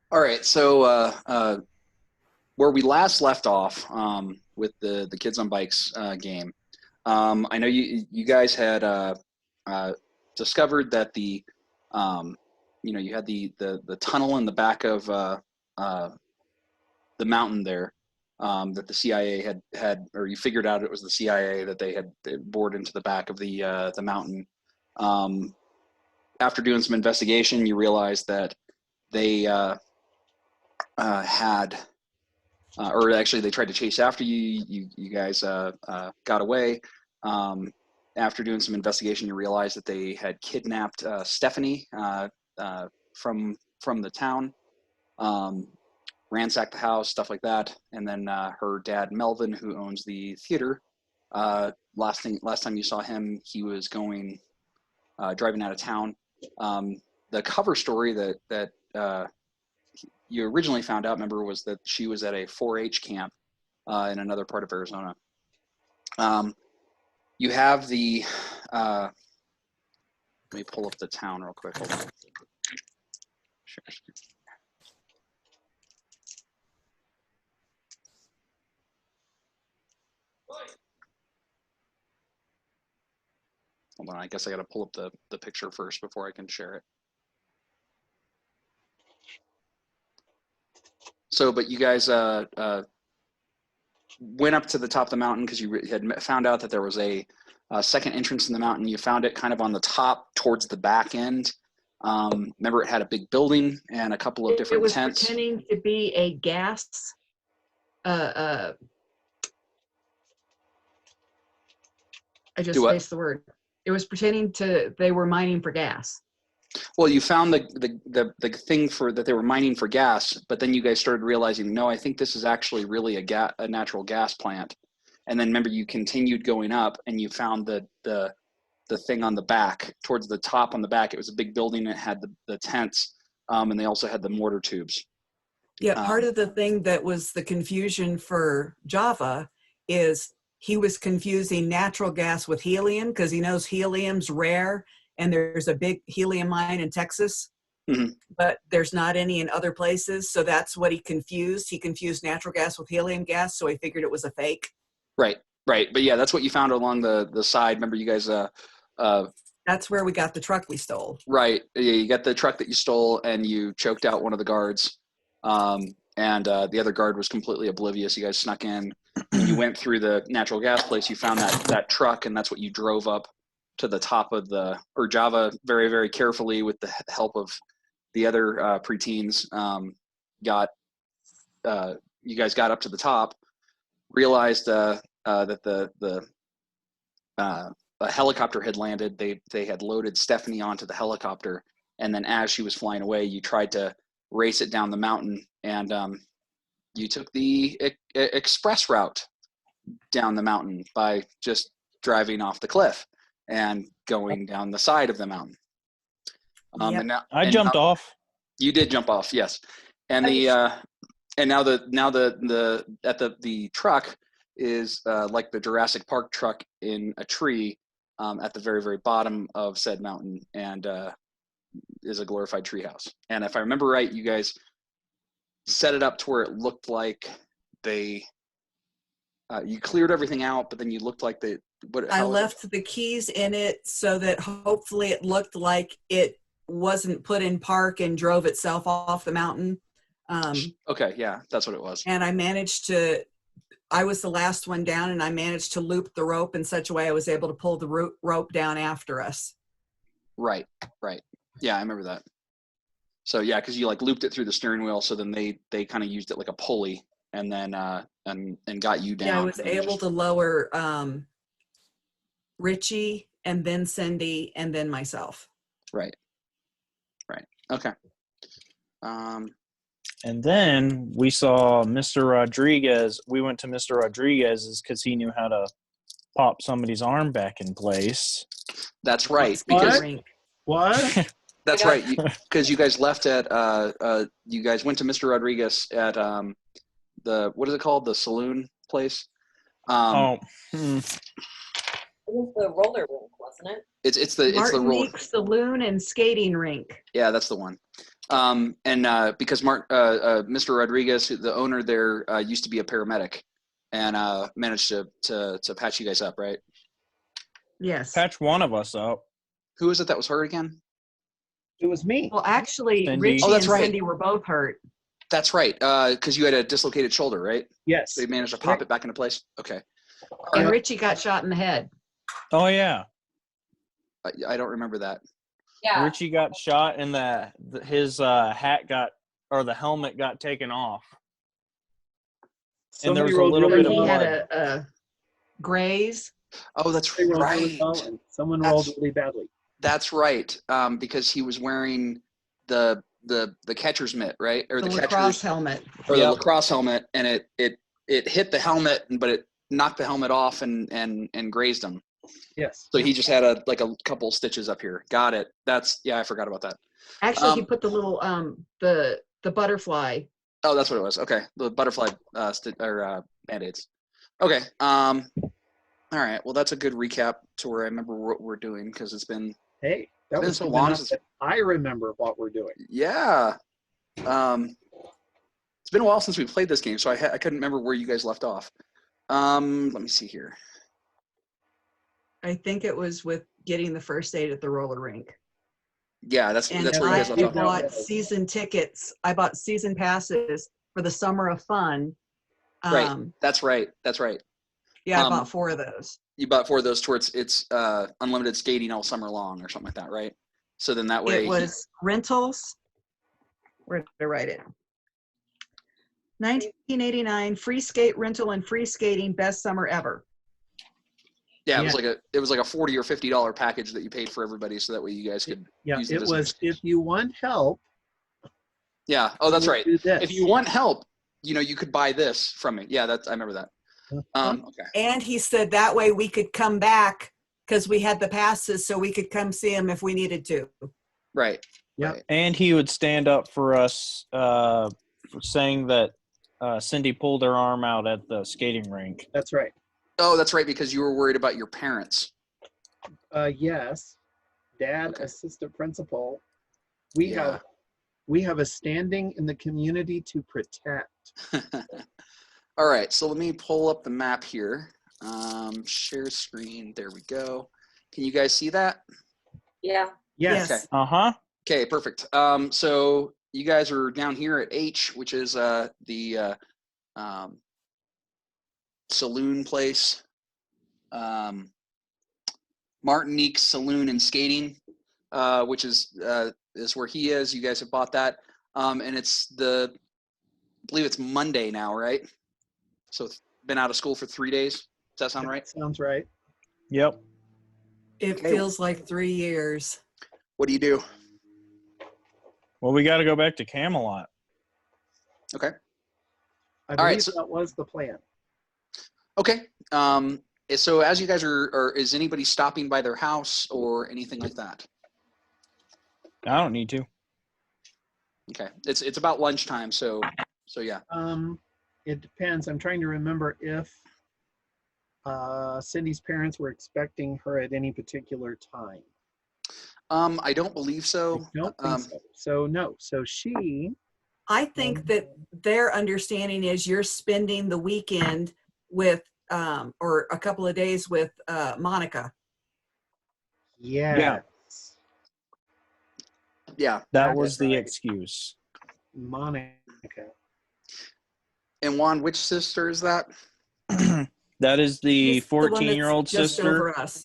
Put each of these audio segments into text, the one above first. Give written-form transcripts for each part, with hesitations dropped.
All right, so where we last left off with the Kids on Bikes game, I know you guys had uh, discovered that um, you had the tunnel in the back of uh, the mountain there that the CIA had, or you figured out it was the CIA that they had bored into the back of the mountain. Um, After doing some investigation, you realized that they had or actually they tried to chase after you. You guys got away. Um, After doing some investigation, you realized that they had kidnapped Stephanie uh, from the town, um, ransacked the house, stuff like that, and then her dad Melvin, who owns the theater. Last time you saw him, he was going driving out of town. The cover story that you originally found out, remember, was that she was at a 4-H camp in another part of Arizona. Um, you have the, let me pull up the town real quick. Hold on. Sure. Hold on, I guess I got to pull up the picture first before I can share it. So, but you guys went up to the top of the mountain because you had found out that there was a second entrance in the mountain. You found it kind of on the top towards the back end. Remember, it had a big building and a couple of different It was tents. pretending to be a gas. I just spaced the word. It was pretending they were mining for gas. Well, you found the thing for that they were mining for gas, but then you guys started realizing, no, I think this is actually really a natural gas plant. And then remember, you continued going up, and you found the thing on the back, towards the top on the back. It was a big building that had the tents, and they also had the mortar tubes. Yeah, part of the thing that was the confusion for Java is he was confusing natural gas with helium because he knows helium's rare and there's a big helium mine in Texas, but there's not any in other places. So that's what he confused. He confused natural gas with helium gas, so he figured it was a fake. Right. But yeah, that's what you found along the side. Remember, you guys that's where we got the truck we stole. Right. Yeah, you got the truck that you stole, and you choked out one of the guards. And the other guard was completely oblivious. You guys snuck in. When you went through the natural gas place, you found that truck, and that's what you drove up to the top of Java very, very carefully with the help of the other preteens. You guys got up to the top, realized that a helicopter had landed. They had loaded Stephanie onto the helicopter, and then as she was flying away, you tried to race it down the mountain, and you took the express route down the mountain by just driving off the cliff and going down the side of the mountain. I jumped off. You did jump off, yes. And now the truck is like the Jurassic Park truck in a tree at the very, very bottom of said mountain, and is a glorified treehouse. And if I remember right, you guys set it up to where it looked like you cleared everything out, but then you looked like I left the keys in it so that hopefully it looked like it wasn't put in park and drove itself off the mountain. Okay, yeah, that's what it was. And I was the last one down, and I managed to loop the rope in such a way I was able to pull the rope down after us. Right. Yeah, I remember that. So yeah, because you like looped it through the steering wheel, so then they kind of used it like a pulley, and then and got you down. Yeah, I was able to lower Richie, and then Cindy, and then myself. Right. Okay. And then we saw Mr. Rodriguez. We went to Mr. Rodriguez's because he knew how to pop somebody's arm back in place. That's right. What? That's right. Because you guys left at you guys went to Mr. Rodriguez at the, what is it called? The saloon place. It was the roller rink, wasn't it? It's the Martinique Saloon and Skating Rink. Yeah, that's the one. Because Mr. Rodriguez, the owner there, used to be a paramedic, and managed to patch you guys up, right? Yes. Patch one of us up. Who was it that was hurt again? It was me. Well, actually, Cindy. Richie Oh, that's and right. Cindy were both hurt. That's right, because you had a dislocated shoulder, right? Yes. So you managed to pop it back into place. Okay. And Richie got shot in the head. Oh yeah, I don't remember that. Yeah. Richie got shot and his hat got, or the helmet got taken off. And there was a rolled little really bit of He well. had a graze. Oh, that's They rolled really right. well, and someone That's- rolled really badly. That's right. Because he was wearing the catcher's mitt, right? Or The the lacrosse catcher's helmet. or the Yep. lacrosse helmet, and it hit the helmet, but it knocked the helmet off and grazed him. Yes. So he just had a couple stitches up here. Got it. I forgot about that. Actually, he Um, put the little the butterfly. Oh, that's what it was. Okay, the butterfly band-aids. Okay. All right. Well, that's a good recap to where I remember what we're doing, because it's been Hey, that been was so good long enough since- that I remember what we're doing. yeah. It's been a while since we played this game, so I couldn't remember where you guys left off. Let me see here. I think it was with getting the first aid at the roller rink. Yeah, that's And where you guys I left off. bought season tickets. I bought season passes for the Summer of Fun. Right. That's right. That's right. Yeah, I Um, bought 4 of those. You bought 4 of those towards it's unlimited skating all summer long or something like that, right? So then that way It was rentals. Where did I write it? 1989 free skate rental and free skating best summer ever. yeah, Yeah. it was like a $40 or $50 package that you paid for everybody, so that way you guys could Yeah, use the it was. visitors. If you want help, Yeah. Oh, that's you right. do this. If you want help, you could buy this from me. Yeah, I remember that. Okay. And he said that way we could come back because we had the passes, so we could come see him if we needed to. Right. Yeah. Right. And he would stand up for us, for saying that Cindy pulled her arm out at the skating rink. That's right. Oh, that's right, because you were worried about your parents. Yes, Dad, Okay. assistant principal. We Yeah. have a standing in the community to protect. All right, so let me pull up the map here. Share screen. There we go. Can you guys see that? Yeah. Yes. Yes. Uh-huh. Okay, perfect. So you guys are down here at H, which is the saloon place. Martinique Saloon and Skating, which is where he is. You guys have bought that. And it's I believe it's Monday now, right? So it's been out of school for 3 days. Does that sound right? Sounds right. Yep. It Okay. feels like 3 years. What do you do? Well, we got to go back to Camelot. Okay. I All right, believe so- that was the plan. Okay. So as you guys is anybody stopping by their house or anything like that? I don't need to. Okay. It's about lunchtime, so yeah. It depends. I'm trying to remember if Cindy's parents were expecting her at any particular time. I don't believe so. I don't think so. So no. So she. I think that their understanding is you're spending the weekend with, or a couple of days with Monica. Yes. Yeah. That That was is the right. excuse. Monica. And Juan, which sister is that? That is the He's one that's 14-year-old just sister. over us.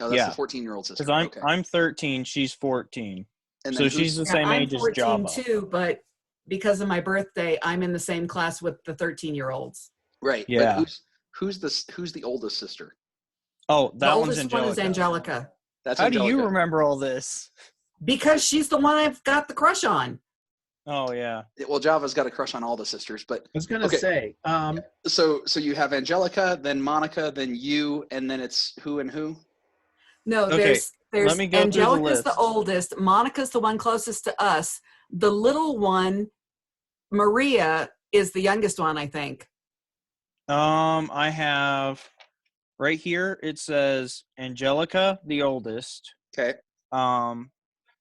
Oh, that's Yeah. the 14-year-old sister. Because Okay. I'm 13, she's 14. And So then she's the Yeah, same I'm age as 14 Java. too, but because of my birthday, I'm in the same class with the 13-year-olds. right. Yeah. But who's the oldest sister? Oh, The that one's oldest one is Angelica. Angelica. That's How do you Angelica. remember all this? Because she's the one I've got the crush on. Oh, yeah. Well, Java's got a crush on all the sisters, but I was gonna Okay. say. so you have Angelica, then Monica, then you, and then it's who and who? No, Okay, there's let me go through the Angelica's the list. oldest. Monica's the one closest to us. The little one, Maria, is the youngest one, I think. I have right here, it says Angelica, the oldest. Okay.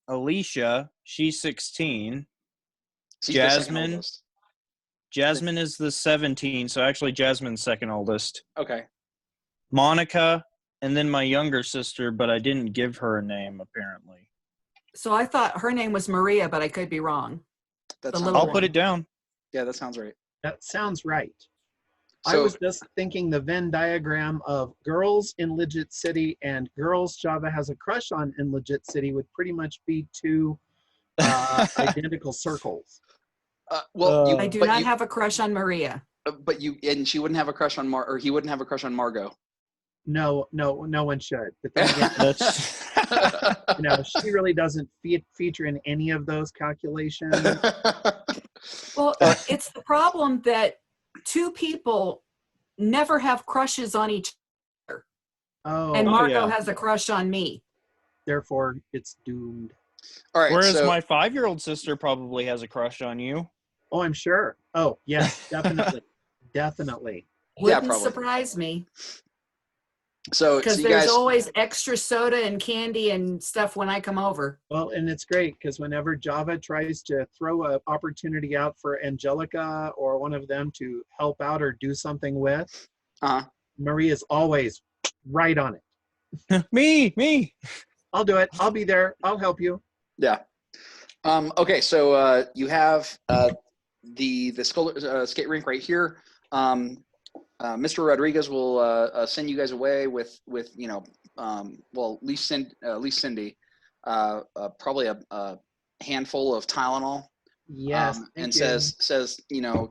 Alicia, she's 16. She's the second Jasmine. oldest. Jasmine is the 17, so actually Jasmine's second oldest. Okay. Monica, and then my younger sister, but I didn't give her a name apparently. So I thought her name was Maria, but I could be wrong. That The sounds little I'll right. put it down. Yeah, that sounds right. That sounds right. I So was just thinking the Venn diagram of girls in Legit City and girls Java has a crush on in Legit City would pretty much be two identical circles. well, you, I do but not you, have a crush on Maria. but you, and she wouldn't have a crush on or he wouldn't have a crush on Margot. No one should. But then again, That's she really doesn't feature in any of those calculations. Well, it's the problem that two people never have crushes on each other. Oh, And Margot yeah. has a crush on me. therefore it's doomed. All right. whereas so, my 5-year-old sister probably has a crush on you. Oh, I'm sure. Oh, yes, definitely. Definitely. Wouldn't probably. surprise me. so Because you there's guys. always extra soda and candy and stuff when I come over. Well, and it's great because whenever Java tries to throw an opportunity out for Angelica or one of them to help out or do something with, Uh-huh. Maria's always right on it. Me. I'll do it. I'll be there. I'll help you. Yeah. Okay. So you have the skate rink right here. Mr. Rodriguez will send you guys away with well, at least Cindy, probably a handful of Tylenol. Yes. And thank you. says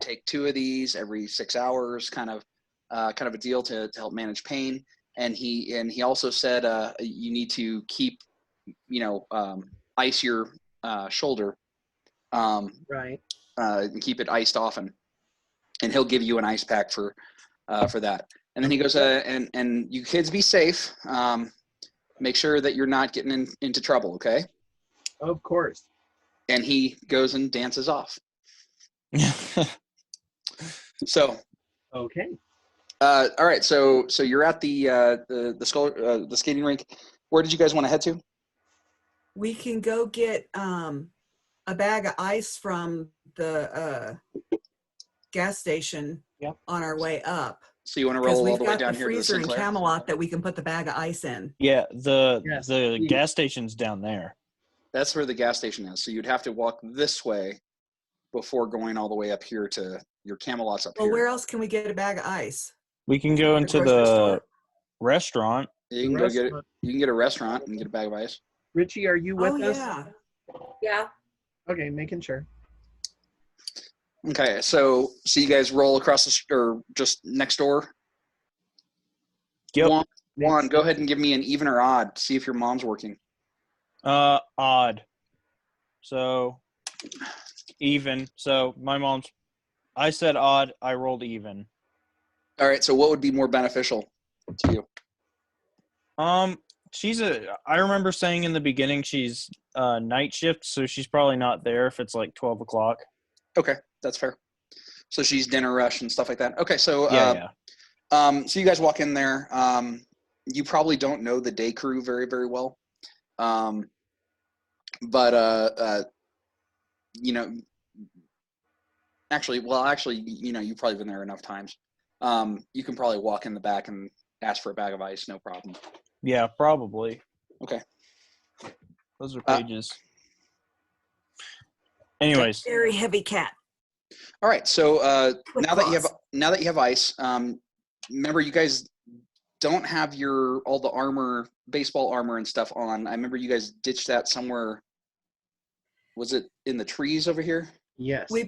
take 2 of these every 6 hours, kind of a deal to help manage pain. And he also said you need to keep ice your shoulder, Right. and keep it iced often, and he'll give you an ice pack for that. And then he goes, and you kids be safe. Make sure that you're not getting into trouble, okay? Of course. And he goes and dances off. So, Okay. all right. So you're at the skating rink. Where did you guys want to head to? We can go get a bag of ice from the gas station Yep. on our way up. So you want to Because roll all we've the way got down the here to the freezer in Sinclair? Camelot that we can put the bag of ice in. Yeah, the Yes, the please. gas station's down there. That's where the gas station is. So you'd have to walk this way before going all the way up here to your Camelot's up Well, here. where else can we get a bag of ice? We can go into grocery the store. restaurant. You can The go get it. restaurant. You can get a restaurant and get a bag of ice. Richie, are you with Oh, us? yeah. Yeah. Okay, making sure. Okay, so you guys roll across or just next door. Yep. Juan, go ahead and give me an even or odd. See if your mom's working. Odd. So even. So my mom's. I said odd. I rolled even. All right. So what would be more beneficial to you? I remember saying in the beginning she's night shift, so she's probably not there if it's like 12 o'clock. Okay, that's fair. So she's dinner rush and stuff like that. Okay, so Yeah. so you guys walk in there. You probably don't know the day crew very, very well. But actually, you've probably been there enough times. You can probably walk in the back and ask for a bag of ice, no problem. Yeah, probably. Okay. Those are pages. Anyways, Very heavy cat. All right. So With now that you have ice, remember you guys don't have all the armor, baseball armor and stuff on. I remember you guys ditched that somewhere. Was it in the trees over here? Yes. We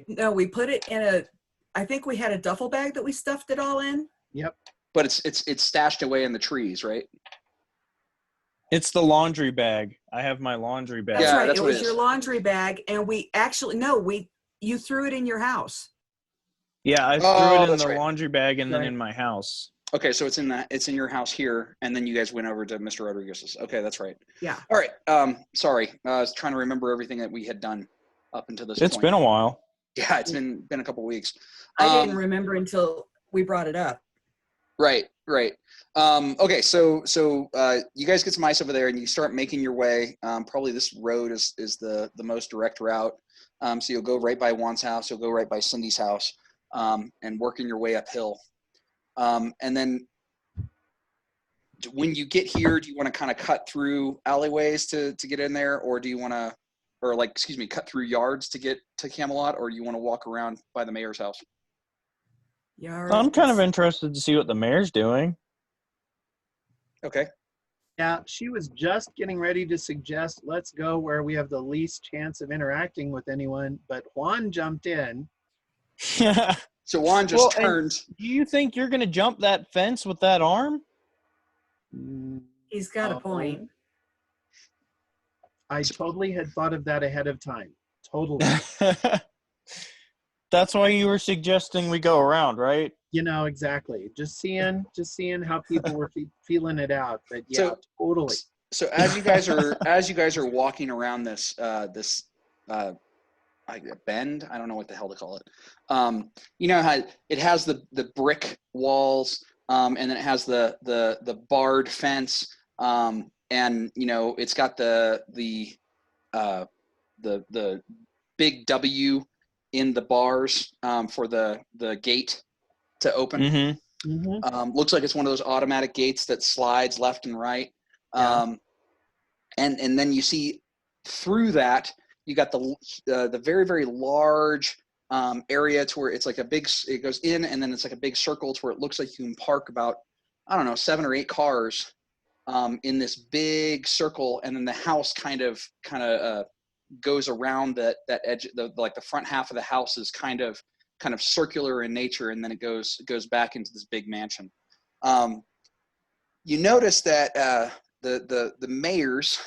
put it in I think we had a duffel bag that we stuffed it all in. Yep. But it's stashed away in the trees, right? it's the laundry bag. I have my laundry bag. That's Yeah, right. that's It what it was your is. laundry bag, and you threw it in your house. Yeah, I Oh, threw it in that's the right. laundry bag and then Right. in my house. Okay, so it's in your house here, and then you guys went over to Mr. Rodriguez's. Okay, that's right. Yeah. All right. Sorry, I was trying to remember everything that we had done up until this It's point. been a while. Yeah, it's been a couple weeks. I didn't remember until we brought it up. Right, right. Okay, so you guys get some ice over there, and you start making your way. Probably this road is the most direct route. So you'll go right by Juan's house, you'll go right by Cindy's house, and working your way uphill. And then when you get here, do you want to kind of cut through alleyways to get in there, or do you want to, or like, excuse me, cut through yards to get to Camelot, or do you want to walk around by the mayor's house? I'm kind of interested to see what the mayor's doing. Okay. Yeah, she was just getting ready to suggest let's go where we have the least chance of interacting with anyone, but Juan jumped in. So Juan just Well, and turned. do you think you're going to jump that fence with that arm? He's got a Oh. point. I totally had thought of that ahead of time. Totally. That's why you were suggesting we go around, right? You know, exactly. Just seeing how people were feeling it out. But yeah, totally. So as you guys are walking around this bend, I don't know what the hell to call it. You know how it has the brick walls, and then it has the barred fence, and you know it's got the big W in the bars for the gate to open. Mm-hmm. Mm-hmm. Looks like it's one of those automatic gates that slides left and right. Yeah. And then you see through that, you got the very, very large area to where it's like it goes in, and then it's like a big circle to where it looks like you can park about, I don't know, 7 or 8 cars in this big circle. And then the house kind of goes around that edge, like the front half of the house is kind of circular in nature, and then it goes back into this big mansion. You notice that the mayor's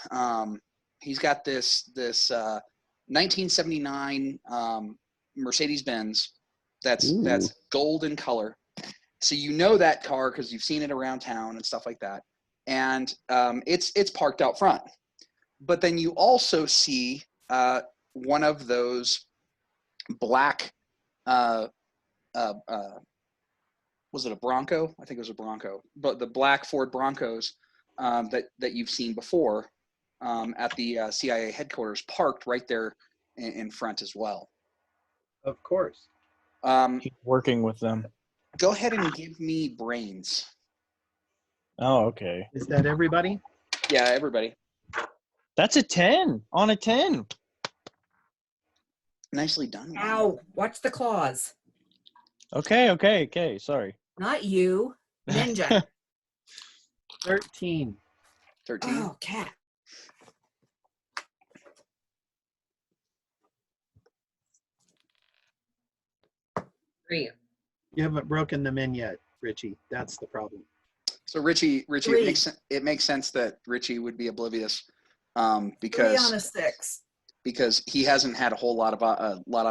he's got this 1979 Mercedes-Benz that's gold in color. So you know that car because you've seen it around town and stuff like that, and it's parked out front. But then you also see one of those black. Was it a Bronco? I think it was a Bronco, but the black Ford Broncos that you've seen before at the CIA headquarters, parked right there in front as well. Of course. He's working with them. Go ahead and give me brains. Oh, okay. Is that everybody? Yeah, everybody. That's a 10 on a 10. Nicely done. Ow, watch the claws. Okay. Sorry. Not you. Ninja. 13. 13. Oh, cat. Three. You haven't broken them in yet, Richie. That's the problem. So Richie, Three. it makes sense that Richie would be oblivious 3 on because a 6. he hasn't had a lot of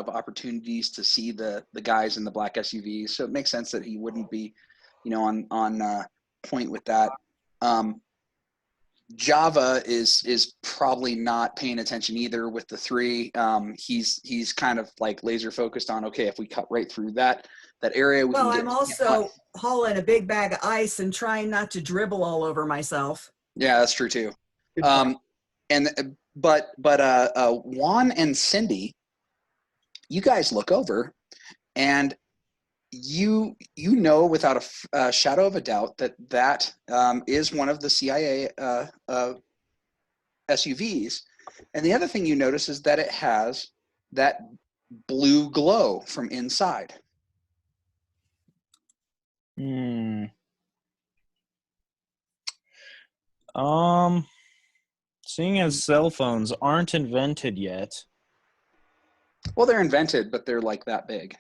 opportunities to see the guys in the black SUVs. So it makes sense that he wouldn't be, on point with that. Java is probably not paying attention either with the 3. He's kind of like laser focused on, okay, if we cut right through that area, we Well, can I'm also hauling a big bag of ice and trying not to dribble all over myself. Yeah, that's true too. Good point. But Juan and Cindy, you guys look over, and you know without a shadow of a doubt that is one of the CIA SUVs. And the other thing you notice is that it has that blue glow from inside. Seeing as cell phones aren't invented yet. Well, they're invented, but they're like that big.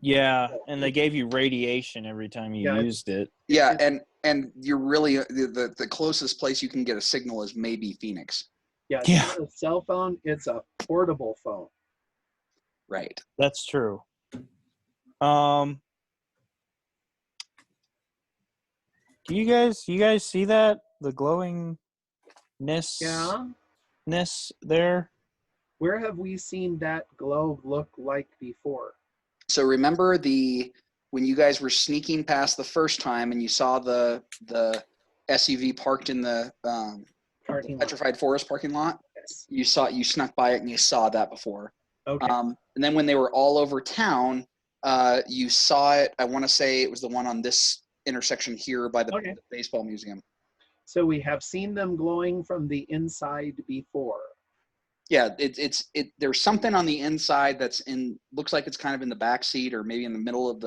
Yeah, and they gave you radiation every time you Yeah. used it. Yeah, and you're really the closest place you can get a signal is maybe Phoenix. Yeah, it's Yeah. not a cell phone. It's a portable phone. Right. That's true. Do you guys see that? The glowingness Yeah. there? Where have we seen that globe look like before? So remember the when you guys were sneaking past the first time and you saw the SUV parked in the Parking lot. Petrified Forest parking lot, Yes. you snuck by it and you saw that before. Okay. And then when they were all over town, you saw it. I want to say it was the one on this intersection here by the Okay. baseball museum. So we have seen them glowing from the inside before. Yeah, there's something on the inside looks like it's kind of in the back seat or maybe in the middle of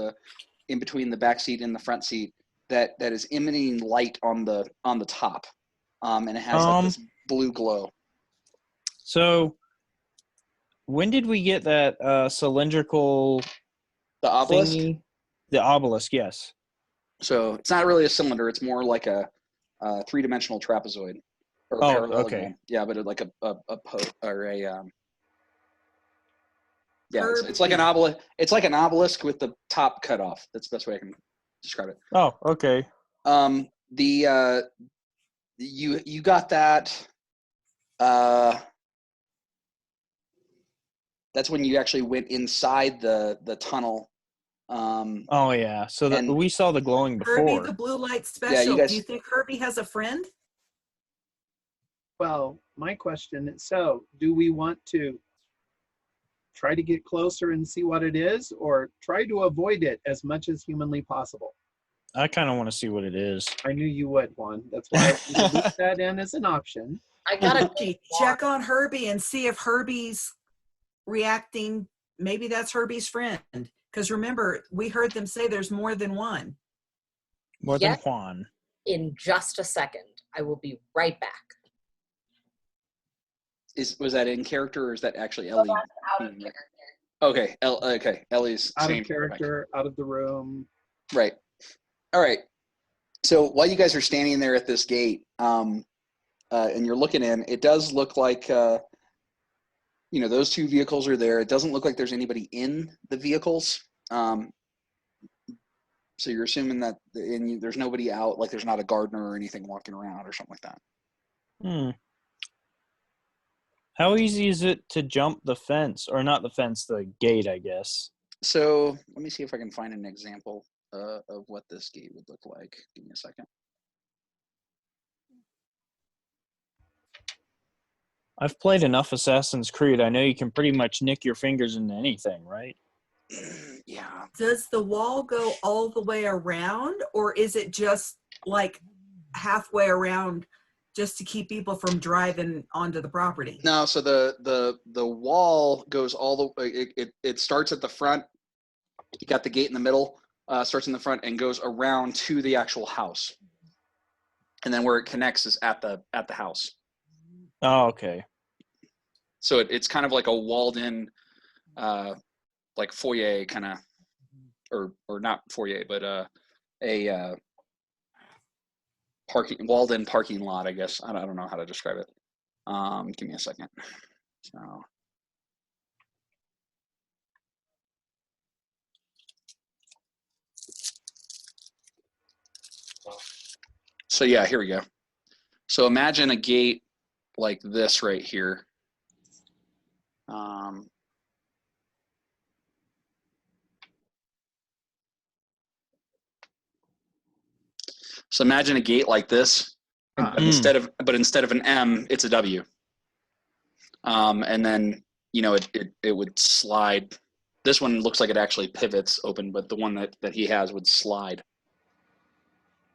in between the back seat and the front seat that is emanating light on the top. And it has like this blue glow. So when did we get that cylindrical The obelisk. thingy? The obelisk, yes. So it's not really a cylinder. It's more like a three-dimensional trapezoid. Or Oh, parallelogram. okay. Yeah, but like it's like an obelisk. It's like an obelisk with the top cut off. That's the best way I can describe it. Oh, okay. You got that. That's when you actually went inside the tunnel. Oh, yeah. So and- we saw the glowing Herbie, before. the blue light special. guys- Do you think Herbie has a friend? Well, my question is, so do we want to try to get closer and see what it is, or try to avoid it as much as humanly possible? I kind of want to see what it is. I knew you would, Juan. That's why I looped that in as an option. I gotta Gee, check on Herbie and see if Herbie's reacting. Maybe that's Herbie's friend. Because remember, we heard them say there's more than one. More than Yes. Juan. in just a second. I will be right back. Was that in character or is that actually Ellie? Out of being- character. Okay, okay. Ellie's Out same of character, out of the room. Right. All right. So while you guys are standing there at this gate, and you're looking in, it does look like, those two vehicles are there. It doesn't look like there's anybody in the vehicles. So you're assuming that there's nobody out, like there's not a gardener or anything walking around or something like that. How easy is it to jump the fence? Or not the fence, the gate, I guess. So let me see if I can find an example of what this gate would look like. Give me a second. I've played enough Assassin's Creed. I know you can pretty much nick your fingers into anything, right? Yeah. Does the wall go all the way around, or is it just like halfway around just to keep people from driving onto the property? No, so the wall goes all the it starts at the front. You got the gate in the middle, starts in the front and goes around to the actual house. And then where it connects is at the house. Oh, okay. So it's kind of like a walled in like foyer kind of or not foyer, but a walled in parking lot, I guess. I don't know how to describe it. Give me a second. So yeah, here we go. So imagine a gate like this right here. So imagine a gate like this, but instead of an M, it's a W. And then it would slide. This one looks like it actually pivots open, but the one that he has would slide.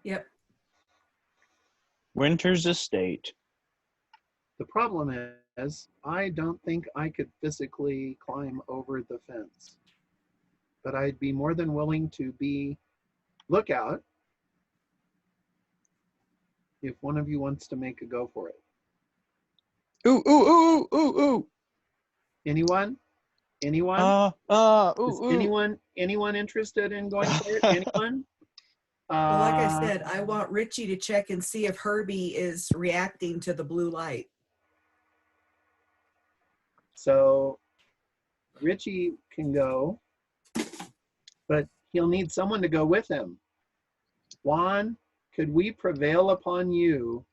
Yep. Winter's Estate. The problem is, I don't think I could physically climb over the fence, but I'd be more than willing to be lookout if one of you wants to make a go for it. Ooh, ooh, ooh, ooh, ooh. Anyone? Anyone? Is anyone interested in going for it? Anyone? Well, like I said, I want Richie to check and see if Herbie is reacting to the blue light. So Richie can go, but he'll need someone to go with him. Juan, could we prevail upon you?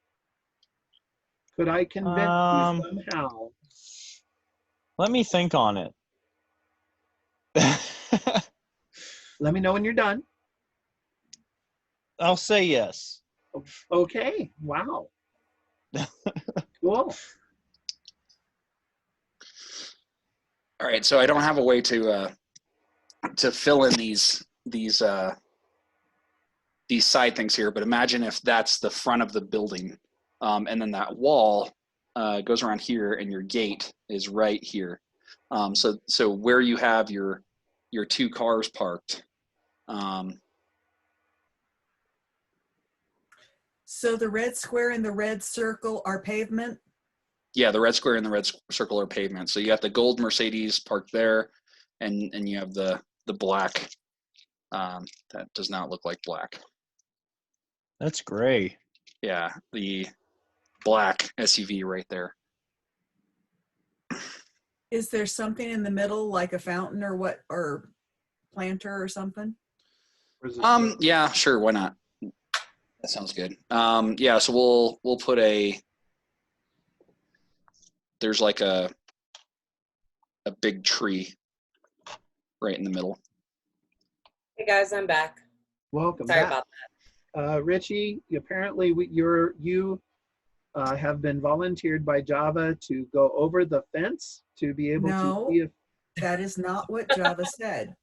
Could I convince you somehow? Let me think on it. Let me know when you're done. I'll say yes. Okay. Wow. Cool. All right, so I don't have a way to fill in these side things here, but imagine if that's the front of the building, and then that wall goes around here, and your gate is right here. So where you have your two cars parked. So the red square and the red circle are pavement? Yeah, the red square and the red circle are pavement. So you got the gold Mercedes parked there, and you have the black that does not look like black. That's gray. Yeah, the black SUV right there. Is there something in the middle like a fountain or what, or planter or something? Or is it- Yeah, sure, why not? That sounds good. Yeah, so we'll put there's like a big tree right in the middle. Hey guys, I'm back. Welcome Sorry back. about Richie, apparently you have been volunteered by Java to go over the fence to be able No. to see if That is not what Java said.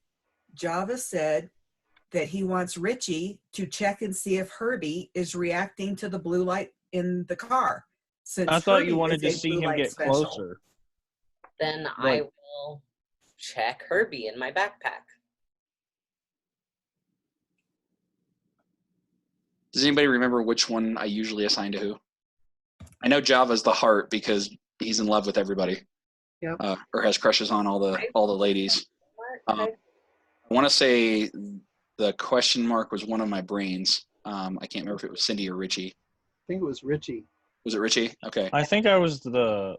Java said that he wants Richie to check and see if Herbie is reacting to the blue light in the car. Since I thought you Herbie wanted is to a see blue him light get special. closer. Then I Right. will check Herbie in my backpack. Does anybody remember which one I usually assign to who? I know Java's the heart because he's in love with everybody. Yep. Or has crushes on all the ladies. What? I want to say the question mark was one of my brains. I can't remember if it was Cindy or Richie. I think it was Richie. Was it Richie? Okay. I think I was the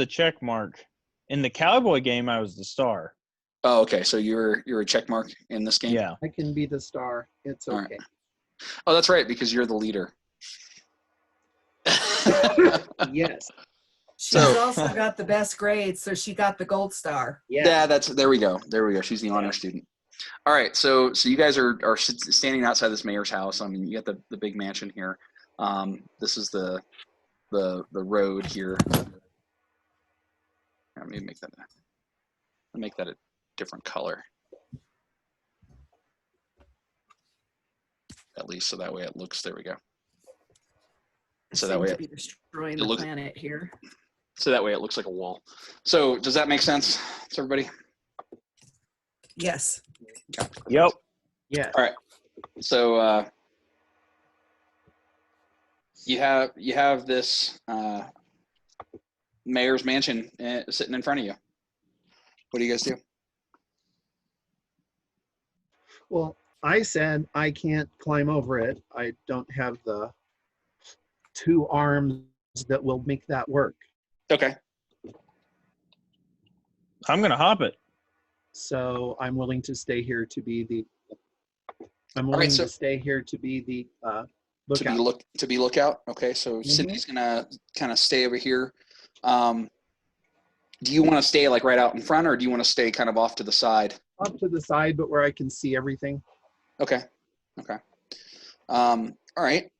check mark. In the cowboy game, I was the star. Oh, okay. So you're a check mark in this game? Yeah. I can be the star. It's All right. okay. Oh, that's right, because you're the leader. Yes. She's So- also got the best grades, so she got the gold star. Yeah, there we go. She's the honor student. All right, so you guys are standing outside this mayor's house. I mean, you got the big mansion here. This is the road here. Let me make that a different color. At least so that way it looks. There we go. So that Seem way to be destroying it the looks- planet here. So that way it looks like a wall. So does that make sense to everybody? Yes. Yep. Yes. All right. So you have this mayor's mansion sitting in front of you. What do you guys do? Well, I said I can't climb over it. I don't have the 2 arms that will make that work. Okay. I'm gonna hop it. So I'm willing to stay here to be the. I'm right, willing so- to stay here to be the To be lookout. lookout. Okay. So Cindy's gonna kind of stay over here. Do you want to stay like right out in front, or do you want to stay kind of off to the side? Up to the side, but where I can see everything. Okay. All right.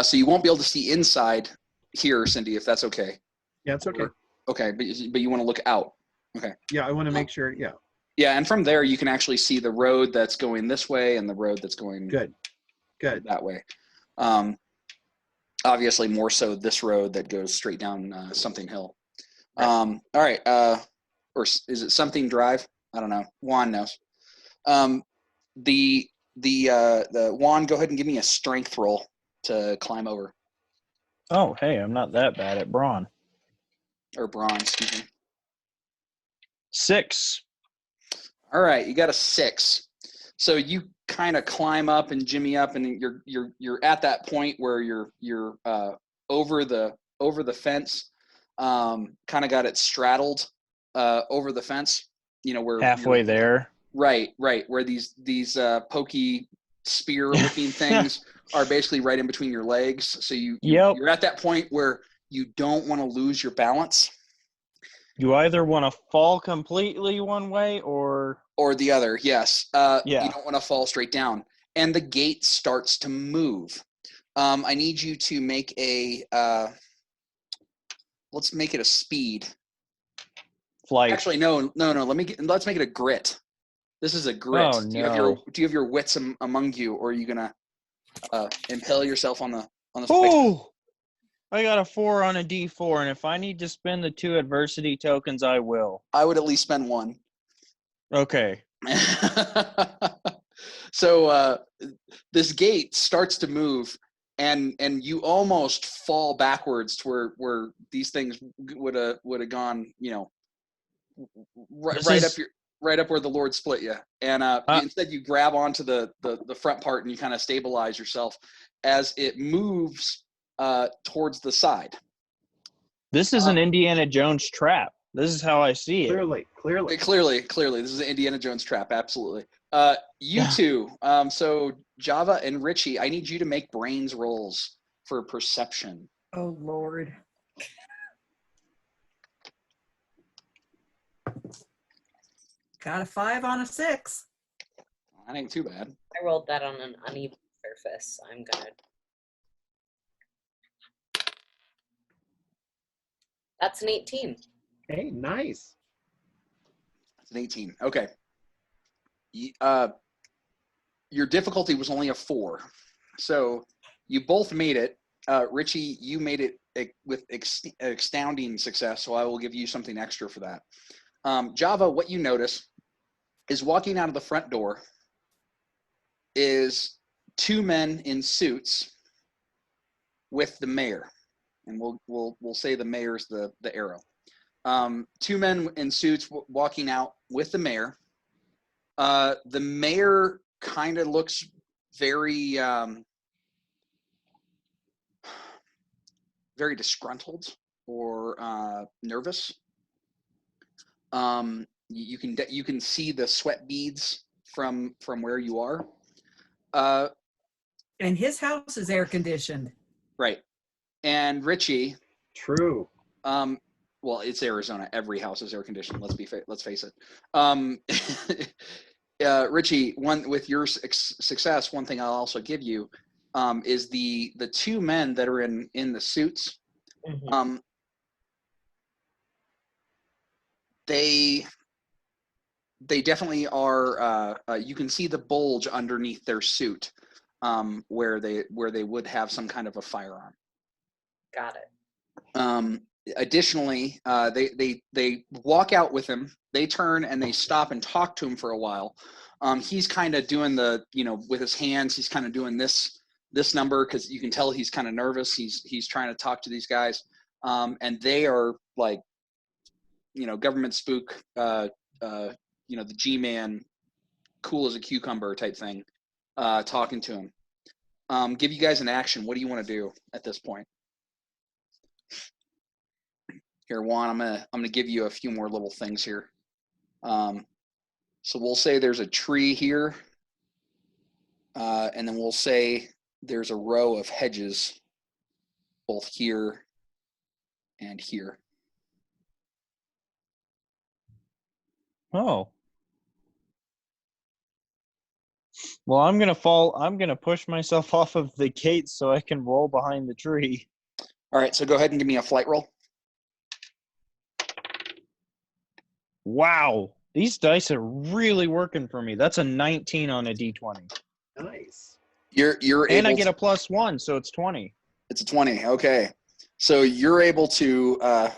So you won't be able to see inside here, Cindy, if that's okay. Yeah, it's okay. Okay, but you want to look out. Yeah, I want to make sure. Yeah, Yeah, and from there you can actually see the road that's going this way and the road that's going good. that way. Obviously, more so this road that goes straight down Something Hill. All right, or is it Something Drive? I don't know. Juan knows. The Juan, go ahead and give me a strength roll to climb over, Oh, hey, I'm not that bad at brawn. or bronze. Excuse me. 6. All right, you got a 6. So you kind of climb up and jimmy up, and you're at that point where you're over the fence. Kind of got it straddled over the fence. You know where Halfway there. Right, where these pokey spear-looking things are basically right in between your legs. So Yep. you're at that point where you don't want to lose your balance. You either want to fall completely one way or the other. Yes. Yeah. You don't want to fall straight down. And the gate starts to move. I need you to make a. Let's make it a speed. flight. Actually, no. Let's make it a grit. This is a grit. Oh, Do you have your no. wits among you, or are you gonna impale yourself on the spike? Oh, I got a 4 on a D4, and if I need to spend the 2 adversity tokens, I will. I would at least spend one. Okay. So this gate starts to move, and you almost fall backwards to where these things would have gone, right up where the Lord split you. And instead you grab onto the front part and you kind of stabilize yourself as it moves towards the side. This is an Indiana Jones trap. This is how I see it. Clearly, this is an Indiana Jones trap. Absolutely. You two, so Java and Richie, I need you to make brains rolls for perception. Oh, Lord. Got a 5 on a 6. That ain't too bad. I rolled that on an uneven surface. I'm gonna. That's an 18. Hey, nice. It's an 18. Okay. Your difficulty was only a 4. So you both made it. Richie, you made it with astounding success, so I will give you something extra for that. Java, what you notice is walking out of the front door is 2 men in suits with the mayor. And we'll say the mayor's the arrow. 2 men in suits walking out with the mayor. The mayor kind of looks very, very disgruntled or nervous. You can see the sweat beads from where you are. And his house is air conditioned. Right. And Richie. True. Well, it's Arizona. Every house is air conditioned. Let's face it. Richie, with your success, one thing I'll also give you is the 2 men that are in the suits. Mm-hmm. They definitely are. You can see the bulge underneath their suit, where they would have some kind of a firearm. Got it. Additionally, they walk out with him. They turn and they stop and talk to him for a while. He's kind of doing with his hands. He's kind of doing this number because you can tell he's kind of nervous. He's trying to talk to these guys, and they are like, government spook. The G-man, cool as a cucumber type thing, talking to him. Give you guys an action. What do you want to do at this point? Here, Juan, I'm gonna give you a few more little things here. So we'll say there's a tree here, and then we'll say there's a row of hedges, both here and here. Oh. Well, I'm gonna push myself off of the gate so I can roll behind the tree. All right, so go ahead and give me a flight roll. Wow, these dice are really working for me. That's a 19 on a D20. Nice. You're And able I get a +1, so it's 20. It's a 20. Okay, so you're able to.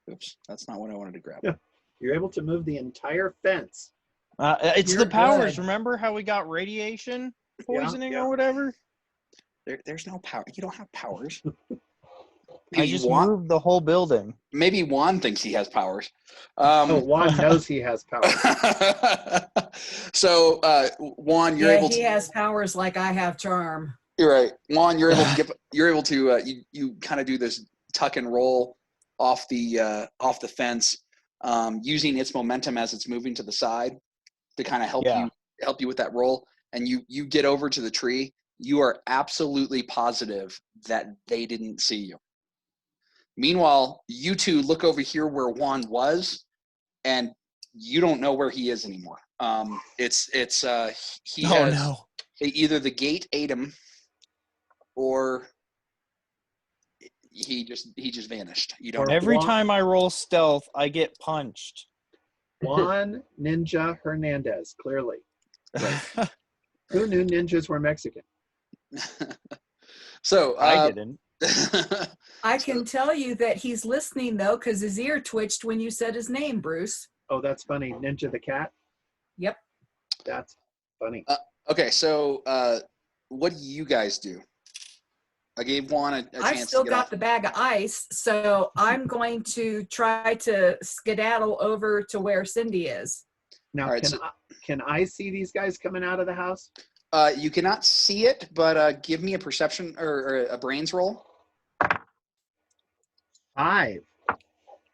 Oops, that's not what I wanted to grab. Yeah. You're able to move the entire fence. It's You're the powers. good. Remember how we got radiation poisoning yeah. or whatever? There's no power. You don't have powers. I just moved the whole building. Maybe Juan thinks he has powers. Juan knows he has power. So, Juan, you're able to. He has powers like I have charm. You're right, Juan. You're able to get. You're able to. You kind of do this tuck and roll off the fence, using its momentum as it's moving to the side to kind of help you with that roll. And you get over to the tree. You are absolutely positive that they didn't see you. Meanwhile, you two look over here where Juan was, and you don't know where he is anymore. He Oh has no. either the gate ate him, or he just vanished. You don't Or know. Every Juan- time I roll stealth, I get punched. Juan Ninja Hernandez, clearly. Who knew ninjas were Mexican? So I didn't. I can tell you that he's listening though, because his ear twitched when you said his name, Bruce. Oh, that's funny. Ninja the cat? Yep. That's funny. Okay, so what do you guys do? I gave Juan a I chance still to get got off. the bag of ice, so I'm going to try to skedaddle over to where Cindy is. Now, All right, can I see these guys coming out of the house? You cannot see it, but give me a perception or a brains roll. 5.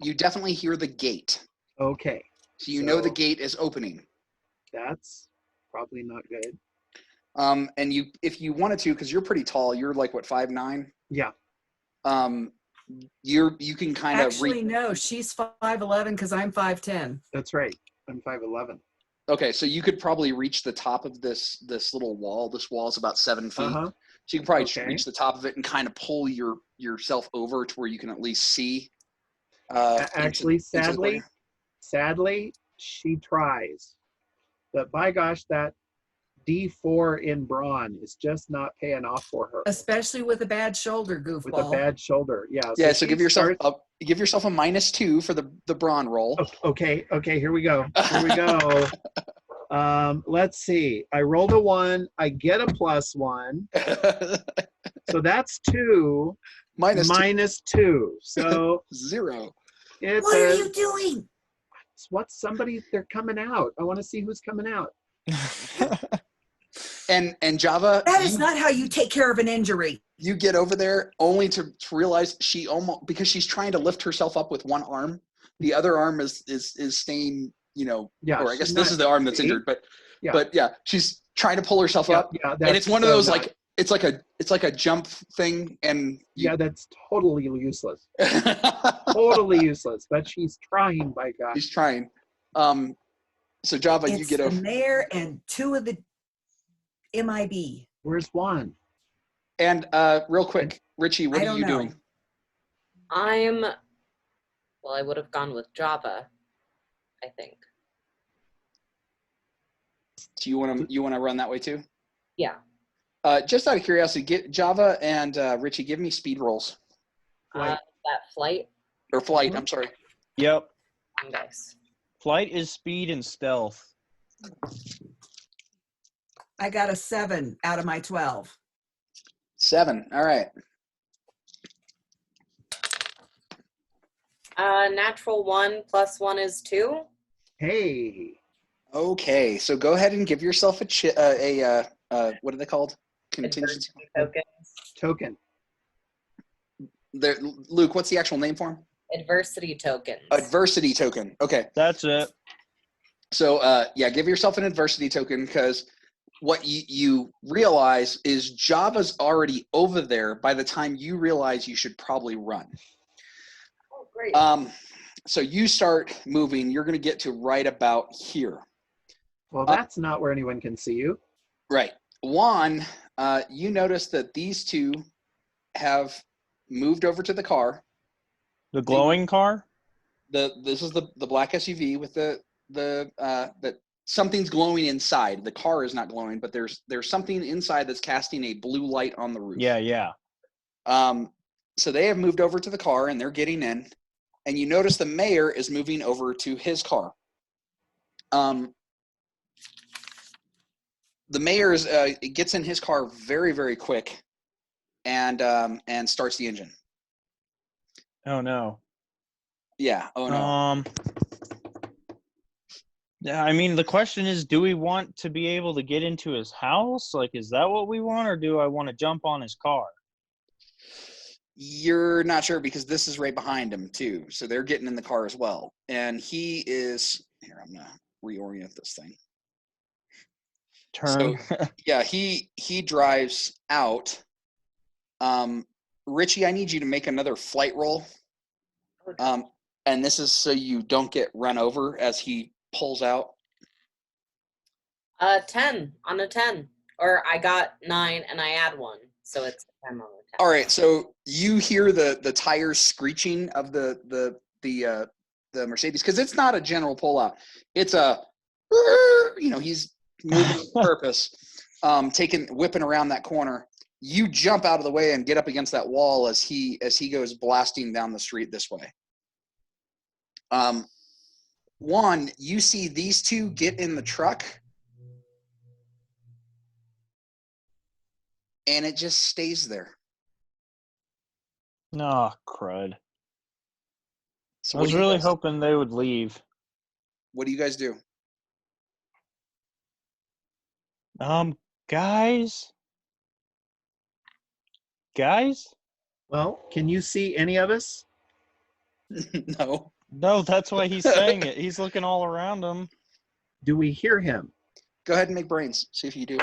You definitely hear the gate, Okay. so you know the So- gate is opening. That's probably not good. And if you wanted to, because you're pretty tall, you're like what, 5'9"? Yeah. You can kind of Actually, no, she's 5'11" because I'm 5'10". That's right. I'm 5'11". Okay, so you could probably reach the top of this little wall. This wall is about 7 feet. Uh-huh. So you can probably Okay. reach the top of it and kind of pull yourself over to where you can at least see. Actually, into the sadly, corner. she tries. But by gosh, that D4 in brawn is just not paying off for her. Especially with a bad shoulder, With a goofball. bad shoulder. Yeah. Yeah, so she give yourself starts- give yourself a -2 for the brawn roll. Okay, here we go. Here we go. Let's see. I rolled a 1. I get a +1. So that's 2 minus 2. So -0. it's What are you doing? they're coming out. I want to see who's coming out. And Java, That is not how you take care of an injury. you get over there only to realize she almost, because she's trying to lift herself up with one arm, the other arm is staying, Yeah. or I guess she's this not is the arm that's free. injured, but Yeah. yeah, she's trying to pull herself up, Yeah, and it's one of so those dumb. like it's like a jump thing, and Yeah, that's totally useless. Totally useless. But she's trying, by God. she's trying. So Java, you It's get the over, mayor and 2 of the MIB. Where's Juan? and real quick, Richie, what I are don't you know. doing? I would have gone with Java, I think. Do you want to run that way too? Yeah. Just out of curiosity, get Java and Richie, give me speed rolls Flight. That flight or flight. I'm sorry. Yep. dice. Flight is speed and stealth. I got a 7 out of my 12. 7. All right. Natural 1 + 1 is 2. Hey. Okay, so go ahead and give yourself what are they called? Contingency. Tokens. Token. Luke, what's the actual name for them? Adversity tokens. Adversity token. Okay, That's it. so yeah, give yourself an adversity token, because what you realize is Java's already over there by the time you realize you should probably run. Oh, great. So you start moving. You're going to get to right about here. Well, that's not where anyone can see you. Right. Juan, you notice that these two have moved over to the car. The glowing car? This is the black SUV with that something's glowing inside. The car is not glowing, but there's something inside that's casting a blue light on the roof. Yeah. So they have moved over to the car and they're getting in, and you notice the mayor is moving over to his car. The mayor gets in his car very, very quick, and starts the engine. Oh no. Yeah. Oh no. Yeah, I mean, the question is, do we want to be able to get into his house? Like, is that what we want, or do I want to jump on his car? You're not sure because this is right behind him too. So they're getting in the car as well. And he is here. I'm gonna reorient this thing. Turn. Yeah, he drives out. Richie, I need you to make another flight roll And this is so you don't get run over as he pulls out. 10 on a 10. Or I got 9 and I add 1. So it's 10 on a 10. All right, so you hear the tires screeching of the Mercedes, because it's not a general pullout. It's a, he's moving with purpose, whipping around that corner. You jump out of the way and get up against that wall as he goes blasting down the street this way. Juan, you see these two get in the truck, and it just stays there. Oh, crud. So I was really hoping they would leave. What do you guys do? Guys? Well, can you see any of us? No. No, that's why he's saying it. He's looking all around him. Do we hear him? Go ahead and make brains. See if you do.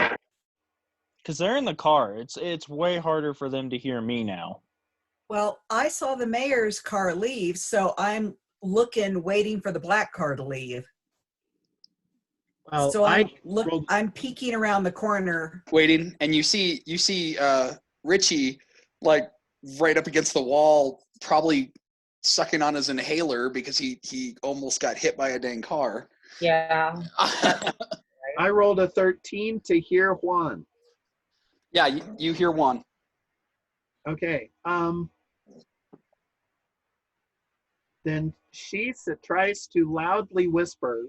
Because they're in the car. It's way harder for them to hear me now. Well, I saw the mayor's car leave, so I'm waiting for the black car to leave. Well, So I I'm peeking around the corner. Waiting, and you see Richie like right up against the wall, probably sucking on his inhaler because he almost got hit by a dang car. Yeah. I rolled a 13 to hear Juan. Yeah, you hear one. Okay. Then she tries to loudly whisper,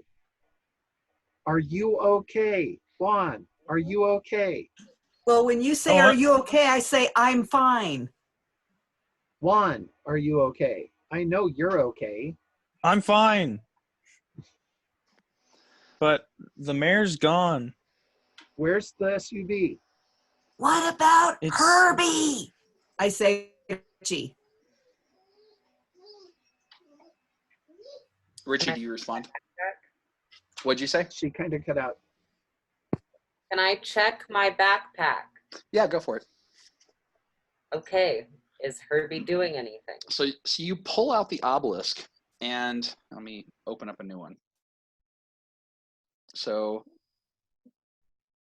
"Are you okay? Juan, are you okay? Well, when you say, "Are you okay?" I say, "I'm fine." Juan, are you okay? I know you're okay." I'm fine. But the mayor's gone. Where's the SUV? What about It's- Herbie? I say, Richie. Richie, do you respond? What'd you say? She kind of cut out. Can I check my backpack? Yeah, go for it. Okay. Is Herbie doing anything? So you pull out the obelisk, and let me open up a new one. So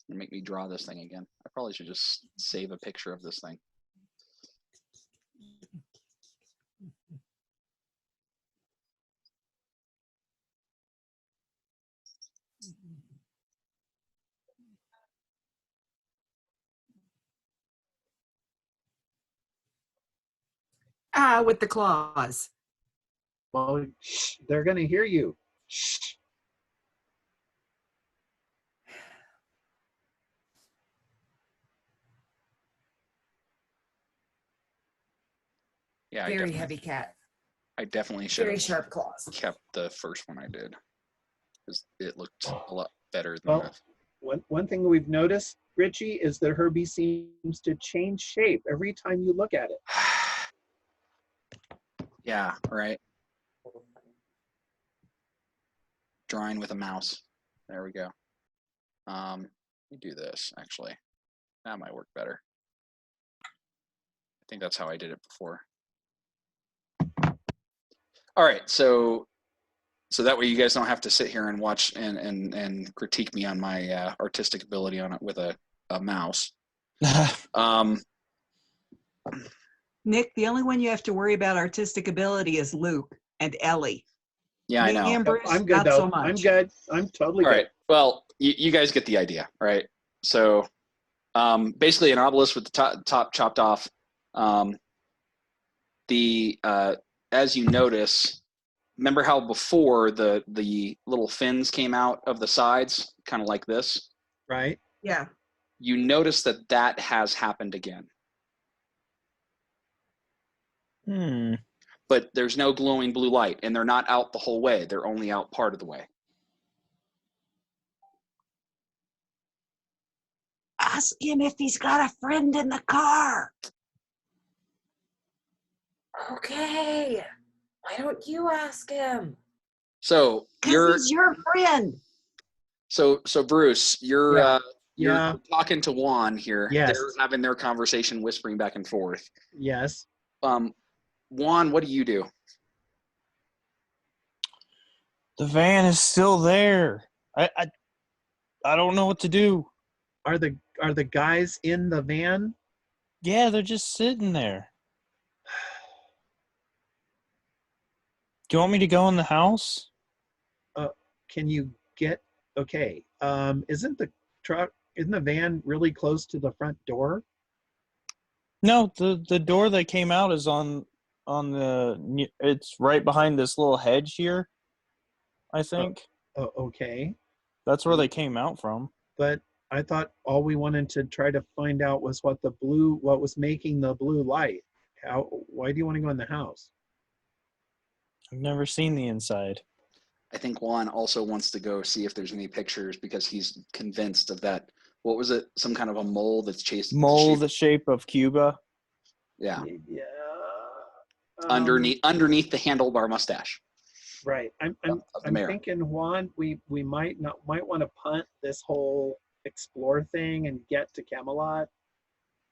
make me draw this thing again. I probably should just save a picture of this thing. With the claws. Well, shh, they're going to hear you. Shh. Yeah, Very heavy cat. I definitely should Very have sharp claws. kept the first one I did, because it looked a lot better than Well, one thing we've noticed, Richie, is that Herbie seems to change shape every time you look at it. Yeah, right. Drawing with a mouse. There we go. Let me do this, actually. That might work better. I think that's how I did it before. All right, so that way you guys don't have to sit here and watch and critique me on my artistic ability on it with a mouse. Nick, the only one you have to worry about artistic ability is Luke and Ellie. Yeah, I know. Me and Bruce, I'm good, not though. so much. I'm good. I'm totally All good. right. Well, you guys get the idea, right? So basically an obelisk with the top chopped off. As you notice, remember how before the little fins came out of the sides, kind of like this? Right? Yeah. You notice that has happened again. But there's no glowing blue light, and they're not out the whole way. They're only out part of the way. Ask him if he's got a friend in the car. Okay. Why don't you ask him? So Because he's your friend. So Bruce, you're Yeah. talking to Juan here. Yes. They're having their conversation, whispering back and forth. Yes. Juan, what do you do? The van is still there. I don't know what to do. Are the guys in the van? Yeah, they're just sitting there. Do you want me to go in the house? Can you get okay? Isn't the van really close to the front door? No, the door that came out is on the. It's right behind this little hedge here. I think Oh, okay. that's where they came out from. But I thought all we wanted to try to find out was what was making the blue light. Why do you want to go in the house? I've never seen the inside. I think Juan also wants to go see if there's any pictures because he's convinced of that. What was it? Some kind of a mole that's chased. Mole the shape of Cuba. Yeah. Yeah. Underneath the handlebar mustache. Right. I'm of the mayor. thinking, Juan, we might want to punt this whole explore thing and get to Camelot.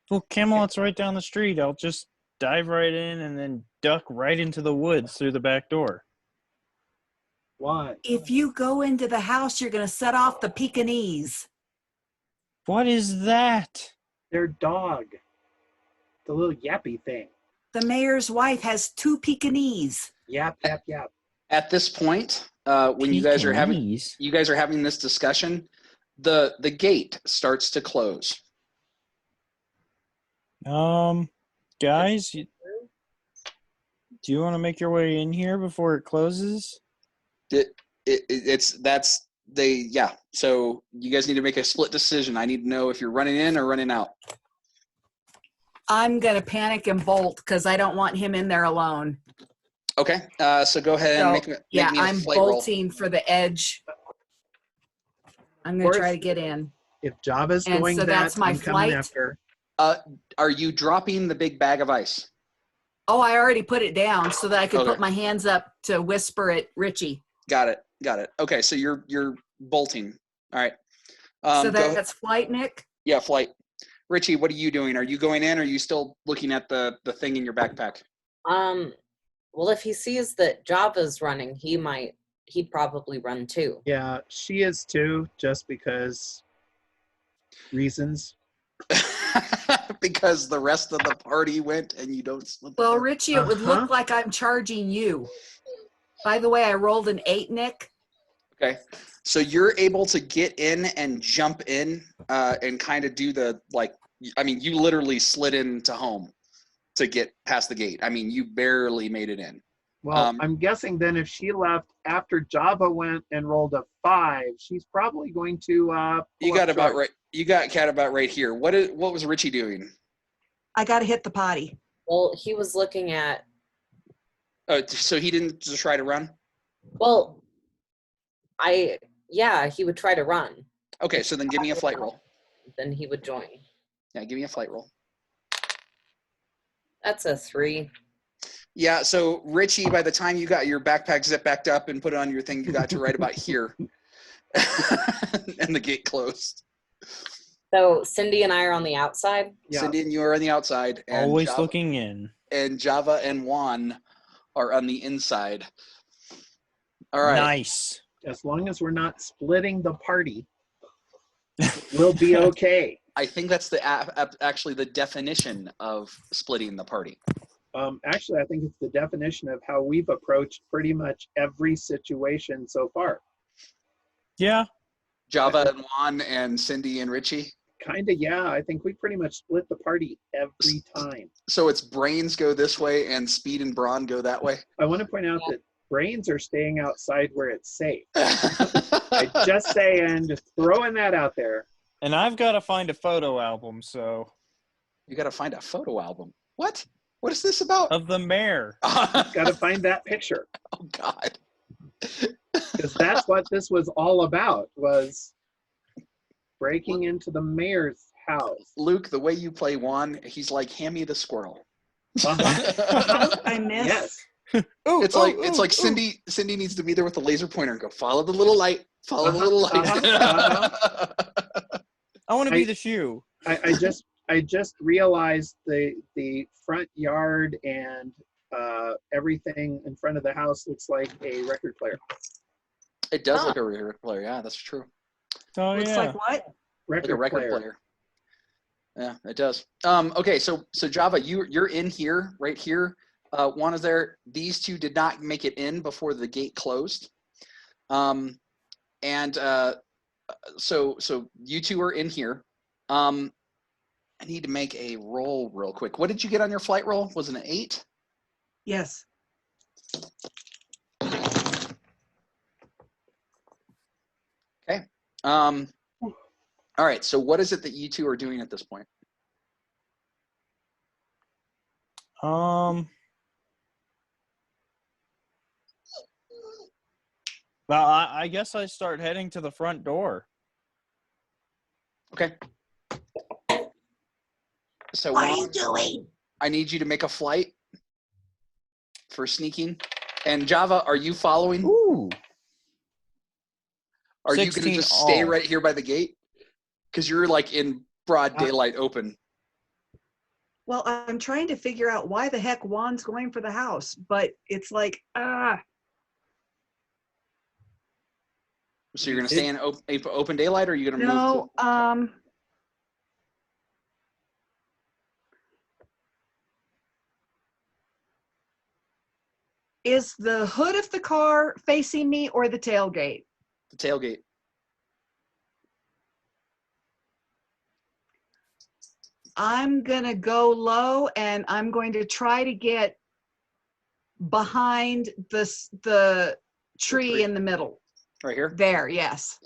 Well, Camelot's right down the street. I'll just dive right in and then duck right into the woods through the back door. Why? If you go into the house, you're going to set off the Pekingese. What is that? Their dog. The little yappy thing. The mayor's wife has 2 Pekingese. Yap, yap, yap. At this point, when you guys are having Pekingese? this discussion, the gate starts to close. Guys, do you want to make your way in here before it closes? So you guys need to make a split decision. I need to know if you're running in or running out. I'm going to panic and bolt because I don't want him in there alone. Okay, so go ahead and make me I'm a flight roll. bolting for the edge. I'm going to try to get in. If Java's And doing so that, that's my I'm coming flight? after. Are you dropping the big bag of ice? Oh, I already put it down so that I could Okay. put my hands up to whisper at Richie. Got it. Okay, so you're bolting. All right. So that's flight, Nick? Yeah, flight. Richie, what are you doing? Are you going in or are you still looking at the thing in your backpack? Well, if he sees that Java's running, he'd probably run too. Yeah, she is too, just because reasons. Because the rest of the party went and you don't slip. Well, Richie, it would Uh-huh. look like I'm charging you. By the way, I rolled an 8, Nick. Okay. So you're able to get in and jump in and kind of do you literally slid into home to get past the gate. I mean, you barely made it in. Well, I'm guessing then if she left after Java went and rolled a 5, she's probably going to. You got about right. You got Cat about right here. What was Richie doing? I got to hit the potty. Well, he was looking at. So he didn't just try to run? Well, he would try to run. Okay, so then give me a flight roll. Then he would join. Yeah, give me a flight roll. That's a 3. Yeah, so Richie, by the time you got your backpack zip backed up and put it on your thing, you got to right about here. And the gate closed. So Cindy and I are on the outside. Yeah. Cindy and you are on the outside. And Always Java, looking in. And Java and Juan are on the inside. All right. Nice. As long as we're not splitting the party, we'll be okay. I think that's actually the definition of splitting the party. Actually, I think it's the definition of how we've approached pretty much every situation so far. Yeah. Java and Juan and Cindy and Richie. Kind of, yeah. I think we pretty much split the party every time. So it's brains go this way and Speed and Brawn go that way. I want to point out that brains are staying outside where it's safe. Just saying, just throwing that out there. And I've got to find a photo album, so. You got to find a photo album. What? What is this about? Of the mayor. Got to find that picture. Oh, God. Because that's what this was all about, was breaking into the mayor's house. Luke, the way you play Juan, he's like Hammy the squirrel. Uh-huh. I missed. Yes. It's like Cindy needs to be there with the laser pointer and go, follow the little light. Follow the little light. I want to be the shoe. I just realized the front yard and everything in front of the house looks like a record player. It does Huh. look like a record player. Yeah, that's true. Oh Looks yeah. like what? Like a record player. Yeah, it does. Okay, so Java, you're in here, right here. One is there. These two did not make it in before the gate closed. So you two are in here. I need to make a roll real quick. What did you get on your flight roll? Was it an 8? Yes. Okay. All right. So what is it that you two are doing at this point? Well, I guess I start heading to the front door. Okay. So What are you Juan, doing? I need you to make a flight for sneaking. And Java, are you following? Ooh. Are you going to 16 just stay all. right here by the gate? Because you're like in broad daylight open. Well, I'm trying to figure out why the heck Juan's going for the house, but it's like, So you're going to stay in open daylight, or are you going to move? no, is the hood of the car facing me or the tailgate? The tailgate. I'm gonna go low and I'm going to try to get behind the tree in the middle. Right here? There, yes.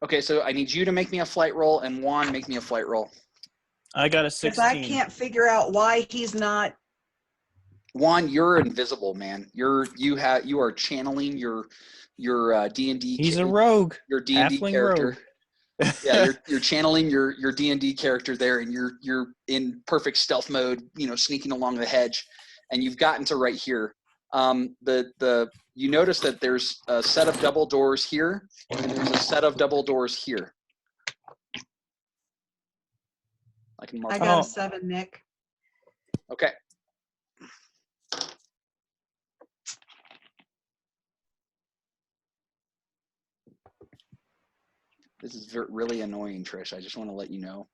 Okay, so I need you to make me a flight roll, and Juan, make me a flight roll. I got a Because 16. I can't figure out why he's not. Juan, you're invisible, man. You are channeling your D&D. He's a rogue. Your D&D Halfling character. rogue. Yeah, you're channeling your D&D character there, and you're in perfect stealth mode, sneaking along the hedge, and you've gotten to right here. You notice that there's a set of double doors here, and there's a set of double doors here. I can mark. I got Oh. a 7, Nick. Okay. This is really annoying, Trish. I just want to let you know,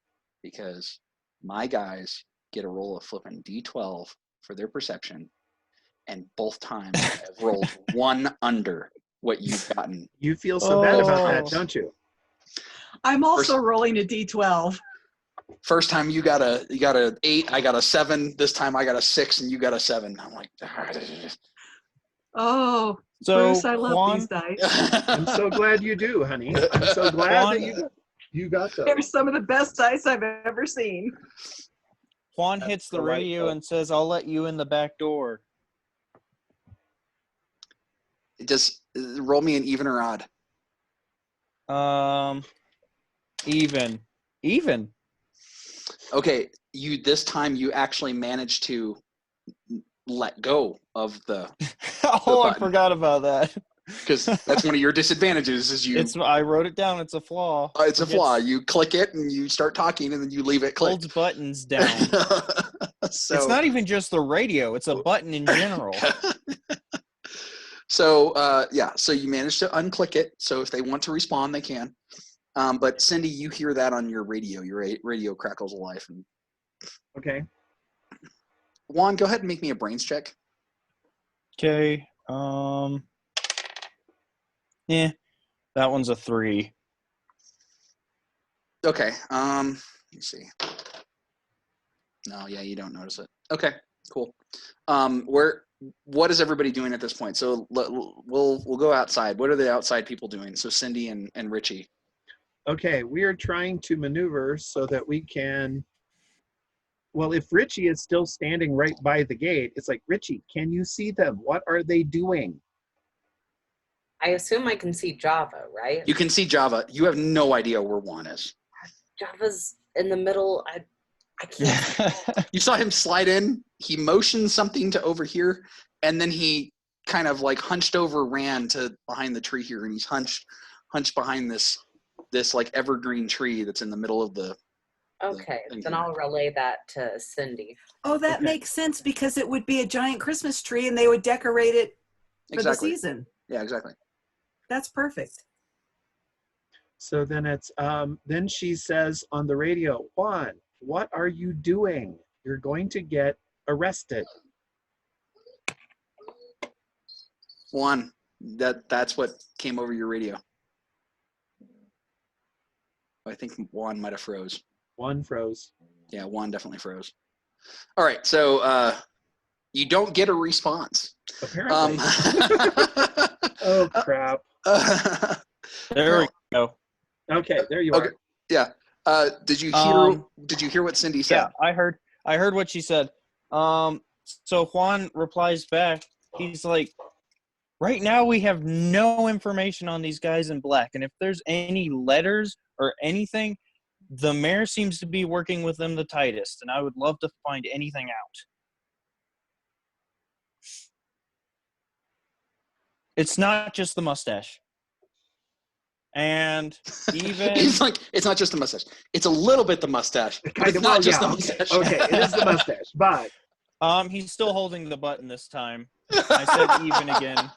because my guys get a roll of flipping D12 for their perception, and both times I've rolled 1 under what you've gotten. You feel so bad about Oh. that, don't you? I'm also rolling a D12. First time you got a 8, I got a 7. This time I got a 6, and you got a 7. I'm like, Oh, So Bruce, I love Juan, these dice. I'm so glad you do, honey. I'm so glad that you got They're those. some of the best dice I've ever seen. Juan That's hits the the right radio vote. and says, "I'll let you in the back door." Just roll me an even or odd. Even. Okay, this time you actually managed to let go of the, Oh, I button. forgot about that. because that's one of your disadvantages is you. I wrote it down. It's a flaw. It's a flaw. Gets- You click it and you start talking, and then you leave it clicked. holds buttons down. So It's not even just the radio. It's a button in general. So so you managed to unclick it. So if they want to respond, they can. But Cindy, you hear that on your radio. Your radio crackles alive. And Okay. Juan, go ahead and make me a brains check. Okay. That one's a 3. Okay. Let me see. No, yeah, you don't notice it. Okay, cool. What is everybody doing at this point? So we'll go outside. What are the outside people doing? So Cindy and Richie. Okay, we are trying to maneuver so that we can. Well, if Richie is still standing right by the gate, it's like, Richie, can you see them? What are they doing? I assume I can see Java, right? You can see Java. You have no idea where Juan is. Java's in the middle. I can't. You saw him slide in. He motioned something to over here, and then he kind of like hunched over, ran to behind the tree here, and he's hunched behind this like evergreen tree that's in the middle of the. Okay, Thank then you. I'll relay that to Cindy. Oh, that Okay. makes sense because it would be a giant Christmas tree and they would decorate it for Exactly. the season. Yeah, exactly. That's perfect. So then it's then she says on the radio, Juan, what are you doing? You're going to get arrested. Juan, that's what came over your radio. I think Juan might have froze. Juan froze. Yeah, Juan definitely froze. All right, so you don't get a response. Apparently. Oh crap. There we go. Okay, there you Okay. are. Yeah. Did you hear what Cindy said? Yeah, I heard what she said. So Juan replies back. He's like, right now we have no information on these guys in black, and if there's any letters or anything, the mayor seems to be working with them the tightest, and I would love to find anything out. It's not just the mustache. And even He's like, it's not just the mustache. It's a little bit the mustache. But it's not just the mustache. Okay, it is the mustache, but he's still holding the button this time. I said even again.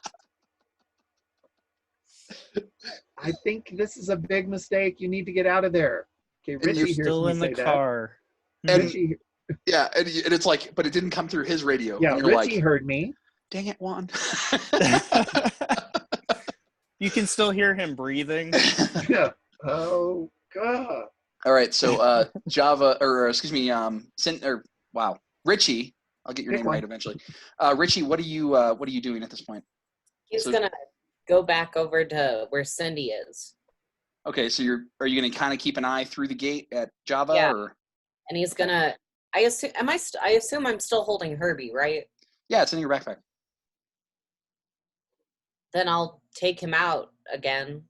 I think this is a big mistake. You need to get out of there. Okay, Richie You're hears still me in the say car. And- Richie, Yeah, and it's like, but it didn't come through his radio. yeah, and you're Richie like, heard me. dang it, Juan. You can still hear him breathing. Yeah. Oh God. All right, so Java, or excuse me, Richie. I'll get your Pick name one. right eventually. Richie, what are you doing at this point? He's So- gonna go back over to where Cindy is, Okay, so are you going to kind of keep an eye through the gate at Java, Yeah. or and he's gonna. I assume I'm still holding Herbie, right? yeah, it's in your backpack. Then I'll take him out again.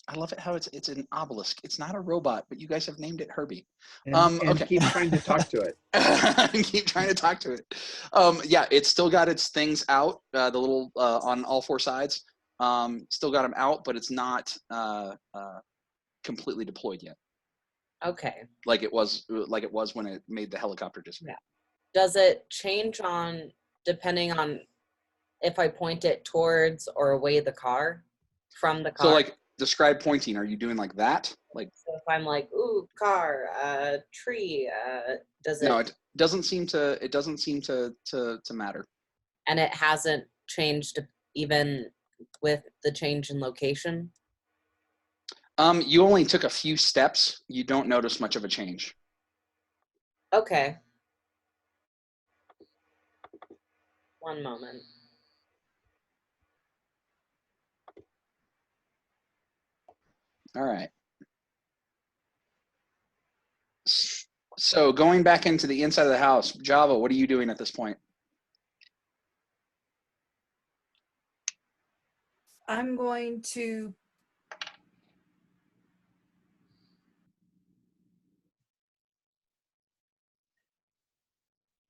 I love it how it's an obelisk. It's not a robot, but you guys have named it Herbie. And, and Okay. keep trying to talk to it. And keep trying to talk to it. Yeah, it's still got its things out, the little on all four sides. Still got them out, but it's not completely deployed yet, Okay. like it was when it made the helicopter disappear. Does it change on depending on if I point it towards or away the car from the car? So, like, describe pointing. Are you doing like that? Like, So if I'm like, ooh, car, tree, does it? no, it doesn't seem to. It doesn't seem to matter. And it hasn't changed even with the change in location. You only took a few steps. You don't notice much of a change. Okay. One moment. All right. So going back into the inside of the house, Java, what are you doing at this point? I'm going to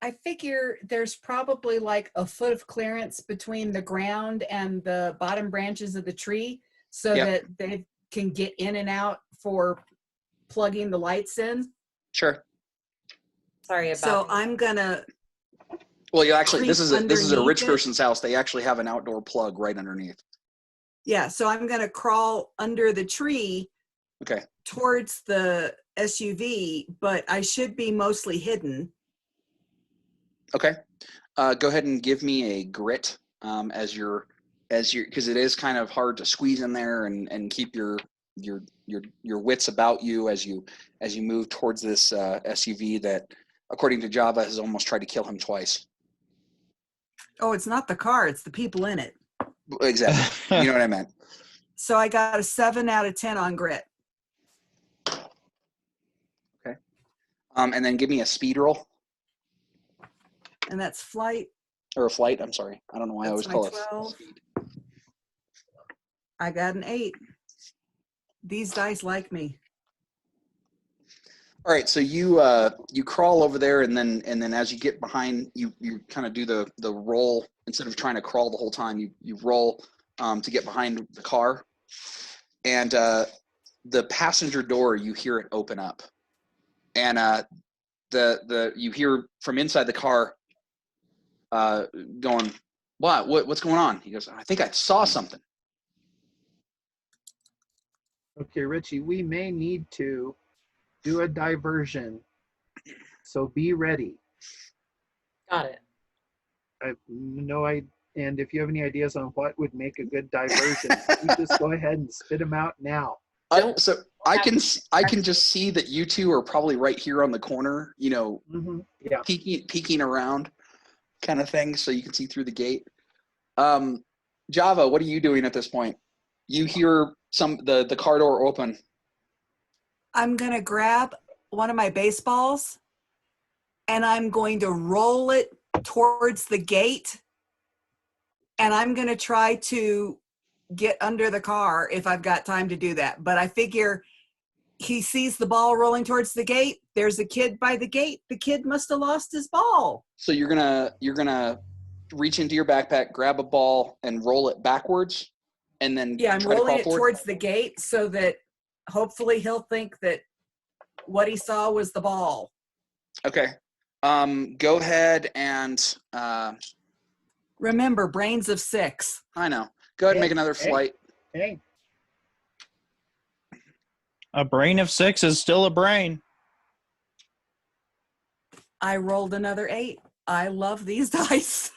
I figure there's probably like a foot of clearance between the ground and the bottom branches of the tree so Yep. that they can get in and out for plugging the lights in. Sure. Sorry about So that. I'm gonna, Well, you actually, Creep this is a rich underneath it. person's house. They actually have an outdoor plug right underneath. yeah, so I'm gonna crawl under the tree Okay. towards the SUV, but I should be mostly hidden. Okay. Go ahead and give me a grit as your because it is kind of hard to squeeze in there and keep your wits about you as you move towards this SUV that, according to Java, has almost tried to kill him twice. Oh, it's not the car, it's the people in it. Exactly. You know what I meant. So I got a 7 out of 10 on grit. And then give me a speed roll And that's flight. or a flight. I'm sorry. I don't know why I always That's call my it 12. speed. I got an 8. These dice like me. All right, so you crawl over there, and then as you get behind, you kind of do the roll instead of trying to crawl the whole time. You roll to get behind the car, and the passenger door, you hear it open up, and you hear from inside the car going, what's going on? He goes, I think I saw something. Okay, Richie, we may need to do a diversion. So be ready. Got it. I know and if you have any ideas on what would make a good diversion, you just go ahead and spit them out now. So I can just see that you two are probably right here on the corner, Yeah. peeking around kind of thing, so you can see through the gate. Java, what are you doing at this point? You hear the car door open. I'm going to grab one of my baseballs and I'm going to roll it towards the gate. And I'm going to try to get under the car if I've got time to do that. But I figure he sees the ball rolling towards the gate. There's a kid by the gate. The kid must have lost his ball. So you're gonna reach into your backpack, grab a ball, and roll it backwards, and then Yeah, I'm try to rolling crawl it forward? towards the gate so that hopefully he'll think that what he saw was the ball. Okay. Go ahead and Remember, brains of 6. I know. Go ahead and make another Hey. flight. Hey, A brain of 6 is still a brain. I rolled another 8. I love these dice.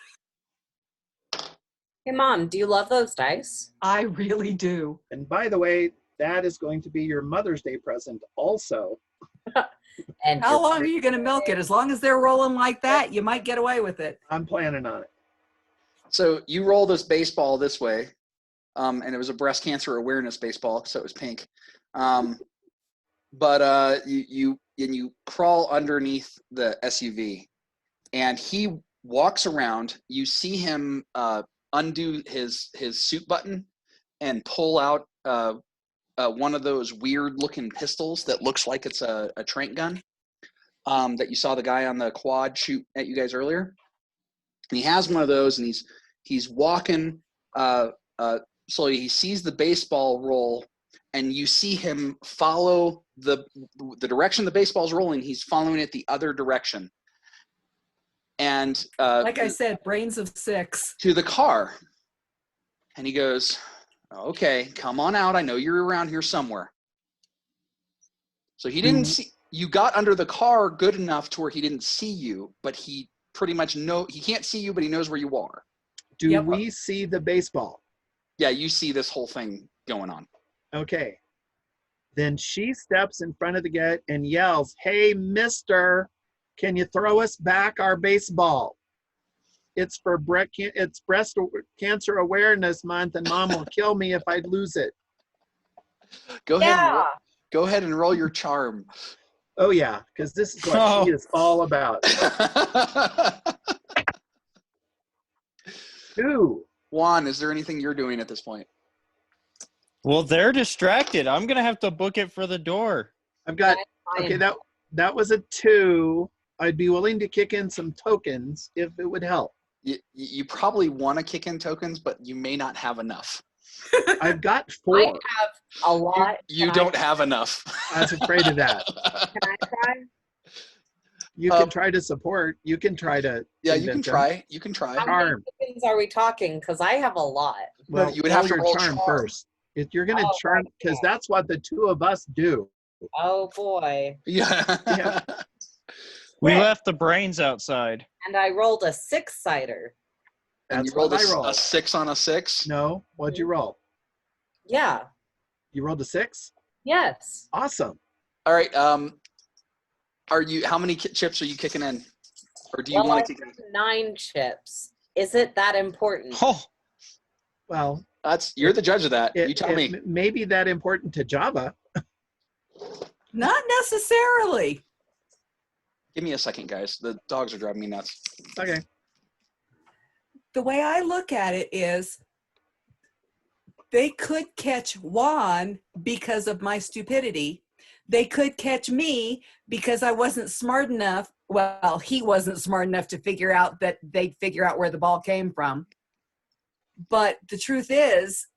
Hey, Mom, do you love those dice? I really do. and by the way, that is going to be your Mother's Day present also. And How your long are you going to milk it? As long as they're rolling like that, you might get away with it. I'm planning on it. So you roll this baseball this way, and it was a breast cancer awareness baseball, so it was pink. But you crawl underneath the SUV, and he walks around. You see him undo his suit button and pull out one of those weird-looking pistols that looks like it's a trank gun that you saw the guy on the quad shoot at you guys earlier. And he has one of those, and he's walking slowly. He sees the baseball roll, and you see him follow the direction the baseball's rolling. He's following it the other direction. And Like I said, brains of 6. to the car. And he goes, okay, come on out. I know you're around here somewhere. So he didn't see, you got under the car good enough to where he didn't see you, but he pretty much he can't see you, but he knows where you are. Do Yep. we see the baseball? Yeah, you see this whole thing going on. Okay. Then she steps in front of the gate and yells, "Hey, mister, can you throw us back our baseball? It's for breast cancer awareness month, and Mom will kill me if I lose it." Go ahead. Yeah. Go ahead and roll your charm. Oh yeah, because this is what she is all about. 2. Juan, is there anything you're doing at this point? Well, they're distracted. I'm going to have to book it for the door. I've got Fine. okay. That was a 2. I'd be willing to kick in some tokens if it would help. You probably want to kick in tokens, but you may not have enough. I've got I 4. have a lot. You Can don't have enough. I was afraid of that. Can I try? You can try to support. You can try to. Yeah, you can convince them. try. You can try. How Charm. many tokens are we talking? Because I have a lot. Well, you would have to your roll charm charm. first. If you're gonna Oh, charm, because that's what the 2 of us do. Oh boy. Yeah. Yeah. We Wait. left the brains outside. And I rolled a 6-sider. And That's you rolled what I rolled. a 6 on a 6. No, what'd you roll? Yeah. You rolled a 6. Yes. Awesome. All right. How many chips are you kicking in, or do you Well, want I to kick in? have 9 chips. Is it that important? Oh, Well, You're the judge of that. You tell me. it may be that important to Java. Not necessarily. Give me a second, guys. The dogs are driving me nuts. Okay. The way I look at it is they could catch Juan because of my stupidity. They could catch me because I wasn't smart enough. Well, he wasn't smart enough to figure out that they'd figure out where the ball came from. But the truth is,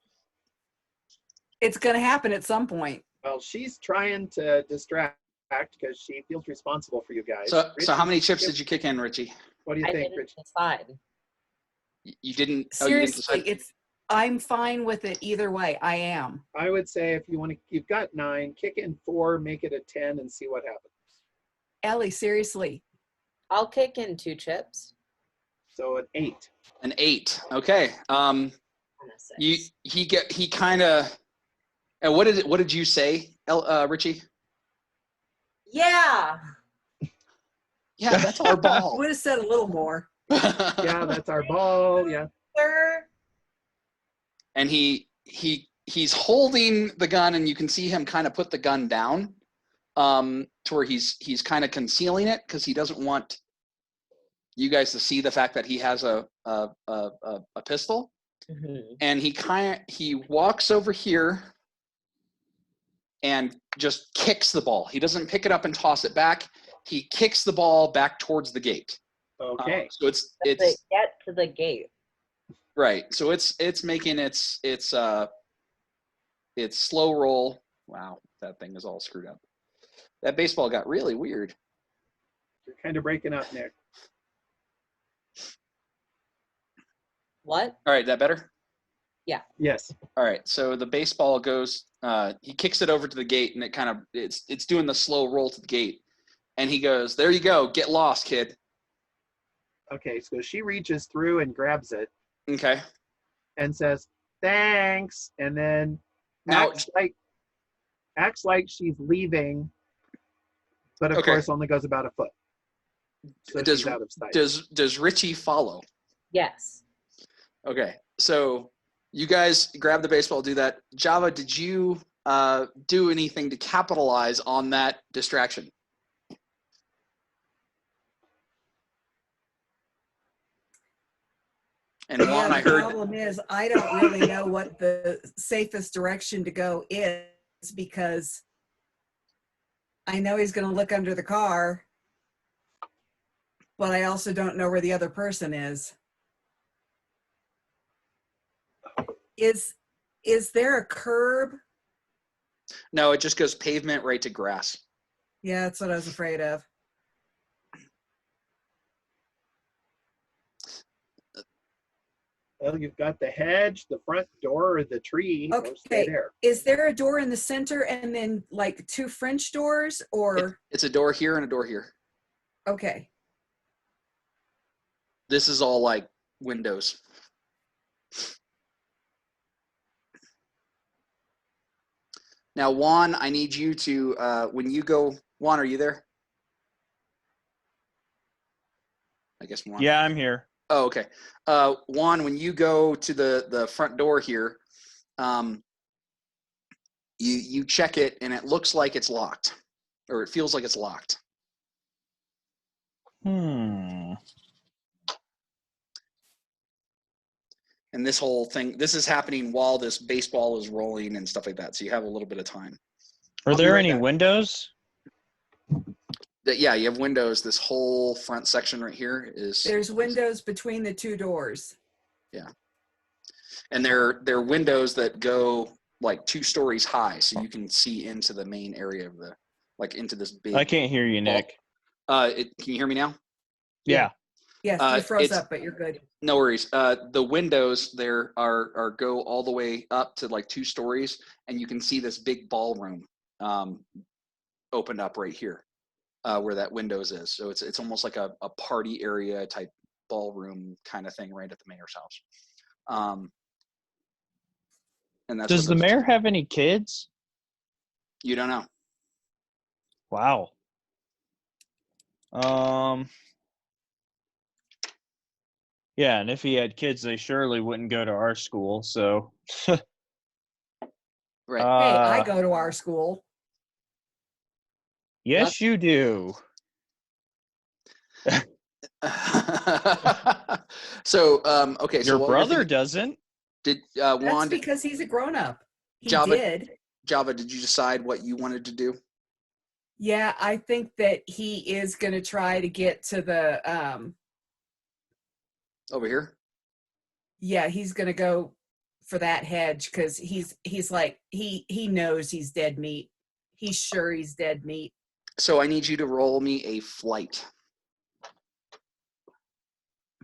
it's going to happen at some point. Well, she's trying to distract because she feels responsible for you guys. So Richie, how many chips did you kick in, Richie? What do you I think, didn't Richie? decide. You didn't. Seriously, decide? I'm fine with it either way. I am. I would say if you want to, you've got 9, kick in 4, make it a 10 and see what happens. Ellie, seriously. I'll kick in 2 chips. So an 8. An 8. Okay. And a 6. He kind of. And what did you say, Richie? Yeah. Yeah, that's our I ball. would have said a little more. Yeah, that's our ball. Yeah. Sir. And he's holding the gun, and you can see him kind of put the gun down, to where he's kind of concealing it because he doesn't want you guys to see the fact that he has a pistol. Mm-hmm. And he walks over here and just kicks the ball. He doesn't pick it up and toss it back. He kicks the ball back towards the gate. Okay. So it's Get to the gate. right. So it's making its slow roll. Wow, that thing is all screwed up. That baseball got really weird. You're kind of breaking up there. What? All right, that better? Yes. All right. So the baseball goes. He kicks it over to the gate, and it's doing the slow roll to the gate. And he goes, "There you go. Get lost, kid." Okay. So she reaches through and grabs it Okay. and says, "Thanks," and then Ouch. acts like she's leaving, but of Okay. course only goes about a foot. So Does- she's out of sight. Does Richie follow? Yes. Okay. So you guys grab the baseball, do that. Java, did you do anything to capitalize on that distraction? And Juan, I the heard. problem is I don't really know what the safest direction to go is because I know he's going to look under the car, but I also don't know where the other person is. Is there a curb? No, it just goes pavement right to grass. Yeah, that's what I was afraid of. Well, you've got the hedge, the front door, or the tree. Go stay Okay. there. Is there a door in the center and then like 2 French doors or? It's a door here and a door here. Okay. This is all like windows. Now, Juan, I need you to, when you go, Juan, are you there? I guess Juan. Yeah, I'm here. Oh, okay. Juan, when you go to the front door here, you check it and it looks like it's locked, or it feels like it's locked. Hmm. And this whole thing, this is happening while this baseball is rolling and stuff like that. So you have a little bit of time. Are I'll be there right any back. windows? Yeah, you have windows. This whole front section right here is. There's windows between the 2 doors. And they're windows that go like 2 stories high, so you can see into the main area of into this big. I can't hear you, Nick. Can you hear me now? Yeah. Yes, you froze it's- up, but you're good. No worries. The windows there are go all the way up to like 2 stories, and you can see this big ballroom opened up right here, where that windows is. So it's almost like a party area type ballroom kind of thing right at the mayor's house. And that's Does what the those- mayor have any kids? You don't know. Wow. Yeah, and if he had kids, they surely wouldn't go to our school. So, Right. Hey, I go to our school. yes, you do. So okay. So Your while you're brother thinking- doesn't. did That's Juan because he's a grown up. He Java- did. Java? Did you decide what you wanted to do? Yeah, I think that he is going to try to get to the Over here. yeah, he's going to go for that hedge cuz he's like he knows he's dead meat. He's sure he's dead meat. So I need you to roll me a flight.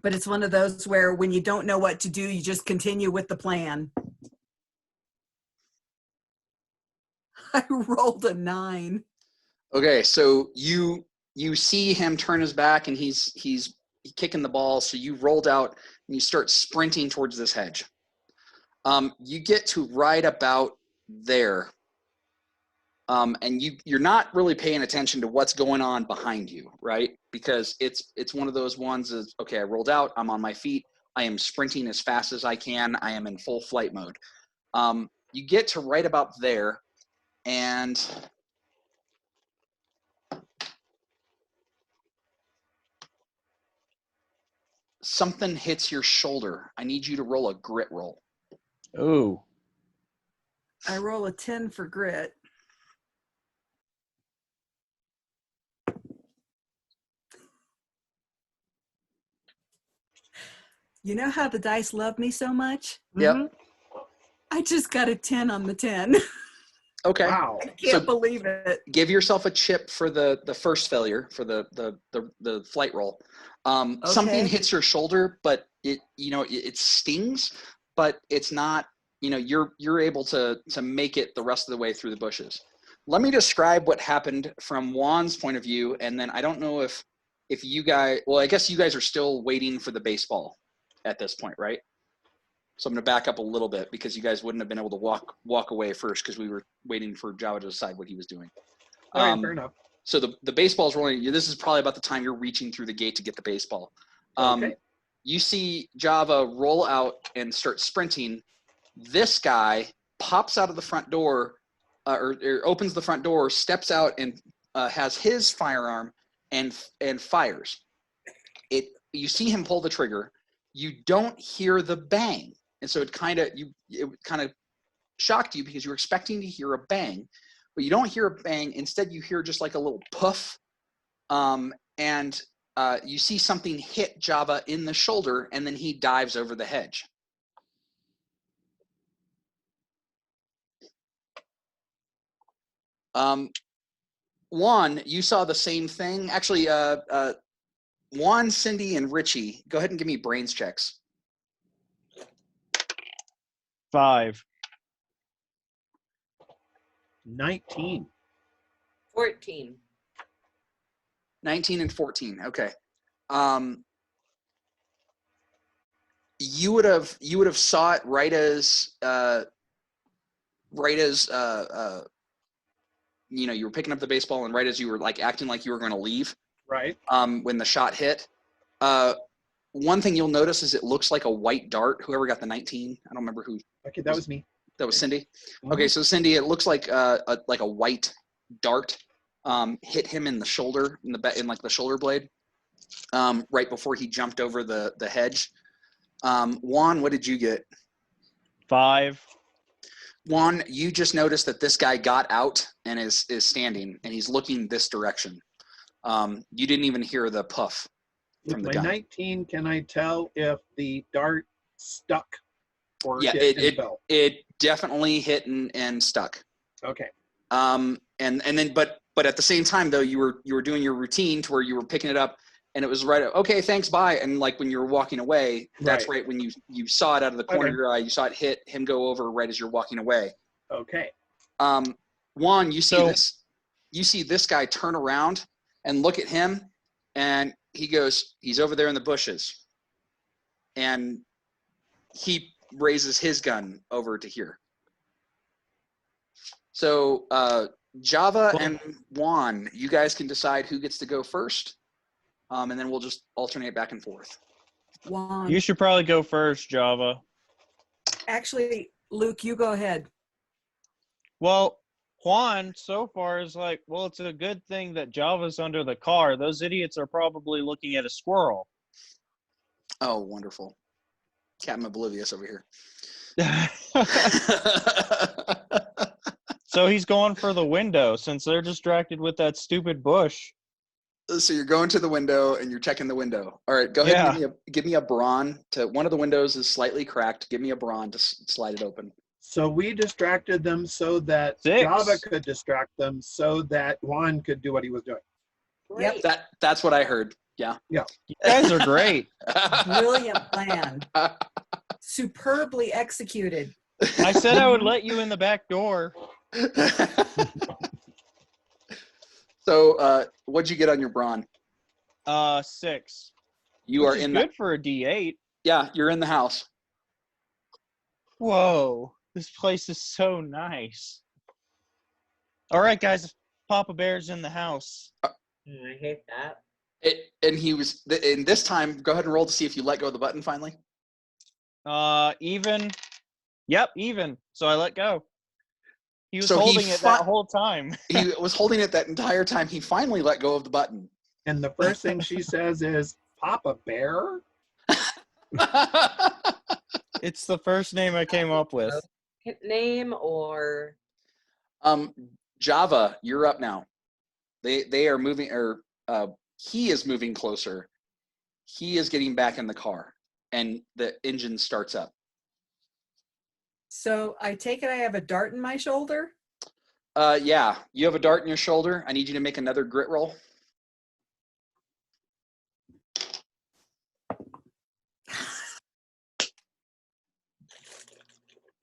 But it's one of those where when you don't know what to do, you just continue with the plan. I rolled a 9. Okay, so you see him turn his back and he's kicking the ball. So you rolled out and you start sprinting towards this hedge. You get to right about there, and you're not really paying attention to what's going on behind you, right? Because it's one of those ones is, okay, I rolled out, I'm on my feet, I am sprinting as fast as I can, I am in full flight mode. You get to right about there, and something hits your shoulder. I need you to roll a grit roll. Ooh. I roll a 10 for grit. You know how the dice love me so much? Yep. Mhm. I just got a 10 on the 10. Okay. Wow. I can't believe it. Give yourself a chip for the first failure for the flight roll. Something Okay. hits your shoulder, but it stings, but it's not. You're able to make it the rest of the way through the bushes. Let me describe what happened from Juan's point of view, and then I don't know if you guys. Well, I guess you guys are still waiting for the baseball at this point, right? So I'm going to back up a little bit because you guys wouldn't have been able to walk away first because we were waiting for Java to decide what he was doing. All right, fair enough. So the baseball's rolling. This is probably about the time you're reaching through the gate to get the baseball. Okay. You see Java roll out and start sprinting. This guy pops out of the front door, or opens the front door, steps out, and has his firearm and fires. You see him pull the trigger. You don't hear the bang, and so it kind of shocked you because you were expecting to hear a bang, but you don't hear a bang. Instead, you hear just like a little puff, and you see something hit Java in the shoulder, and then he dives over the hedge. Juan, you saw the same thing. Actually, Juan, Cindy, and Richie, go ahead and give me brains checks. 5. 19. 14. 19 and 14. Okay. You would have saw it right as you were picking up the baseball, and right as you were like acting like you were going to leave, Right. when the shot hit. One thing you'll notice is it looks like a white dart. Whoever got the 19, I don't remember who. Okay, that was me. That was Cindy. Mhm. Okay, so Cindy, it looks like a white dart hit him in the shoulder, in like the shoulder blade, right before he jumped over the hedge. Juan, what did you get? 5. Juan, you just noticed that this guy got out and is standing, and he's looking this direction. You didn't even hear the puff With from the my gun. 19, can I tell if the dart stuck or Yeah, hit and fell? it definitely hit and stuck. Okay. And then but at the same time though, you were doing your routine to where you were picking it up, and it was right. Okay, thanks, bye. And like when you were walking away, that's right when you saw it out of the corner of your eye. You saw it hit him go over right as you're walking away. Okay. Juan, you see this guy turn around and look at him, and he's over there in the bushes, and he raises his gun over to here. So Java and Juan, you guys can decide who gets to go first, and then we'll just alternate back and forth. Juan. You should probably go first, Java. Actually, Luke, you go ahead. Well, Juan so far is like, well, it's a good thing that Java's under the car. Those idiots are probably looking at a squirrel. Oh, wonderful. Captain Oblivious over here. So he's going for the window since they're distracted with that stupid bush. So you're going to the window and you're checking the window. All right, go ahead and give me a brawn. One of the windows is slightly cracked. Give me a brawn to slide it open. So we distracted them so that 6. Java could distract them so that Juan could do what he was doing. Great. That's what I heard. You guys are great. Brilliant plan. Superbly executed. I said I would let you in the back door. So, what'd you get on your brawn? 6. You Which are is in good the for a D8. yeah. You're in the house. Whoa, this place is so nice. All right, guys, Papa Bear's in the house. I hate that. And he was. And this time, go ahead and roll to see if you let go of the button finally. Even. Yep, even. So I let go. He was So he holding it that whole time. He was holding it that entire time. He finally let go of the button. And the first thing she says is, Papa Bear? It's the first name I came up with. Name or Java, you're up now. They are moving, or he is moving closer. He is getting back in the car, and the engine starts up. So I take it I have a dart in my shoulder. Yeah, you have a dart in your shoulder. I need you to make another grit roll.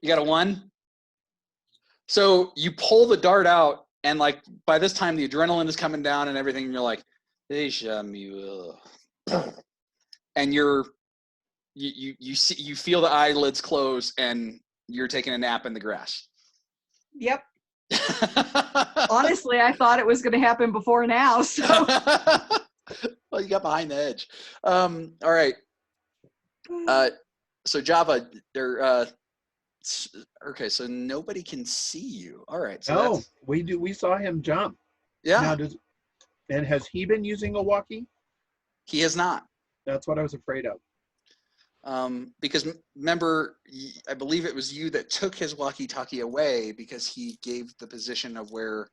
You got a 1. So you pull the dart out, and like by this time the adrenaline is coming down and everything. And you're like, "Deja vu." And you see, you feel the eyelids close, and you're taking a nap in the grass. Yep. Honestly, I thought it was going to happen before now. So Well, you got behind the edge. All right. So Java, okay. So nobody can see you. All right. So No, that's, we saw him jump. yeah, Now, and has he been using a walkie? he has not. That's what I was afraid of. Because remember, I believe it was you that took his walkie-talkie away because he gave the position of where.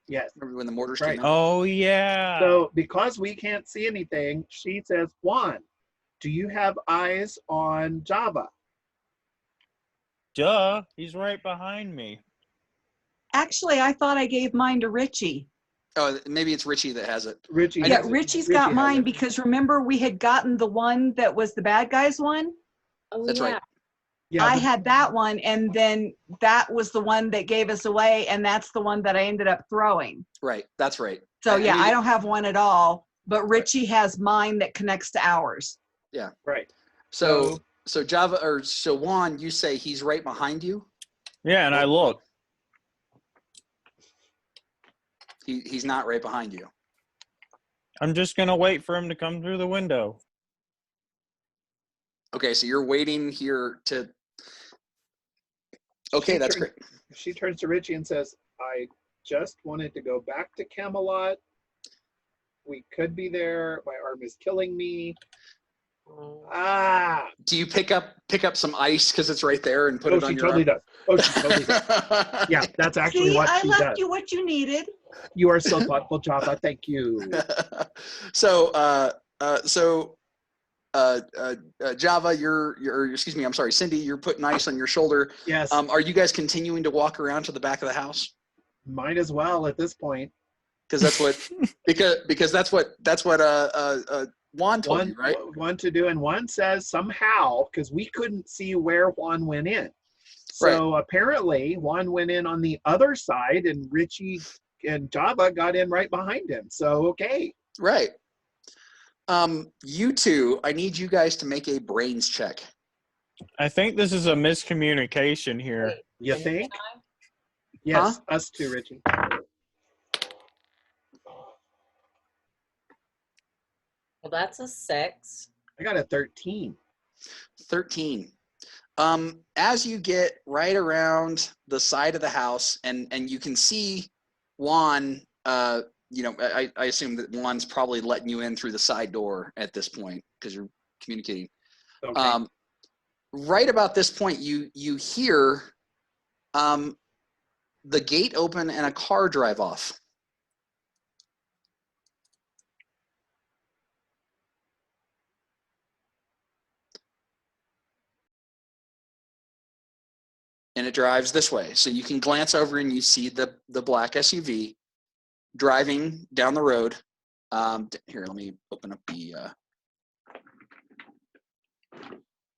Yes. Remember when the mortars Right. came in? Oh, yeah. So because we can't see anything, she says, Juan, do you have eyes on Java? Duh, he's right behind me. actually, I thought I gave mine to Richie. Oh, maybe it's Richie that has it. Richie. I Yeah, has it. Richie's Richie got has mine it. because remember we had gotten the one that was the bad guys one. oh That's yeah. right. Yeah, I had that one, and then that was the one that gave us away, and that's the one that I ended up throwing. Right. That's right. So I yeah, mean, I don't have one at all, but Richie has mine that connects to ours. right. So Java, or so Juan, you say he's right behind you. Yeah, and I look. He's not right behind you. I'm just going to wait for him to come through the window. Okay, so you're waiting here to. Okay, She that's turns- great. She turns to Richie and says, I just wanted to go back to Camelot. We could be there. My arm is killing me. Oh. Ah. Do you pick up some ice because it's right there and put Oh, it on she your totally arm? does. Oh, she totally does. Yeah, that's actually See, what I she left does. you what you needed. You are so thoughtful, Java. Thank you. So Java, excuse me, I'm sorry, Cindy, you're putting ice on your shoulder. Yes, Are you guys continuing to walk around to the back of the house? might as well at this point. Because that's what because that's what Juan told you, right? One to do, and one says somehow, because we couldn't see where Juan went in. So apparently Juan went in on the other side, and Richie and Java got in right behind him. So okay. Right. You two, I need you guys to make a brains check. I think this is a miscommunication here. You Cindy think? and I? Yes, us too, Richie. Well, that's a 6. I got a 13. 13. As you get right around the side of the house, and you can see Juan, I assume that Juan's probably letting you in through the side door at this point because you're communicating. Okay. Right about this point, you hear the gate open and a car drive off. And it drives this way. So you can glance over and you see the black SUV driving down the road. Here, let me open up the.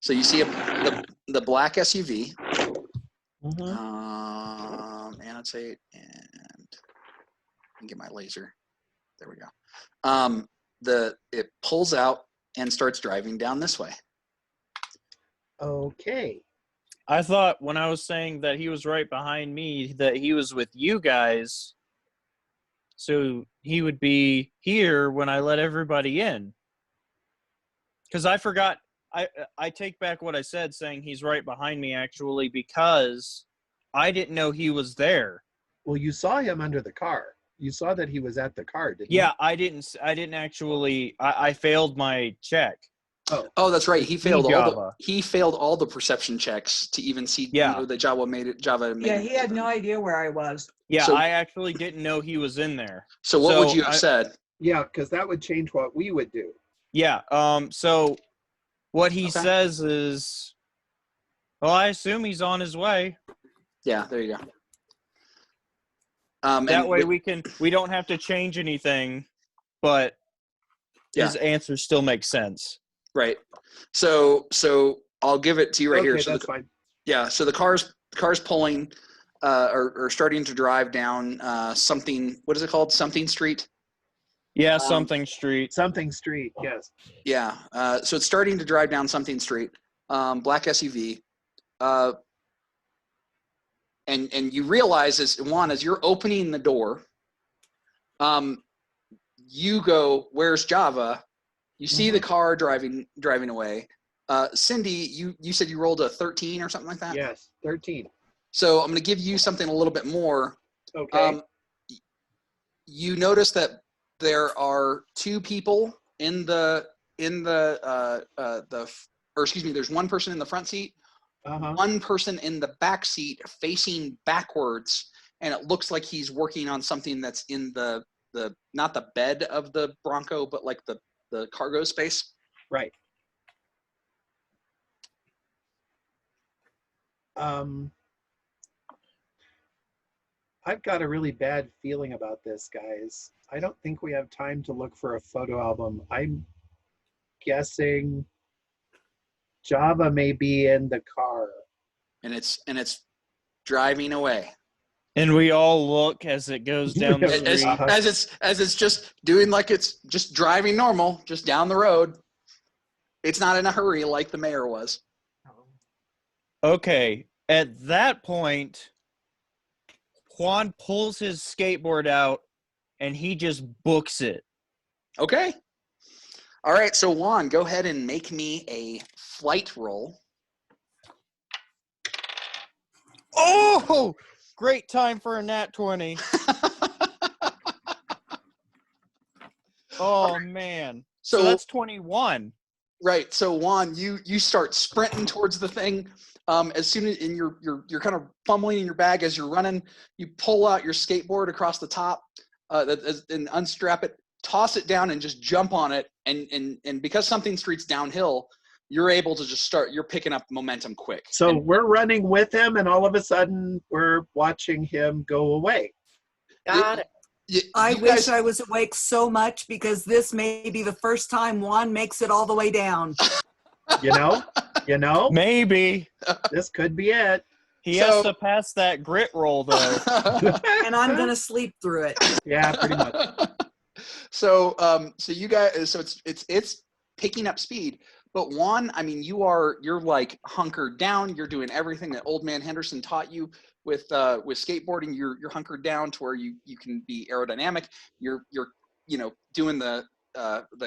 So you see the black SUV. Mhm. Annotate and get my laser. There we go. It pulls out and starts driving down this way. Okay. I thought when I was saying that he was right behind me, that he was with you guys. So he would be here when I let everybody in. Because I forgot, I take back what I said saying he's right behind me actually because I didn't know he was there. Well, you saw him under the car. You saw that he was at the car, didn't you? Yeah, I didn't actually, I failed my check. Oh, that's right. He failed Java. he failed all the perception checks to even see Yeah. that Java made it. Yeah, he had no idea where I was. Yeah, So- I actually didn't know he was in there. So what would So you have said? Yeah, because that would change what we would do. Yeah, so what he Okay. says is, well, I assume he's on his way. Yeah, there you go. That and way with- we don't have to change anything, but his answer still makes sense. right. So I'll give it to you right Okay, here. So that's fine. so the car's pulling or starting to drive down something. What is it called? Something Street. Yeah, something street. Something street, yes. Yeah. So it's starting to drive down something street. Black SUV. And you realize as you're opening the door, you go, "Where's Java?" You see the car driving away. Cindy, you said you rolled a 13 or something like that. Yes, 13. So I'm going to give you something a little bit more. Okay. You notice that there are two people there's one person in the front seat, Uh-huh. one person in the back seat facing backwards, and it looks like he's working on something that's in the not the bed of the Bronco, but like the cargo space. Right. I've got a really bad feeling about this, guys. I don't think we have time to look for a photo album. I'm guessing Java may be in the car. And it's driving away. And we all look as it goes down the As, street. as it's just doing like it's just driving normal, just down the road. It's not in a hurry like the mayor was. Okay, at that point, Juan pulls his skateboard out and he just books it. Okay. All right, so Juan, go ahead and make me a flight roll. Oh, great time for a nat 20. Oh, man. So that's 21. Right. So Juan, you start sprinting towards the thing. As soon as you're kind of fumbling in your bag as you're running, you pull out your skateboard across the top and unstrap it, toss it down, and just jump on it. And because something street's downhill, you're able to just you're picking up momentum quick. So And we're running with him, and all of a sudden we're watching him go away. Got it. I you wish guys- I was awake so much because this may be the first time Juan makes it all the way down. You know, Maybe. this could be it. He has So- to pass that grit roll, though. And I'm going to sleep through it. Yeah, pretty much. So you guys, so it's picking up speed. But Juan, I mean, you're like hunkered down. You're doing everything that Old Man Henderson taught you with skateboarding. You're hunkered down to where you can be aerodynamic. You're doing the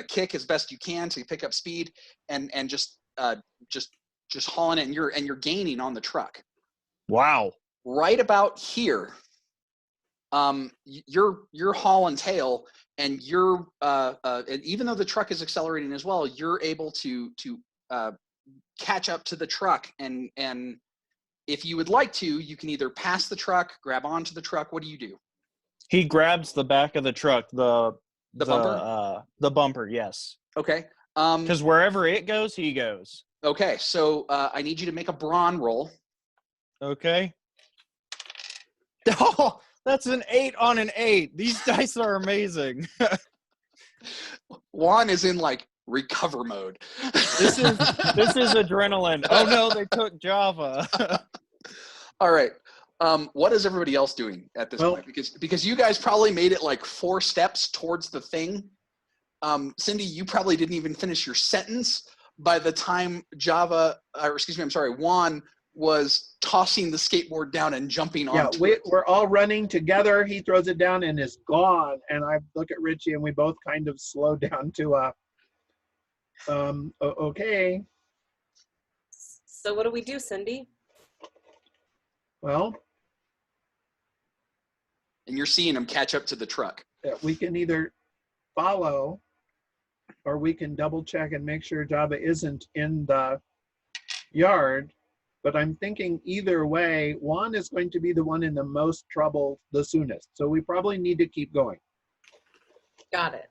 kick as best you can to pick up speed and just hauling it, and you're gaining on the truck. Wow. Right about here, you're hauling tail, and and even though the truck is accelerating as well, you're able to catch up to the truck, and if you would like to, you can either pass the truck, grab onto the truck. What do you do? He grabs the back of the truck, the bumper? The bumper, yes. Okay. Because wherever it goes, he goes. Okay. So I need you to make a brawn roll. Okay. Oh, that's an 8 on an 8. These dice are amazing. Juan is in like recover mode. This is adrenaline. Oh no, they took Java. All right. What is everybody else doing at this Well- point? Because you guys probably made it like 4 steps towards the thing. Cindy, you probably didn't even finish your sentence by the time Juan was tossing the skateboard down and jumping Yeah, onto it. we're all running together. He throws it down and is gone. And I look at Richie and we both kind of slow down to okay. So what do we do, Cindy? Well, And you're seeing him catch up to the truck. we can either follow or we can double check and make sure Java isn't in the yard. But I'm thinking either way, Juan is going to be the one in the most trouble the soonest. So we probably need to keep going. Got it.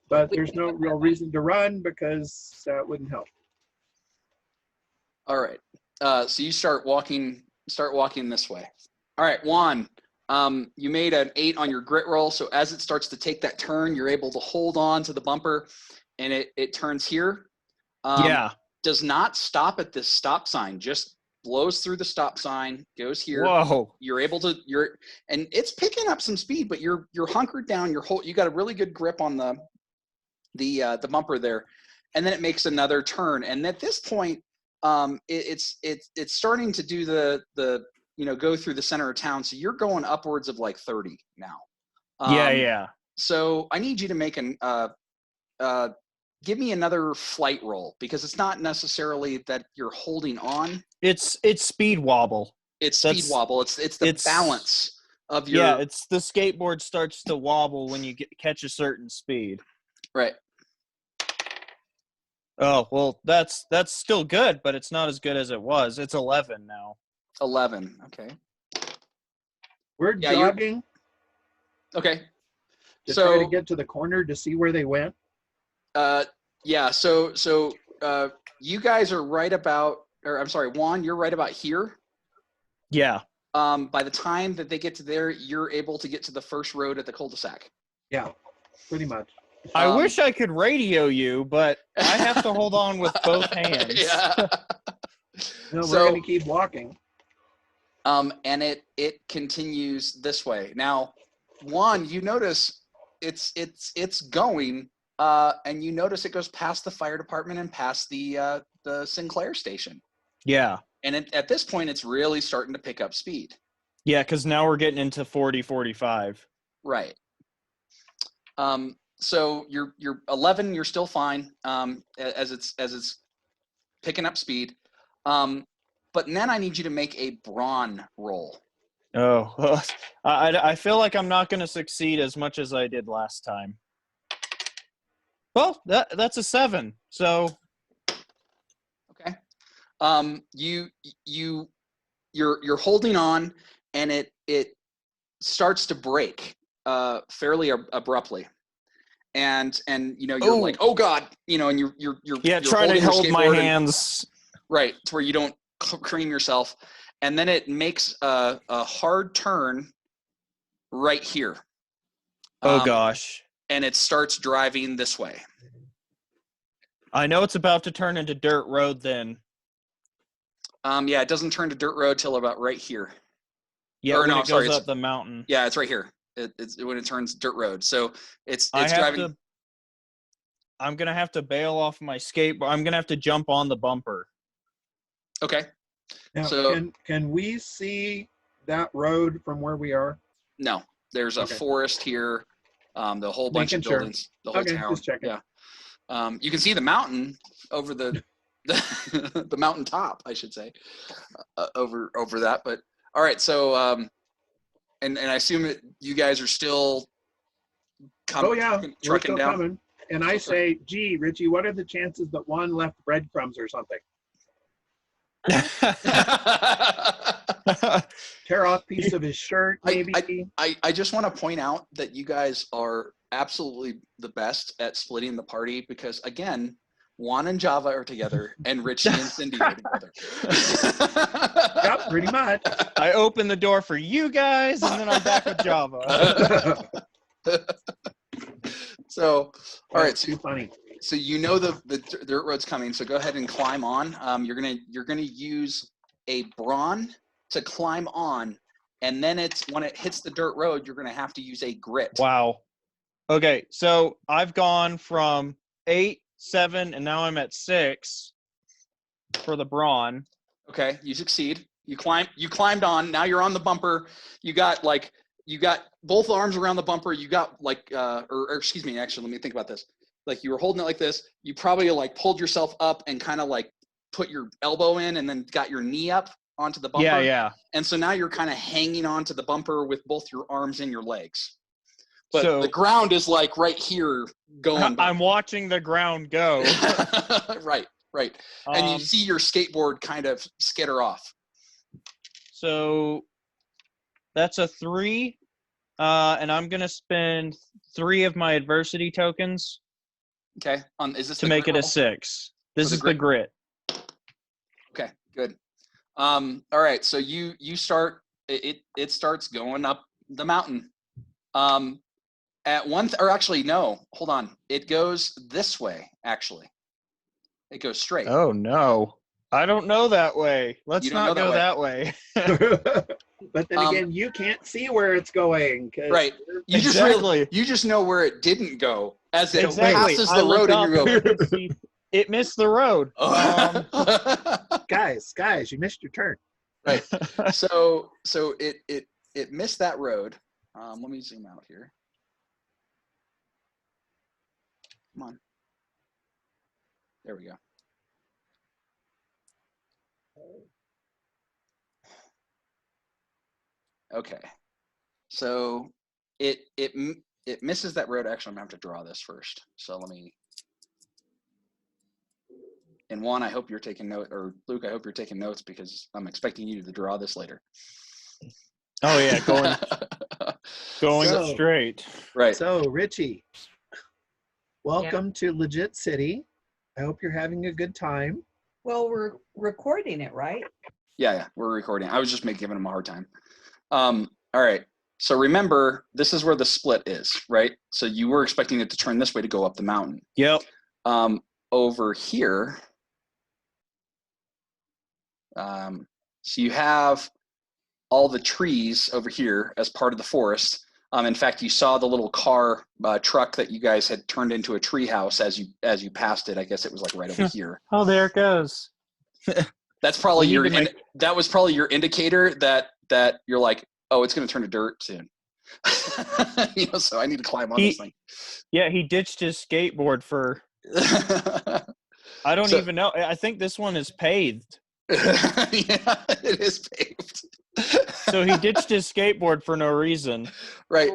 But there's no real reason to run because that wouldn't help. All right. So you start walking this way. All right, Juan, you made an 8 on your grit roll. So as it starts to take that turn, you're able to hold on to the bumper and it turns here. Yeah. Does not stop at this stop sign, just blows through the stop sign, goes here. Whoa. You're able to, and it's picking up some speed, but you're hunkered down, you got a really good grip on the bumper there. And then it makes another turn. And at this point, it's starting to do the go through the center of town. So you're going upwards of like 30 now. Yeah. So I need you to make give me another flight roll, because it's not necessarily that you're holding on. It's speed wobble. It's speed That's- wobble. It's the balance of your. Yeah, it's the skateboard starts to wobble when you catch a certain speed. Right. Oh, well, that's still good, but it's not as good as it was. It's 11 now. 11. Okay. We're Yeah, you're- jogging Okay. to So- try to get to the corner to see where they went. Yeah. So you guys are right about, or I'm sorry, Juan, you're right about here. Yeah. By the time that they get to there, you're able to get to the first road at the cul-de-sac. Yeah, pretty much. I Um, wish I could radio you, but I have to hold on with both hands. Yeah. No, So- we're going to keep walking. And it continues this way. Now, Juan, you notice it's going, and you notice it goes past the fire department and past the Sinclair station. Yeah. And at this point, it's really starting to pick up speed. Yeah, because now we're getting into 40, 45. Right. So you're 11. You're still fine. As it's picking up speed. But then I need you to make a brawn roll. Oh, I feel like I'm not going to succeed as much as I did last time. Well, that's a 7. So Okay. You're holding on, and it starts to break fairly abruptly, and you're Oh. like, oh God, and you're yeah, you're trying to holding your hold my skateboard and- hands. right to where you don't cream yourself, and then it makes a hard turn right here. Oh gosh. And it starts driving this way. I know it's about to turn into dirt road then. Yeah, it doesn't turn to dirt road till about right here. Yeah, Or when no, it goes sorry, up the mountain. Yeah, it's right here. It's when it turns dirt road. So it's I have driving. to. I'm gonna have to bail off my skateboard. I'm gonna have to jump on the bumper. Okay. Now, So- can we see that road from where we are? No, there's a Okay. forest here. The whole bunch of Making sure. buildings. The whole Okay, town. just checking. Yeah. You can see the mountain over the the mountain top, I should say, over that. But all right. So and I assume that you guys are still Oh yeah, we're trucking still down. coming. And I say, gee, Richie, what are the chances that Juan left breadcrumbs or something? Tear off piece of his shirt, maybe. I just want to point out that you guys are absolutely the best at splitting the party, because again, Juan and Java are together and Richie and Cindy are together. Yep, pretty much. I open the door for you guys, and then I'm back with Java. So, all right. Too funny. So you know the dirt road's coming. So go ahead and climb on. You're gonna use a brawn to climb on, and then when it hits the dirt road, you're gonna have to use a grit. Wow. Okay, so I've gone from 8, 7, and now I'm at 6 for the brawn. Okay, you succeed. You climbed on. Now you're on the bumper. You got both arms around the bumper. You got or excuse me. Actually, let me think about this. Like you were holding it like this. You probably like pulled yourself up and kind of like put your elbow in, and then got your knee up onto the bumper. Yeah. And so now you're kind of hanging onto the bumper with both your arms and your legs. But So- the ground is like right here going. I'm watching the ground go. Right. And you see your skateboard kind of skitter off. So that's a 3, and I'm gonna spend 3 of my adversity tokens Okay. Is this to the make grit it a roll? 6. This the is the grit. Okay, good. All right, so you start it starts going up the mountain. At or actually no, hold on. It goes this way, actually. It goes straight. Oh no, I don't know that way. Let's You don't not know go that that way. But then again, you can't see where it's going. 'Ause Right. You Exactly. you just know where it didn't go as it Exactly. passes I the look road and you up go, and see it missed the road. Guys, you missed your turn. Right. So it missed that road. Let me zoom out here. Come on. There we go. Okay. So it misses that road. Actually, I'm gonna have to draw this first. So let me. And Juan, I hope you're taking note, or Luke, I hope you're taking notes because I'm expecting you to draw this later. Oh yeah, going So- straight. Right. So, Richie, welcome to Legit City. I hope you're having a good time. Well, we're recording it, right? Yeah, we're recording. I was just giving him a hard time. All right. So remember, this is where the split is, right? So you were expecting it to turn this way to go up the mountain. Yep. Over here, so you have all the trees over here as part of the forest. In fact, you saw the little car truck that you guys had turned into a tree house as you passed it. I guess it was like right over here. Oh, there it goes. That's probably We need to that was probably your indicator that you're like, oh, it's going to turn to dirt soon. So I need to climb on this thing. Yeah, he ditched his skateboard for. I don't even know. I think this one is paved. Yeah, it is paved. So he ditched his skateboard for no reason. Right.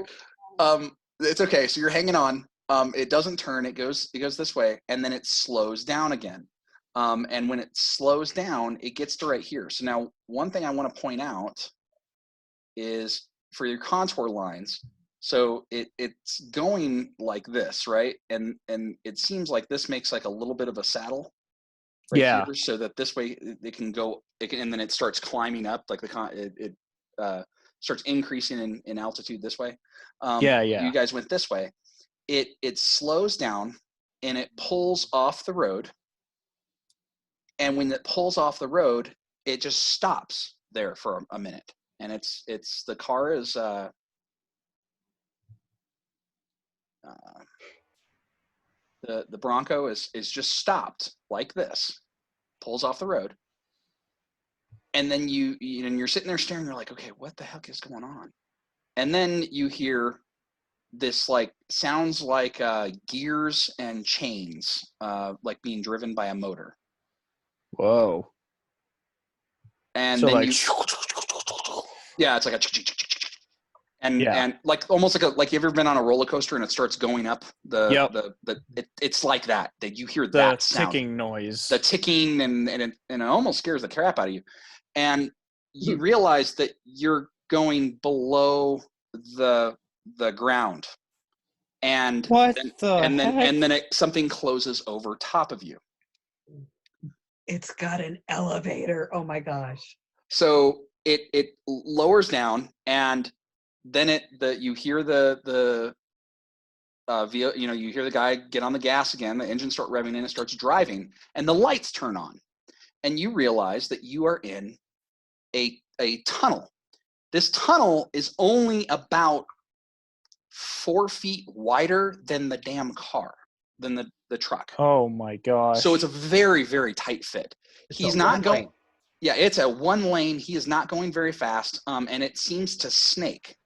It's okay. So you're hanging on. It doesn't turn. It goes this way, and then it slows down again. And when it slows down, it gets to right here. So now, one thing I want to point out is for your contour lines. So it's going like this, right? And it seems like this makes like a little bit of a saddle. Right here, so that this way it can go, and then it starts climbing up, like it starts increasing in altitude this way. You guys went this way. It slows down and it pulls off the road. And when it pulls off the road, it just stops there for a minute. And it's the car is the Bronco is just stopped like this, pulls off the road, and then you're sitting there staring. You're like, okay, what the heck is going on? And then you hear this like sounds like gears and chains, like being driven by a motor. Whoa. And So then like, yeah, it's like a and like almost like you ever been on a roller coaster and it starts going up it's like that you hear that sound. Ticking noise. The ticking and it almost scares the crap out of you. And you realize that you're going below the ground. And then something closes over top of you. It's got an elevator. Oh my gosh. So it lowers down, and then you hear the via, you hear the guy get on the gas again, the engine start revving and it starts driving, and the lights turn on, and you realize that you are in a tunnel. This tunnel is only about 4 feet wider than the damn car, than the truck. Oh my gosh. So it's a very, very tight fit. It's He's a not one going. lane. Yeah, it's a 1 lane. He is not going very fast, and it seems to snake.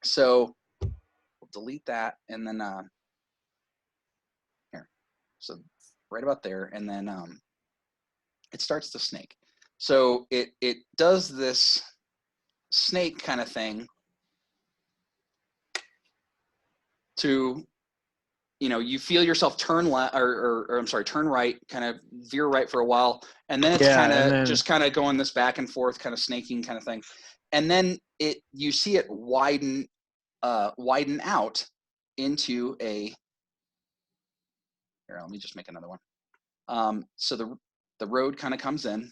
So we'll delete that, and then here. So right about there, and then it starts to snake. So it does this snake kind of thing to, you feel yourself turn left, or I'm sorry, turn right, kind of veer right for a while, and then it's Yeah, kind and of then- just kind of going this back and forth, kind of snaking kind of thing, and then you see it widen out into a. Here, let me just make another one. So the road kind of comes in,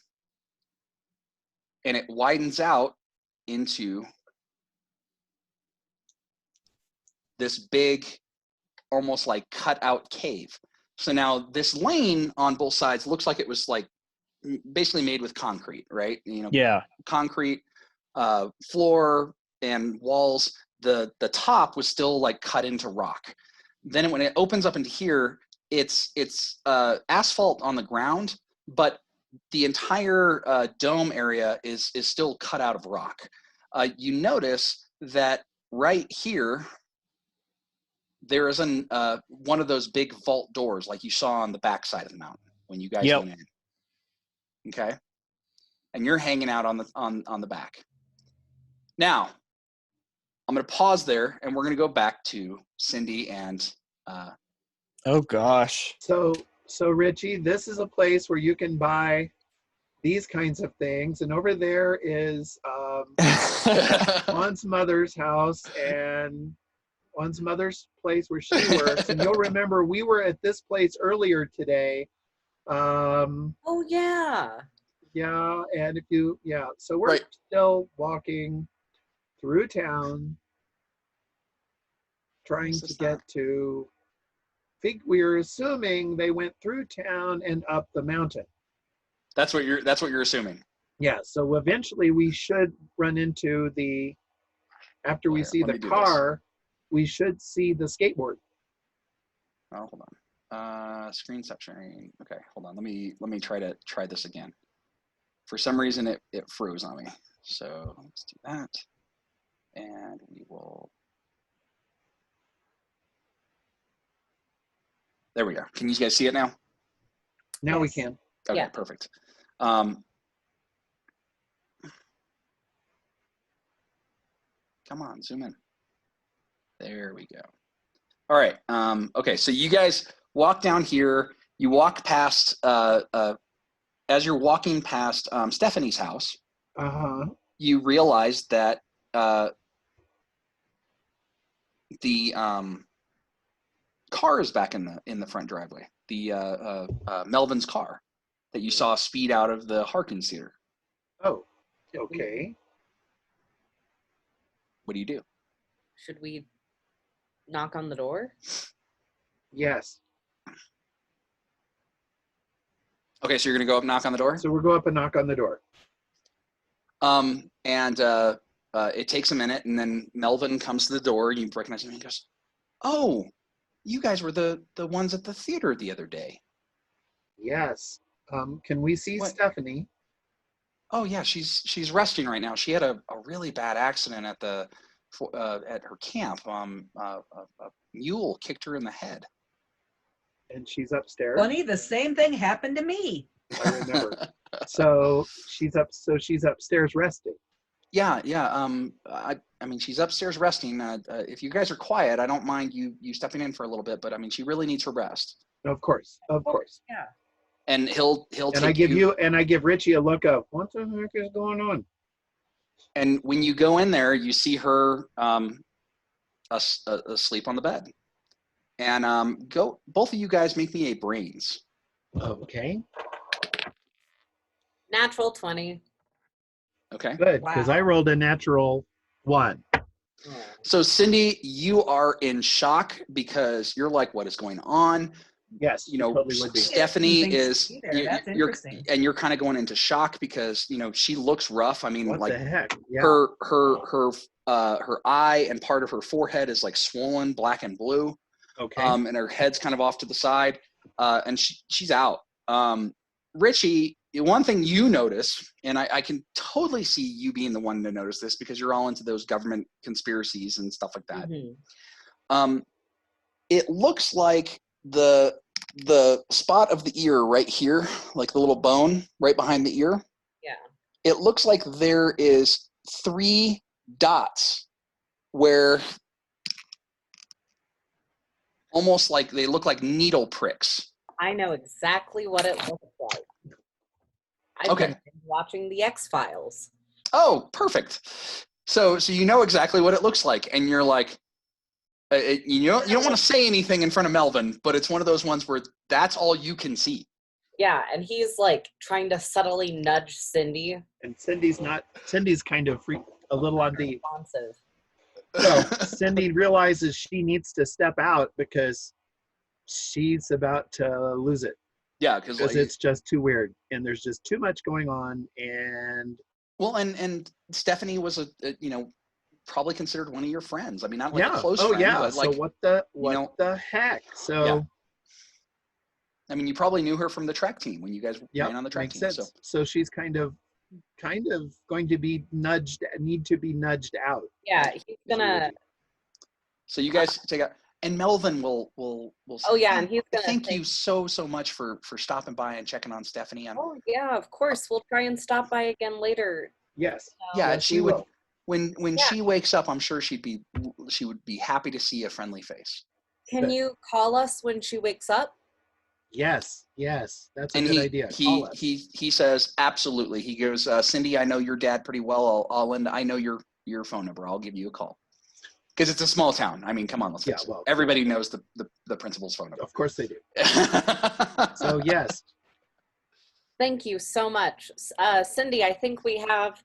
and it widens out into this big, almost like cut out cave. So now this lane on both sides looks like it was like basically made with concrete, right? Yeah. Concrete floor and walls. The top was still like cut into rock. Then when it opens up into here, it's asphalt on the ground, but the entire dome area is still cut out of rock. You notice that right here, there is one of those big vault doors like you saw on the backside of the mountain when you guys Yep. went in. Okay, and you're hanging out on the back. Now, I'm going to pause there, and we're going to go back to Cindy and. Oh gosh. So Richie, this is a place where you can buy these kinds of things, and over there is Juan's mother's house and Juan's mother's place where she works. And you'll remember we were at this place earlier today. Oh yeah. Yeah, and so we're Right. still walking through town, trying This to is get not- to. We're assuming they went through town and up the mountain. That's what you're assuming. Yeah, so eventually we should run into after we Here, see let the me do car, we should see the skateboard. Oh, hold on. Screen stop sharing. Okay, hold on. Let me try this again. For some reason, it froze on me. So let's do that, and we will. There we go. Can you guys see it now? Now we Yes. can. Okay, Yeah. perfect. Come on, zoom in. There we go. All right. Okay, so you guys walk down here. You walk past, as you're walking past Stephanie's house, you realize that the car is back in the front driveway. The Melvin's car that you saw speed out of the Harkins Theater. Oh, okay. What do you do? Should we knock on the door? Yes. Okay, so you're gonna go up, knock on the door. So we'll go up and knock on the door. And it takes a minute, and then Melvin comes to the door, and you recognize him, and he goes, "Oh, you guys were the ones at the theater the other day." Yes. Can we see What? Stephanie? Oh yeah, she's resting right now. She had a really bad accident at her camp. A mule kicked her in the head. And she's upstairs. Funny, the same thing happened to me. I remember. So she's upstairs resting. Yeah. I mean, she's upstairs resting. If you guys are quiet, I don't mind you stepping in for a little bit. But I mean, she really needs her rest. Of course. Yeah. And he'll And take I give Richie a look of what the heck is going on? And when you go in there, you see her asleep on the bed. And both of you guys make me a brains. Okay. Natural 20. Okay. Good. Because Wow. I rolled a natural 1. Oh. So Cindy, you are in shock because you're like, what is going on? Yes, You know, totally would be. Stephanie Didn't think is, she'd be there. That's you're, interesting. and you're kind of going into shock because, you know, she looks rough. I mean, What like the heck? Yeah. her eye and part of her forehead is like swollen, black and blue. Okay. And her head's kind of off to the side, and she's out. Richie, one thing you notice, and I can totally see you being the one to notice this because you're all into those government conspiracies and stuff like that. Mhm. It looks like the spot of the ear right here, like the little bone right behind the ear. Yeah. It looks like there is 3 dots where almost like they look like needle pricks. I know exactly what it looks like. I've Okay. been watching the X-Files. Oh, perfect. So you know exactly what it looks like, and you're like, you don't want to say anything in front of Melvin, but it's one of those ones where that's all you can see. Yeah, and he's like trying to subtly nudge Cindy. And Cindy's kind of a little on the, Responsive. so Cindy realizes she needs to step out because she's about to lose it. Yeah, because Because it's just too weird. And there's just too much going on. And well, and Stephanie was you know, probably considered one of your friends. I mean, not like yeah. a close Oh friend, yeah. but So like, what know- the heck? So Yeah. I mean, you probably knew her from the track team when you guys yeah, ran on the track makes team. sense. So she's kind of going to be need to be nudged out. Yeah, he's gonna. So you guys take out, and Melvin will say, Oh yeah, and he's gonna. thank say, you so much for stopping by and checking on Stephanie. Oh yeah, of course. We'll try and stop by again later. Yes. Yeah, Yes, she we would. will. When Yeah. she wakes up, I'm sure she would be happy to see a friendly face. Can you call us when she wakes up? Yes. That's a And good idea. Call us. he says absolutely. He goes, Cindy, I know your dad pretty well. I know your phone number. I'll give you a call. Because it's a small town. I mean, come on, let's face it. well, Everybody knows the principal's phone number. Of course they do. So yes. Thank you so much. Cindy, I think we have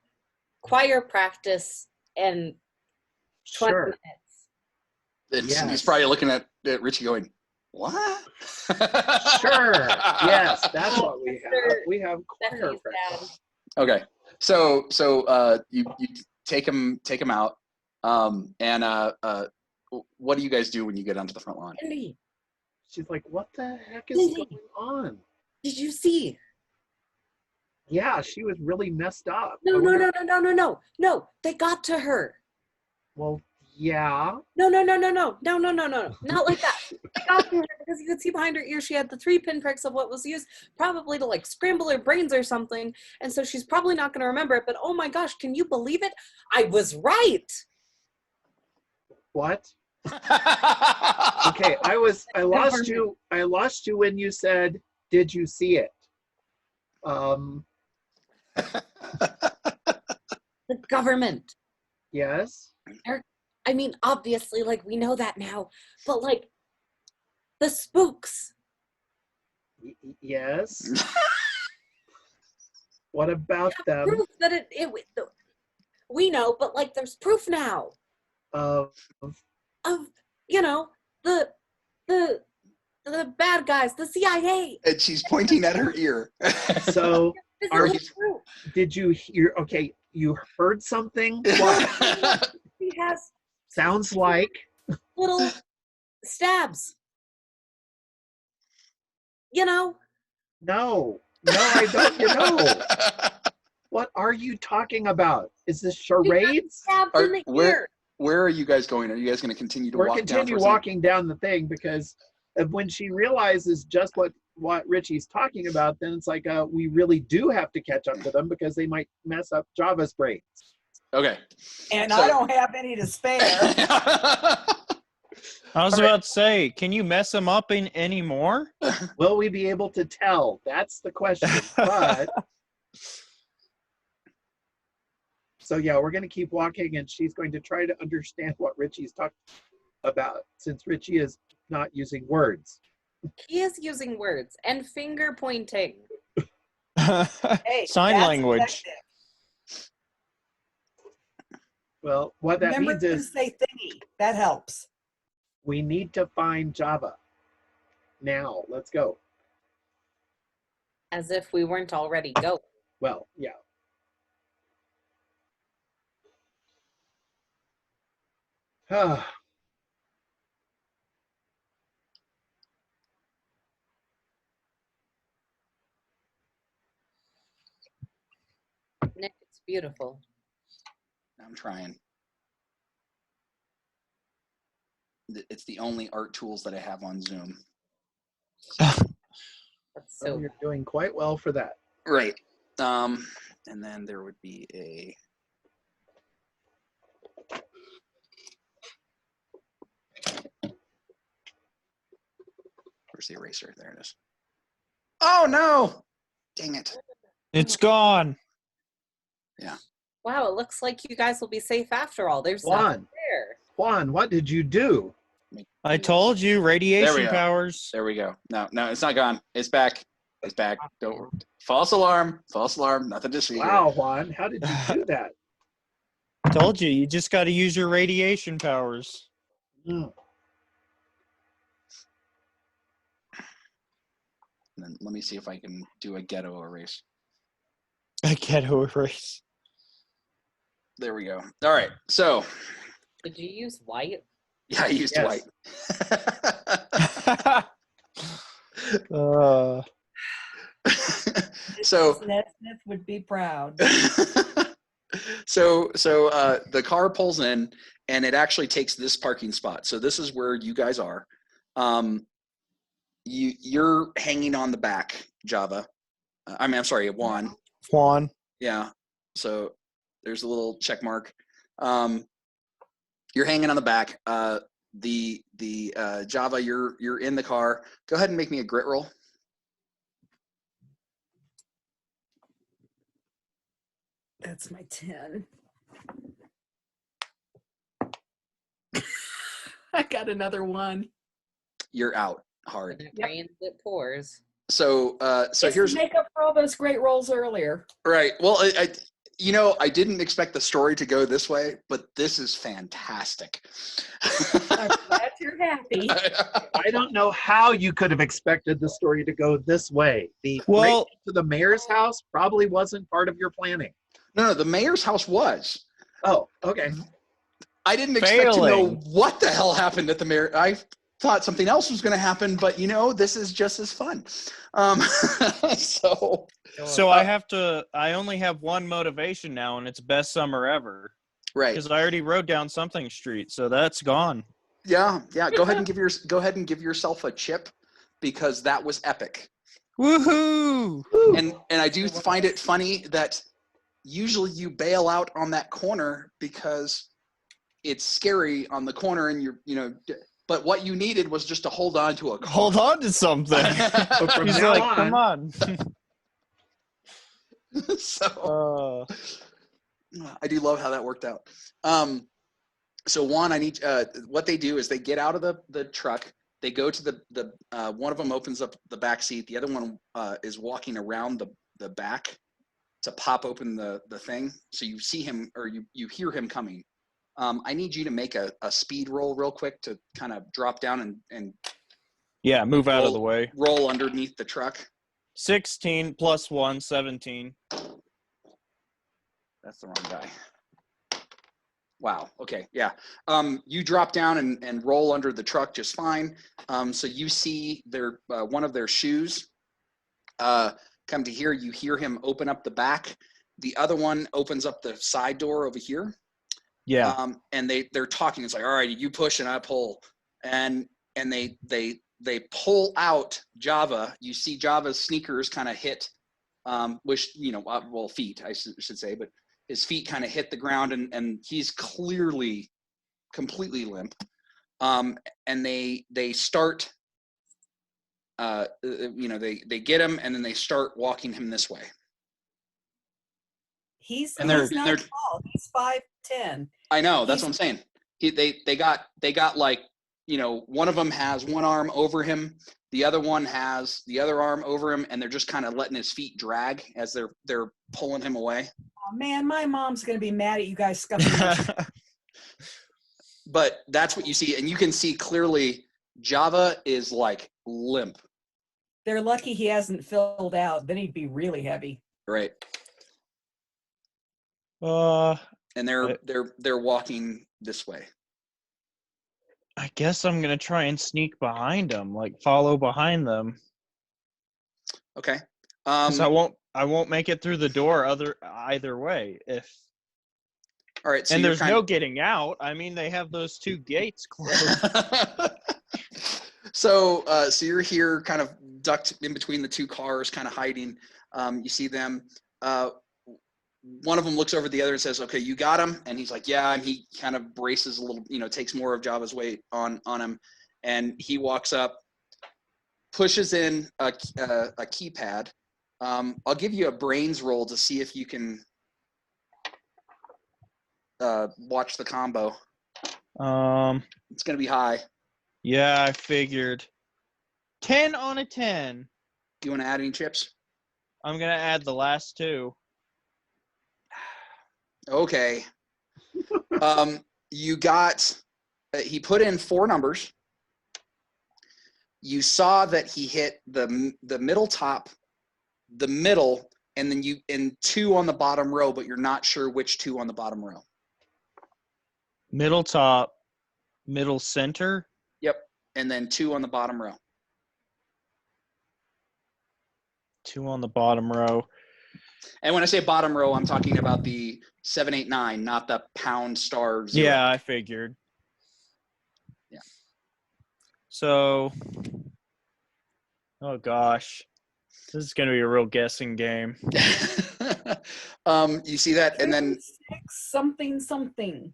choir practice in 20 Sure. minutes. And Yes. Cindy's probably looking at Richie going, what? Sure. Yes, that's what we have. Mr. We have choir Stephanie's practice. dad. Okay. So you take him out. What do you guys do when you get onto the front lawn? Cindy, She's like, what the heck is Cindy. going on? did you see? Yeah, she was really messed up. No, I no, wonder- no, no, no, no, no. No, they got to her. Well, yeah. No, no, no, no, no, no, no, no, no, not like that. They got to her because you could see behind her ear she had the 3 pinpricks of what was used probably to like scramble her brains or something. And so she's probably not going to remember it. But oh my gosh, can you believe it? I was right. What? Okay, I lost you. I lost you when you said, "Did you see it?" The government. Yes. I mean, obviously, like we know that now, but like the spooks. Yes. What about them? Proof that we know, but like there's proof now Of of the bad guys, the CIA. And she's pointing at her ear. so Are Physical you- proof. did you hear? Okay, you heard something? What? He has Sounds like little stabs. no, I don't. What are you talking about? Is this charades? Stabs in the ear. Where are you guys going? Are you guys going to continue to We're walk continue down? walking down the thing because when she realizes just what Richie's talking about, then it's like we really do have to catch up to them because they might mess up Java's brains. Okay. And So- I don't have any to spare. I was about to say, can you mess them up in any more? Will we be able to tell? That's the question. But so yeah, we're going to keep walking, and she's going to try to understand what Richie's talking about, since Richie is not using words. He is using words and finger pointing. Hey, Sign that's language. effective. Well, what that Remember means to is say thingy. That helps. we need to find Java. Now, let's go. As if we weren't already going. Well, yeah. Ah, Nick, it's beautiful. I'm trying. It's the only art tools that I have on Zoom. That's so so you're doing quite well for that. Right. And then there would be a. Where's the eraser? There it is. Oh no! Dang it. It's gone. wow, it looks like you guys will be safe after all. There's nothing Juan, there. Juan, what did you do? I told you, radiation go. powers. There we go. No, it's not gone. It's back. It's back. Don't. False alarm. False alarm. Nothing to see. Wow, Juan, how did you do that? Told you, you just got to use your radiation powers. Mm. And then let me see if I can do a ghetto erase. I ghetto erase. There we go. All right. So, Did you use white? yeah, I used Yes. white. So, Ned Smith would be proud. so the car pulls in and it actually takes this parking spot. So this is where you guys are. You're hanging on the back, Java. I'm sorry, Juan. Juan. Yeah. So there's a little check mark. You're hanging on the back. The Java, you're in the car. Go ahead and make me a grit roll. That's my 10. I got another one. You're out When hard. it Yep. rains, it pours. So Just here's to make up for all those great rolls earlier. right. Well, I didn't expect the story to go this way, but this is fantastic. I'm glad you're happy. I don't know how you could have expected the story to go this way. The Well- break to the mayor's house probably wasn't part of your planning. No, the mayor's house was. Oh, okay. I didn't expect to know Failing. what the hell happened at the mayor. I thought something else was going to happen, but this is just as fun. So So I only have one motivation now, and it's best summer ever. right, Because I already wrote down something street, so that's gone. yeah. Go ahead and give yourself a chip because that was epic. Woohoo! And I do find it funny that usually you bail out on that corner because it's scary on the corner, and but what you needed was just to hold on to a car. Hold on to something. So from He's now like, on, come on. So I do love how that worked out. So Juan, I need what they do is they get out of the truck. They go to the one of them opens up the back seat. The other one is walking around the back to pop open the thing. So you see him or you hear him coming. I need you to make a speed roll real quick to kind of drop down and Yeah, move out of the way. roll underneath the truck. 16 plus 1, 17. That's the wrong guy. Wow. Okay. Yeah. You drop down and roll under the truck just fine. So you see their one of their shoes come to here. You hear him open up the back. The other one opens up the side door over here. Yeah. And they're talking. It's like, all right, you push and I pull, and they pull out Java. You see Java's sneakers kind of hit, feet I should say, but his feet kind of hit the ground, and he's clearly completely limp. And they start, they get him, and then they start walking him this way. He's And not they're- tall. He's 5'10". I know, that's what I'm saying. They got like, one of them has one arm over him, The other one has the other arm over him, and they're just kind of letting his feet drag as they're pulling him away. Oh, man, my mom's going to be mad at you guys scuffing my shit. But that's what you see, and you can see clearly Java is like limp, They're lucky he hasn't filled out. Then he'd be really heavy. right? And they're walking this way. I guess I'm gonna try and sneak behind them, like follow behind them, Okay. 'cause I won't make it through the door either way. All right. So And you're there's no getting out. I mean, they have those 2 gates closed. So you're here, kind of ducked in between the 2 cars, kind of hiding. You see them. One of them looks over at the other and says, "Okay, you got him." And he's like, "Yeah." And he kind of braces a little, takes more of Java's weight on him, and he walks up, pushes in a keypad. I'll give you a brains roll to see if you can watch the combo. It's gonna be high. Yeah, I figured. 10 on a 10. Do you want to add any chips? I'm gonna add the last 2. Okay. You got. He put in 4 numbers. You saw that he hit the middle top, the middle, and then 2 on the bottom row, but you're not sure which 2 on the bottom row. Middle top, middle center. Yep. And then 2 on the bottom row. 2 on the bottom row. And when I say bottom row, I'm talking about the 7, 8, 9, not the pound star 0. Yeah, I figured. Yeah. So, oh gosh, this is gonna be a real guessing game. You see that, and then 6 something something.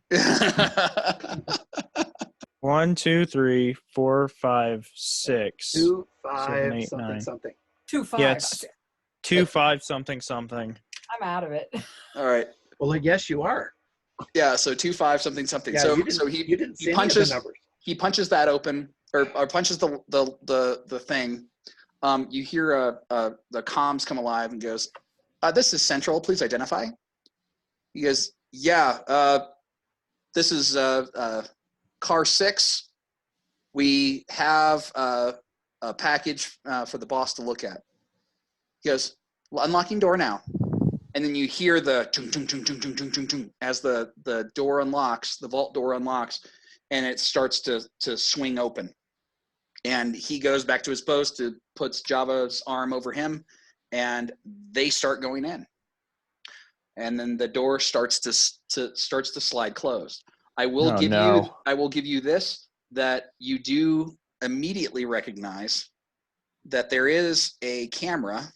1, 2, 3, 4, 5, 6. 2, 7, 5, 8, something, 9. something. 2, 5. Yeah, it's 2, 5, something, something. I'm out of it. all right. Well, I guess you are. Yeah, so 2, 5, something, something. Yeah, so you didn't, so you didn't he say punches any of the numbers. he punches that open, or punches the thing. You hear the comms come alive and goes, "This is Central. Please identify." He goes, "Yeah, this is car 6. We have a package for the boss to look at." He goes, "Unlocking door now." And then you hear the chung, chung, chung, chung, chung, chung, chung, chung, as the door unlocks, the vault door unlocks, and it starts to swing open. And he goes back to his post, puts Java's arm over him, and they start going in. And then the door starts to slide closed. I will give you this, that you do immediately recognize that there is a camera,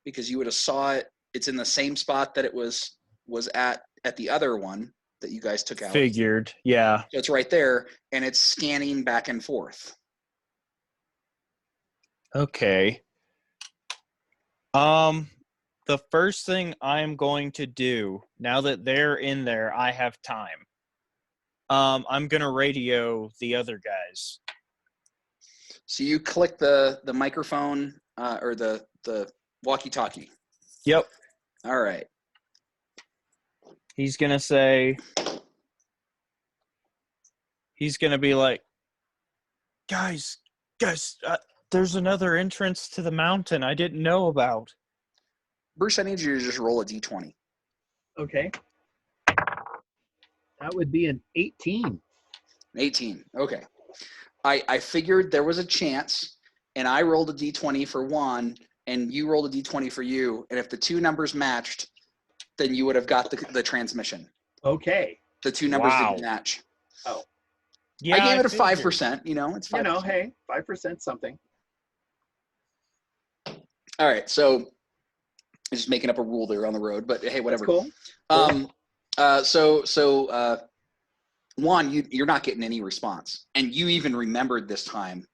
because you would have saw it. It's in the same spot that it was at the other one that you guys took out. Figured, yeah. So it's right there, and it's scanning back and forth. Okay. The first thing I'm going to do, now that they're in there, I have time. I'm gonna radio the other guys. So you click the microphone or the walkie-talkie. Yep. All right. He's gonna be like, guys, there's another entrance to the mountain I didn't know about. Bruce, I need you to just roll a d20. Okay. That would be an 18. 18. Okay. I figured there was a chance, and I rolled a d20 for Juan, and you rolled a d20 for you, and if the 2 numbers matched, then you would have got the transmission. Okay. The 2 numbers Wow. didn't match. Oh. Yeah, I gave it a figured. 5%. It's 5%. Hey, 5% something. All right. So I'm just making up a rule there on the road, but hey, whatever. That's cool. Juan, you're not getting any response, and you even remembered this time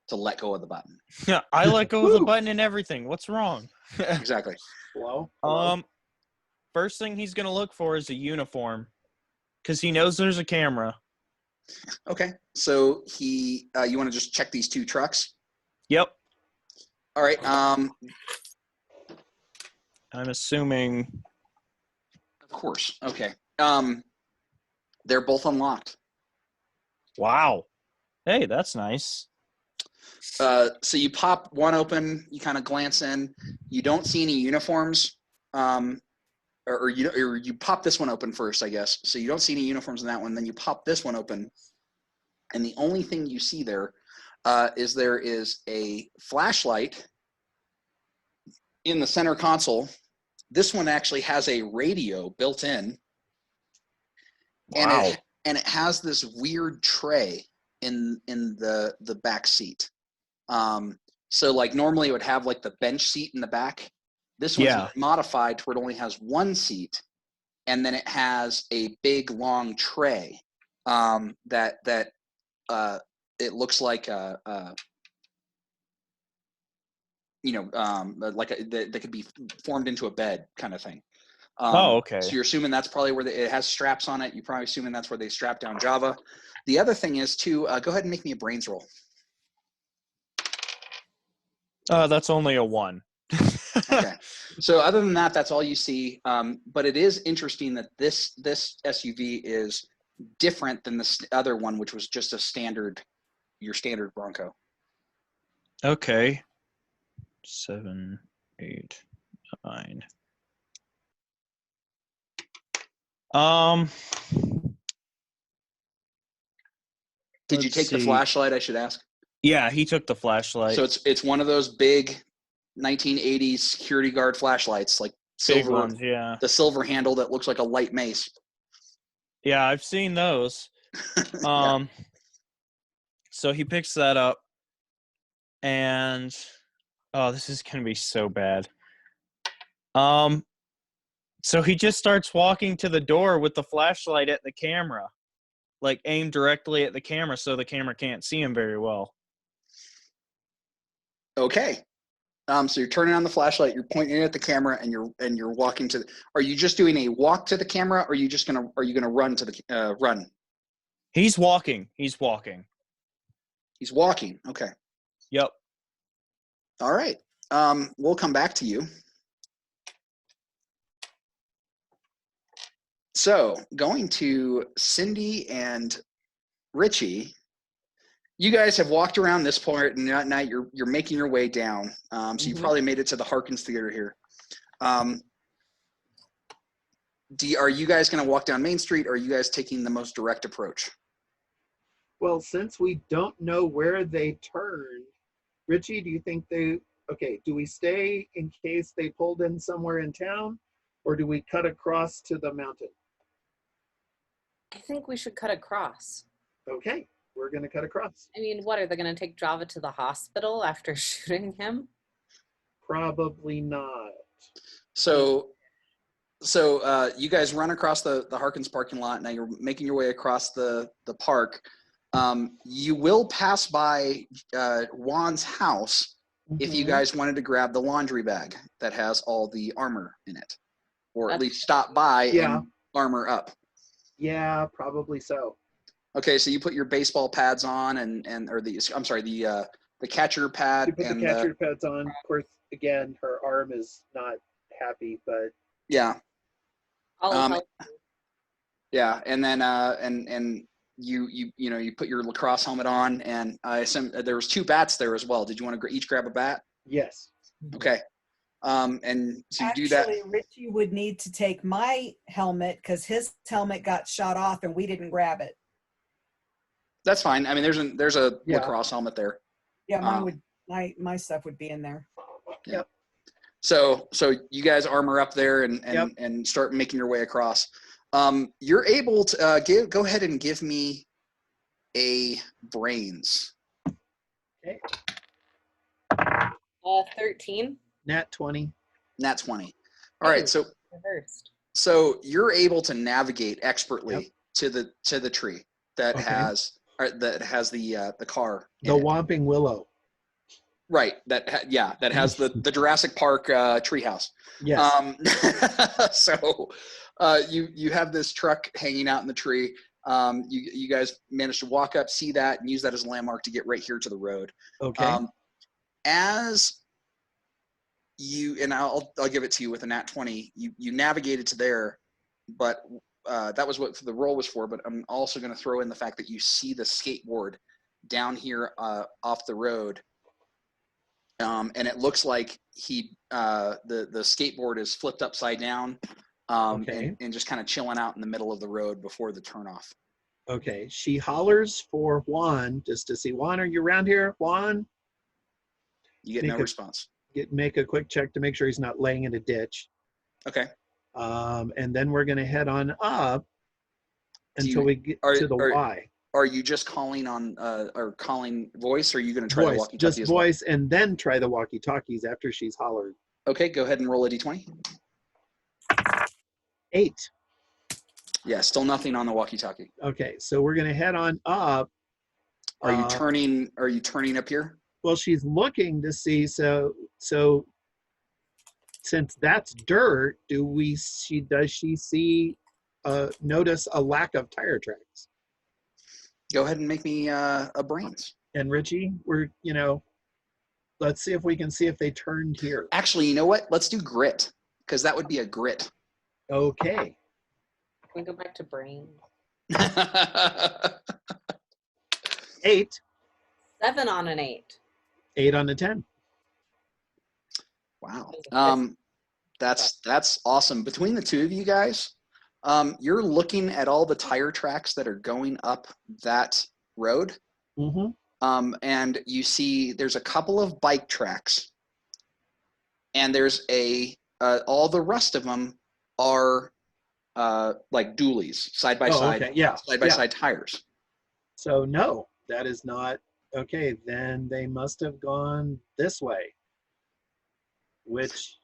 to let go of the button. Yeah, I let go of the button and everything. What's wrong? Exactly. Hello? First thing he's gonna look for is a uniform, because he knows there's a camera. Okay. So you want to just check these 2 trucks? Yep. All right. I'm assuming. Of course. Okay. They're both unlocked. Wow. Hey, that's nice. So you pop one open, you kind of glance in, you don't see any uniforms, or you pop this one open first, I guess. So you don't see any uniforms in that one. Then you pop this one open, and the only thing you see there is there is a flashlight in the center console. This one actually has a radio built in, Wow. and it has this weird tray in the back seat. So like normally it would have like the bench seat in the back. This one's Yeah. modified to where it only has one seat, and then it has a big long tray that it looks like that could be formed into a bed kind of thing. Oh, okay. So you're assuming that's probably where it has straps on it. You're probably assuming that's where they strap down Java. The other thing is to go ahead and make me a brains roll. That's only a 1. Okay. So other than that, that's all you see. But it is interesting that this SUV is different than the other one, which was just your standard Bronco. Okay. 7, 8, 9. Did you Let's take the see. flashlight, I should ask? Yeah, he took the flashlight. So it's one of those big 1980s security guard flashlights, like Big silver, ones, yeah. the silver handle that looks like a light mace. Yeah, I've seen those. Yeah. So he picks that up, and this is gonna be so bad. So he just starts walking to the door with the flashlight at the camera, like aimed directly at the camera, so the camera can't see him very well. Okay. So you're turning on the flashlight, you're pointing it at the camera, and you're walking to. Are you just doing a walk to the camera, or are you gonna run to the run? He's walking. He's walking. He's walking. Okay. Yep. All right. We'll come back to you. So going to Cindy and Richie, you guys have walked around this part, and at night you're making your way down. So you probably made it to the Harkins Theater here. Are you guys going to walk down Main Street, or are you guys taking the most direct approach? Well, since we don't know where they turned, Richie, do you think do we stay in case they pulled in somewhere in town, or do we cut across to the mountain? I think we should cut across. Okay, we're going to cut across. I mean, what, are they going to take Java to the hospital after shooting him? Probably not. So you guys run across the Harkins parking lot. Now you're making your way across the park. You will pass by Juan's house if you guys wanted to grab the laundry bag that has all the armor in it, or at least stop by and armor up. Yeah, probably so. Okay, so you put your baseball pads on the catcher pad. You put the catcher pads on. Of course, again, her arm is not happy, but yeah. I'll Yeah, and then and you put your lacrosse helmet on, and I assume there was 2 bats there as well. Did you want to each grab a bat? yes. Okay. And so you Actually, do that. Richie would need to take my helmet because his helmet got shot off and we didn't grab it. That's fine. I mean, there's a Yeah. lacrosse helmet there. Yeah, mine would. My stuff would be in there. Yeah. So you guys armor up there and Yep. and start making your way across. You're able to go ahead and give me a brains. Okay. 13. Nat 20. Nat 20. All right. So Reversed. you're able to navigate expertly to the tree that Okay. has the car. The in it. Whomping Willow. Right. That has the Jurassic Park treehouse. Yes. So you have this truck hanging out in the tree. You guys managed to walk up, see that, and use that as a landmark to get right here to the road. Okay. as you, and I'll give it to you with a nat 20. You navigated to there, but that was what the roll was for. But I'm also going to throw in the fact that you see the skateboard down here off the road, and it looks like the skateboard is flipped upside down, Okay. and just kind of chilling out in the middle of the road before the turnoff. Okay. She hollers for Juan just to see, Juan, are you around here? Juan? You get Make no a- response. Make a quick check to make sure he's not laying in a ditch. Okay. And then we're going to head on up Do until you- we get are- to the are- Y. Are you just calling on or calling voice, or are you going to try the Voice, walkie-talkie just as well? voice, and then try the walkie-talkies after she's hollered. Okay, go ahead and roll a d20. 8. Yeah, still nothing on the walkie-talkie. Okay, so we're going to head on up. Are you turning? Are you turning up here? Well, she's looking to see. So since that's dirt, does she see? Notice a lack of tire tracks. Go ahead and make me a brains. And Richie, let's see if we can see if they turned here. Actually, you know what? Let's do grit, because that would be a grit. Okay. Can we go back to brain? 8. 7 on an 8. 8 on the 10. Wow. That's awesome. Between the two of you guys, you're looking at all the tire tracks that are going up that road. Mm-hmm. And you see there's a couple of bike tracks, and there's all the rest of them are like dualies, side by side, Okay. Yeah. side by yeah. side tires. So no, that is not okay. Then they must have gone this way. Which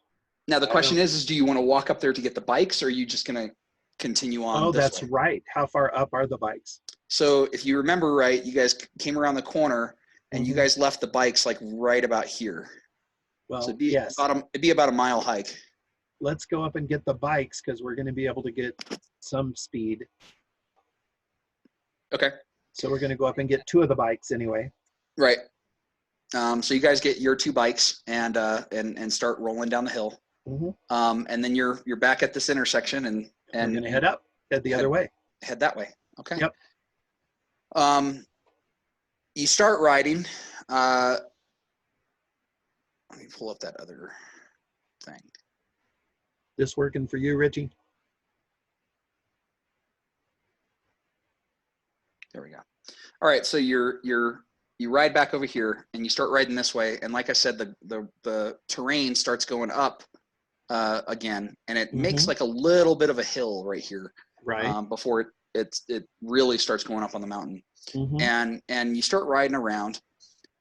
Now the I question don't- is do you want to walk up there to get the bikes, or are you just going to continue on? oh, this that's way? right. How far up are the bikes? So if you remember right, you guys came around the corner, and you Mhm. guys left the bikes like right about here. Well, So it'd be, yes. it'd be about a mile hike. Let's go up and get the bikes because we're going to be able to get some speed. Okay. So we're going to go up and get 2 of the bikes anyway. Right. So you guys get your 2 bikes and start rolling down the hill. Mm-hmm. And then you're back at this intersection and We're going to head up, head the other way. head that way. Okay. Yep. You start riding. Let me pull up that other thing. This working for you, Richie? There we go. All right. So you ride back over here and you start riding this way. And like I said, the terrain starts going up again, and it makes like a little bit of a hill right here. Right. Before it really starts going up on the mountain. Mhm. And you start riding around,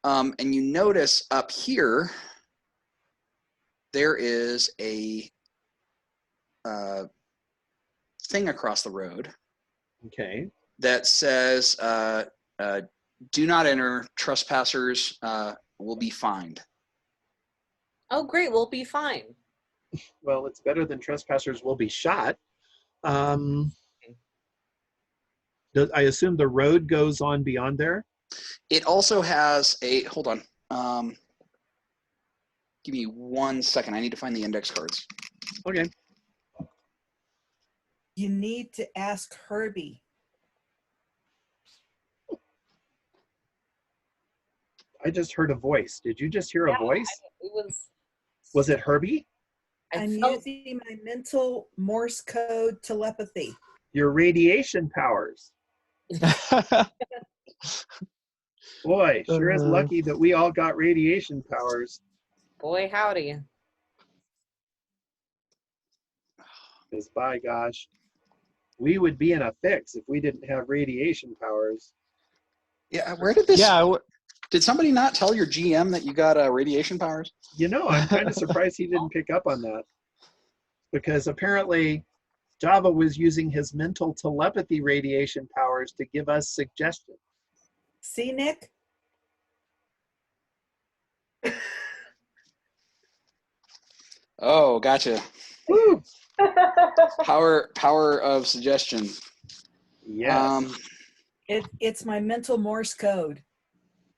and you notice up here there is a thing across the road Okay. that says do not enter, trespassers will be fined. Oh, great. We'll be fine. Well, it's better than trespassers will be shot. I assume the road goes on beyond there? It also has hold on, give me 1 second, I need to find the index cards. Okay. You need to ask Herbie. I just heard a voice. Did you just hear a Yeah, voice? It was. Was it Herbie? I'm felt- using my mental Morse code telepathy. Your radiation powers. Boy, sure is lucky that we all got radiation powers. Boy, howdy. Because by gosh, we would be in a fix if we didn't have radiation powers. Yeah, where did this? Yeah, Did somebody not tell your GM that you got radiation powers? You know, I'm kind of surprised he didn't pick up on that. Because apparently Java was using his mental telepathy radiation powers to give us suggestions. See, Nick? Oh, gotcha. Woo! Power of suggestion. Yes. It's my mental Morse code.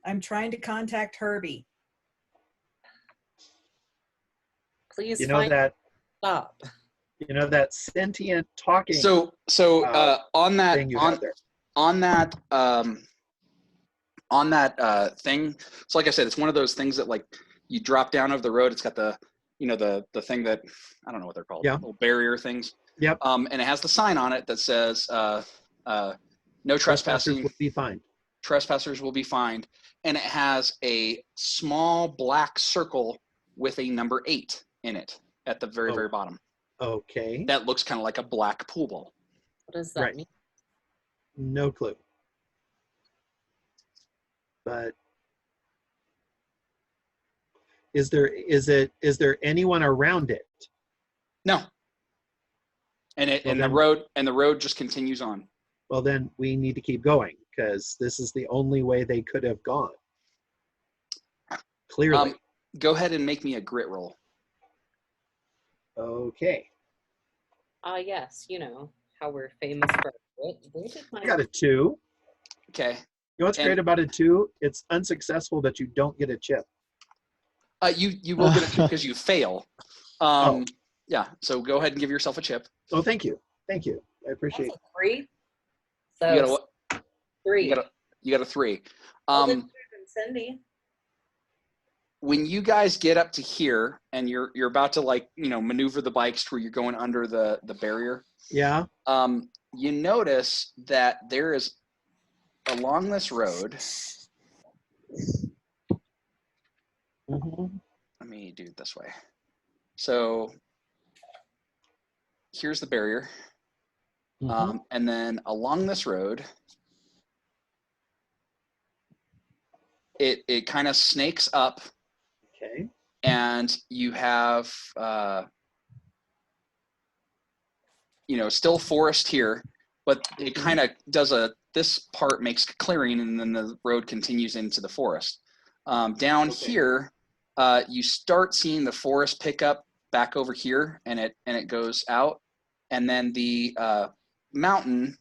I'm trying to contact Herbie. Please You know that stop. sentient talking So on that thing you have there. on that thing. So like I said, it's one of those things that like you drop down over the road. It's got the the thing that I don't know what they're called, Yeah. little barrier things. Yep. And it has the sign on it that says no trespassing. Would be fine. Trespassers will be fined, and it has a small black circle with a number 8 in it at the very Oh. very bottom. Okay. That looks kind of like a black pool ball. What does that Right. mean? No clue. But is there anyone around it? No. And Well, the then- road just continues on. Well, then we need to keep going because this is the only way they could have gone. Clearly. Go ahead and make me a grit roll. Okay. Yes, how we're famous for it. Where did I got a 2. Okay. You know what's And- great about a 2? It's unsuccessful that you don't get a chip. You will get it because you fail. Oh. Yeah. So go ahead and give yourself a chip. Oh, thank you. Thank you. I appreciate That's a 3. So You got a what? 3. You got a 3. Well, then Cindy. When you guys get up to here and you're about to like maneuver the bikes to where you're going under the barrier, Yeah. you notice that there is along this road. Mhm. Let me do it this way. So here's the barrier. Mhm. And then along this road, it kind of snakes up, Okay. and you have still forest here, but it kind of does this part makes a clearing, and then the road continues into the forest. Down Okay. here, you start seeing the forest pick up back over here, and it goes out, and then the mountain,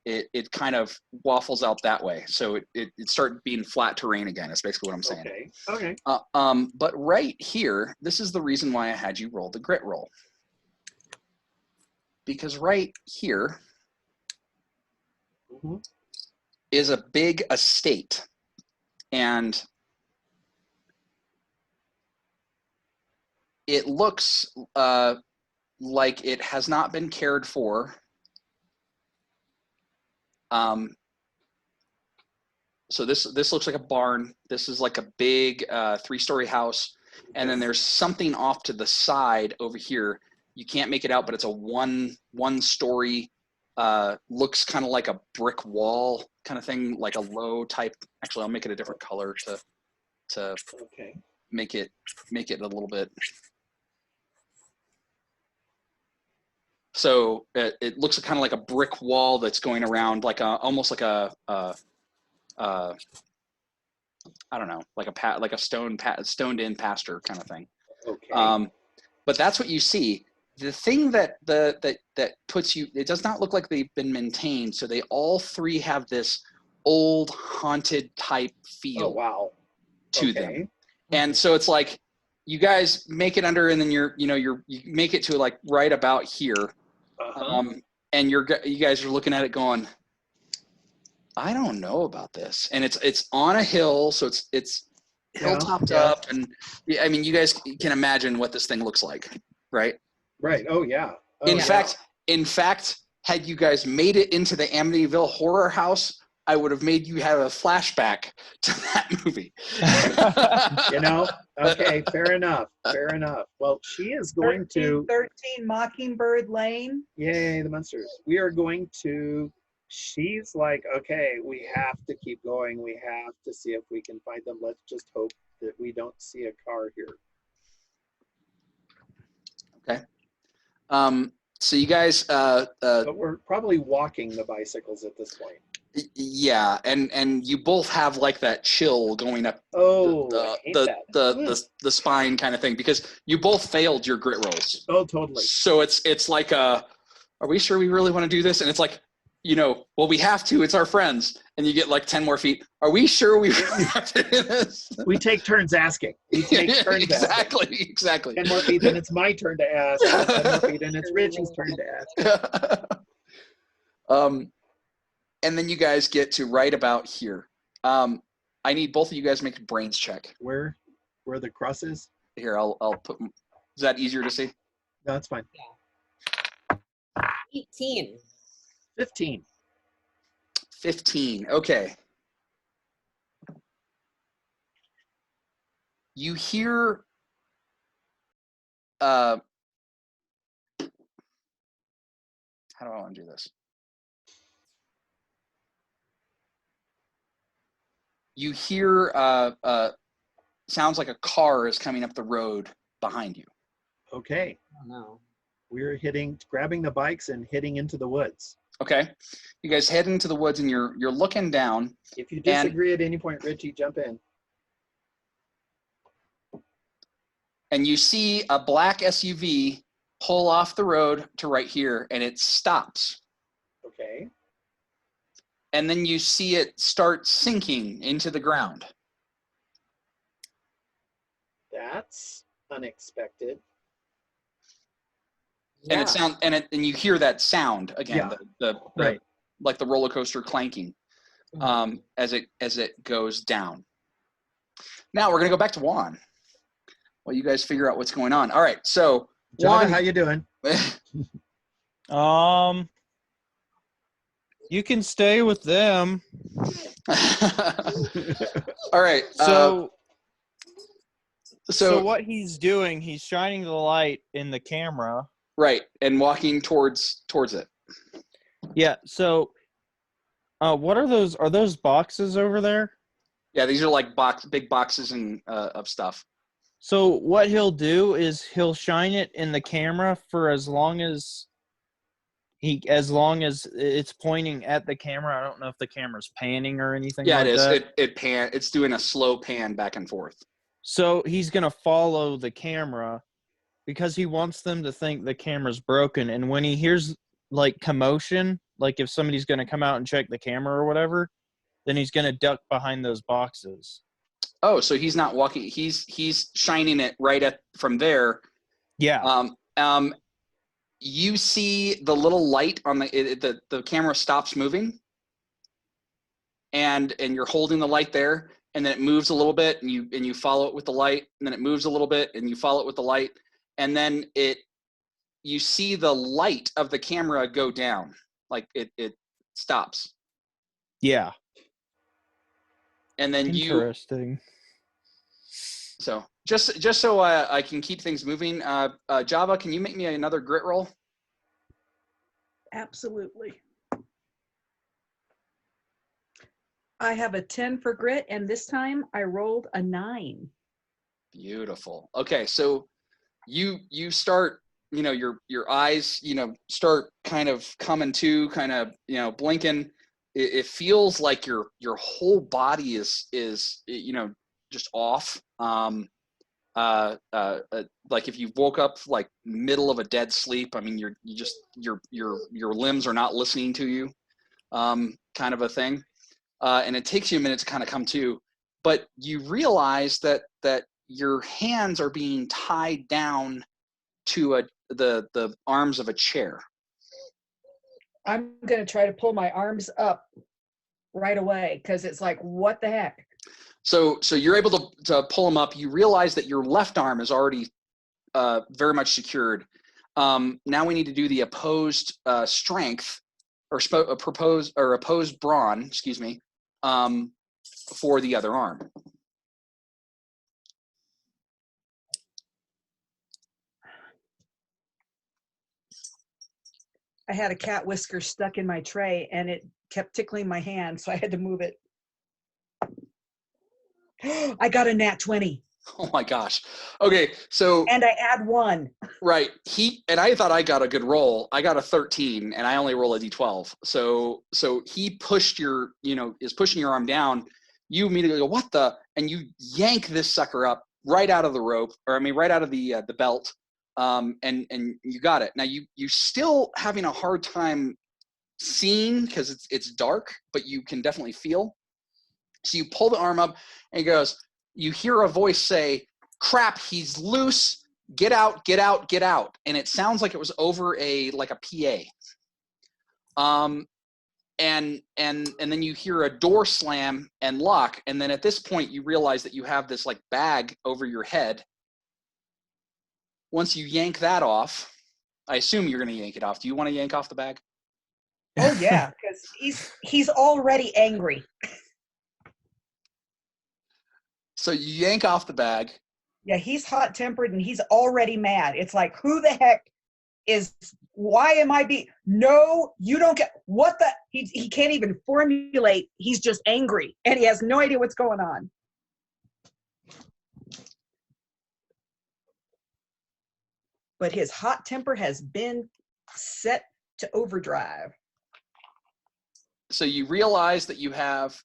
it kind of waffles out that way. So it started being flat terrain again. Is basically what I'm saying. Okay. Okay. But right here, this is the reason why I had you roll the grit roll. Because right here Mhm. is a big estate, and it looks like it has not been cared for. So this looks like a barn. This is like a big 3-story house, and then there's something off to the side over here. You can't make it out, but it's a one-story. Looks kind of like a brick wall kind of thing, like a low type. Actually, I'll make it a different color to Okay. make it a little bit. So it looks kind of like a brick wall that's going around, like almost like a I don't know, like a stoned in pasture kind of thing. Okay. But that's what you see. The thing that puts you, it does not look like they've been maintained. So they all 3 have this old haunted type feel Oh wow. to Okay. them. And so it's like you guys make it under, and then you make it to like right about here. Uh-huh. And you guys are looking at it going, I don't know about this. And it's on a hill, so it's hilltopped yeah. up, and I mean, you guys can imagine what this thing looks like, right? Right. Oh yeah. Oh, In yeah. fact, had you guys made it into the Amityville Horror House, I would have made you have a flashback to that movie. Okay, fair enough. Fair enough. Well, she is going to 13 Mockingbird Lane. yay, the monsters. We are going to she's like, okay, we have to keep going. We have to see if we can find them. Let's just hope that we don't see a car here. Okay. So you guys, But we're probably walking the bicycles at this point. yeah, and you both have like that chill going up Oh, I hate that. the spine kind of thing, because you both failed your grit rolls. Oh, totally. So it's like are we sure we really want to do this? And it's like well, we have to. It's our friends. And you get like 10 more feet. Are we sure we really have to do this? We take turns asking. We take turns Exactly. asking. Exactly. 10 more feet, then it's my turn to ask. 10 more feet, then it's Richie's turn to ask. And then you guys get to right about here. I need both of you guys to make a brains check. Where the cross is? Here, I'll put. Is that easier to see? No, that's fine. 18. 15. 15. Okay. You hear. How do I want to do this? You hear sounds like a car is coming up the road behind you. Okay. Oh, no. We're grabbing the bikes and heading into the woods. Okay, you guys head into the woods and you're looking down. If you disagree at any point, Richie, jump in. And you see a black SUV pull off the road to right here, and it stops. Okay. And then you see it start sinking into the ground. That's unexpected. And it sound and you hear that sound again, Yeah. the Right. like the roller coaster clanking as it goes down. Now we're gonna go back to Juan while you guys figure out what's going on. All right, so John, Juan, how you doing? You can stay with them. all right. So what he's doing, he's shining the light in the camera. Right, and walking towards it. Yeah. So, what are those? Are those boxes over there? Yeah, these are like big boxes and of stuff. So what he'll do is he'll shine it in the camera for as long as it's pointing at the camera. I don't know if the camera's panning or anything. Yeah, like it is. That. It's doing a slow pan back and forth. So he's gonna follow the camera because he wants them to think the camera's broken. And when he hears like commotion, like if somebody's gonna come out and check the camera or whatever, then he's gonna duck behind those boxes. Oh, so he's not walking. He's shining it right from there. Yeah. You see the little light on the camera stops moving, and you're holding the light there, and then it moves a little bit, and you follow it with the light, and then it moves a little bit, and you follow it with the light, and then you see the light of the camera go down, like it stops, Yeah. and then Interesting. So just so I can keep things moving, Java, can you make me another grit roll? Absolutely. I have a 10 for grit, and this time I rolled a 9. Beautiful. Okay, so you start, your eyes, start kind of coming to, kind of, blinking. It feels like your whole body is just off. Like if you woke up like middle of a dead sleep, I mean, your limbs are not listening to you, kind of a thing. And it takes you a minute to kind of come to, but you realize that your hands are being tied down to the arms of a chair. I'm going to try to pull my arms up right away because it's like, what the heck? So you're able to pull them up. You realize that your left arm is already very much secured. Now we need to do the opposed strength or opposed brawn, excuse me, for the other arm. I had a cat whisker stuck in my tray and it kept tickling my hand, so I had to move it. I got a nat 20. Oh my gosh. Okay, so and I add 1. Right. I thought I got a good roll. I got a 13 and I only roll a D12. So he is pushing your arm down. You immediately go, what the? And you yank this sucker up right out of the rope, right out of the belt. And you got it. Now you still having a hard time seeing because it's dark, but you can definitely feel. So you pull the arm up, and it goes. You hear a voice say, "Crap, he's loose. Get out, get out, get out." And it sounds like it was over a PA. And then you hear a door slam and lock, and then at this point you realize that you have this like bag over your head. Once you yank that off, I assume you're going to yank it off. Do you want to yank off the bag? Oh yeah, because he's already angry. So you yank off the bag. Yeah, he's hot-tempered and he's already mad. It's like, who the heck why am I no, you don't get, what the, he can't even formulate. He's just angry and he has no idea what's going on. But his hot temper has been set to overdrive. So you realize that you have,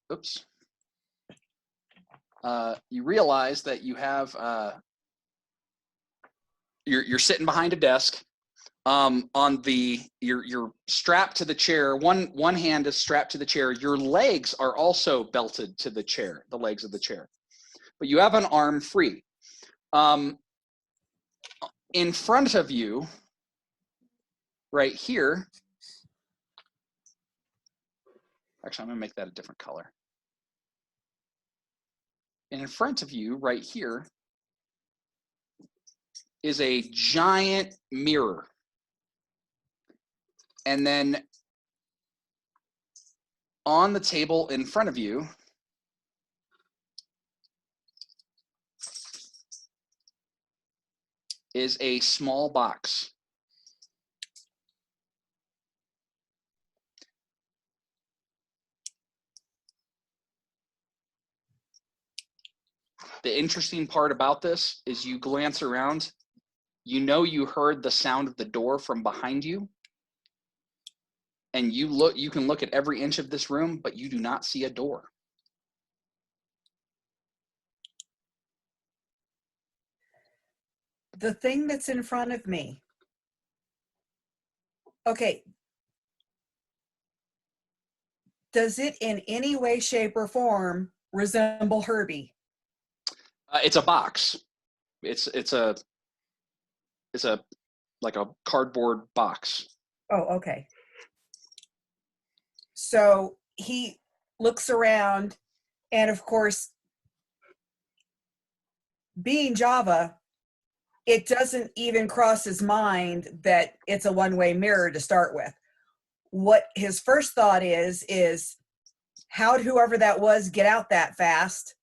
you're sitting behind a desk. You're strapped to the chair. One hand is strapped to the chair. Your legs are also belted to the chair, the legs of the chair, but you have an arm free. In front of you, right here. Actually, I'm gonna make that a different color. And in front of you, right here, is a giant mirror. And then on the table in front of you is a small box. The interesting part about this is you glance around, you know you heard the sound of the door from behind you. And you can look at every inch of this room, but you do not see a door. The thing that's in front of me. Okay. Does it in any way, shape, or form resemble Herbie? It's a box. It's a like a cardboard box. Oh, okay. So he looks around, and of course, being Java, it doesn't even cross his mind that it's a one-way mirror to start with. What his first thought is how'd whoever that was get out that fast?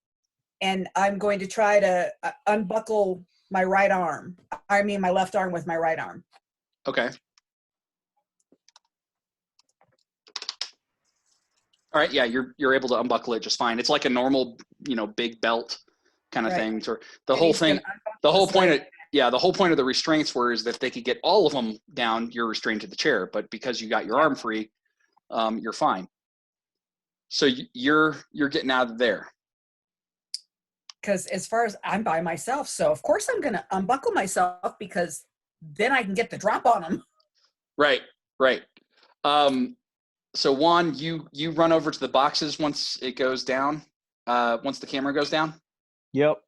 And I'm going to try to unbuckle my right arm. I mean, my left arm with my right arm. Okay. All right, yeah, you're able to unbuckle it just fine. It's like a normal, big belt kind of thing. So the whole point of the restraints is that if they could get all of them down, you're restrained to the chair. But because you got your arm free, you're fine. So you're getting out of there. Because as far as I'm by myself, so of course I'm going to unbuckle myself because then I can get the drop on them. Right. So Juan, you run over to the boxes once it goes down, once the camera goes down? Yep.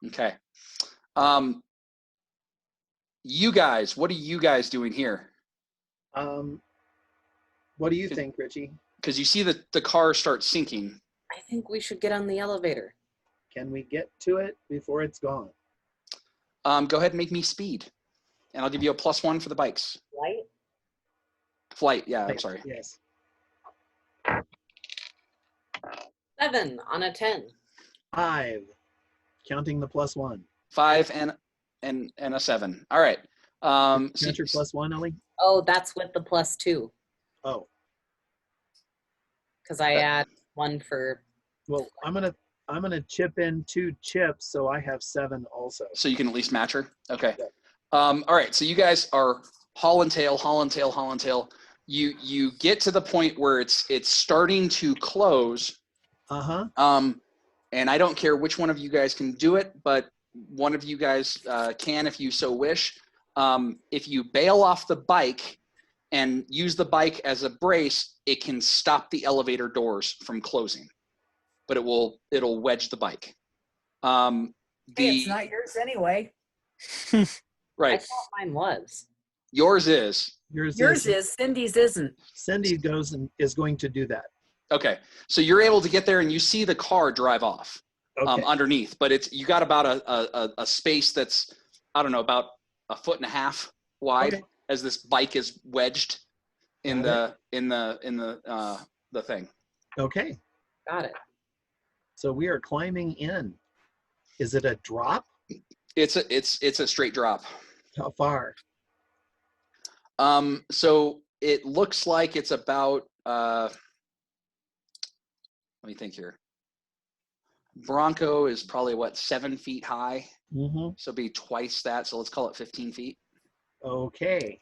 Okay. You guys, what are you guys doing here? What do you think, Richie? Because you see the car start sinking. I think we should get on the elevator. Can we get to it before it's gone? Go ahead and make me speed. And I'll give you a +1 for the bikes. Flight, yeah, I'm sorry. Yes. 7 on a 10. 5, counting the +1. 5 and a 7. All right. Count your +1, Ellie? Oh, that's with the +2. Oh. Because I add 1 for. Well, I'm gonna chip in 2 chips, so I have 7 also. So you can at least match her. Okay. Yeah. All right. So you guys are haul and tail. You get to the point where it's starting to close. And I don't care which one of you guys can do it, but one of you guys can if you so wish. If you bail off the bike and use the bike as a brace, it can stop the elevator doors from closing, but it'll wedge the bike. Hey, it's not yours anyway. I Right. thought mine was. Yours is. Yours is. Cindy's isn't. Cindy goes and is going to do that. Okay. So you're able to get there and you see the car drive off Okay. underneath, but you got about a space that's, I don't know, about 1.5 feet wide Okay. as this bike is wedged in Got the thing. Okay. Got it. So we are climbing in. Is it a drop? It's a straight drop. How far? So it looks like it's about let me think here. Bronco is probably 7 feet high, Mm-hmm. so it'd be twice that. So let's call it 15 feet. Okay.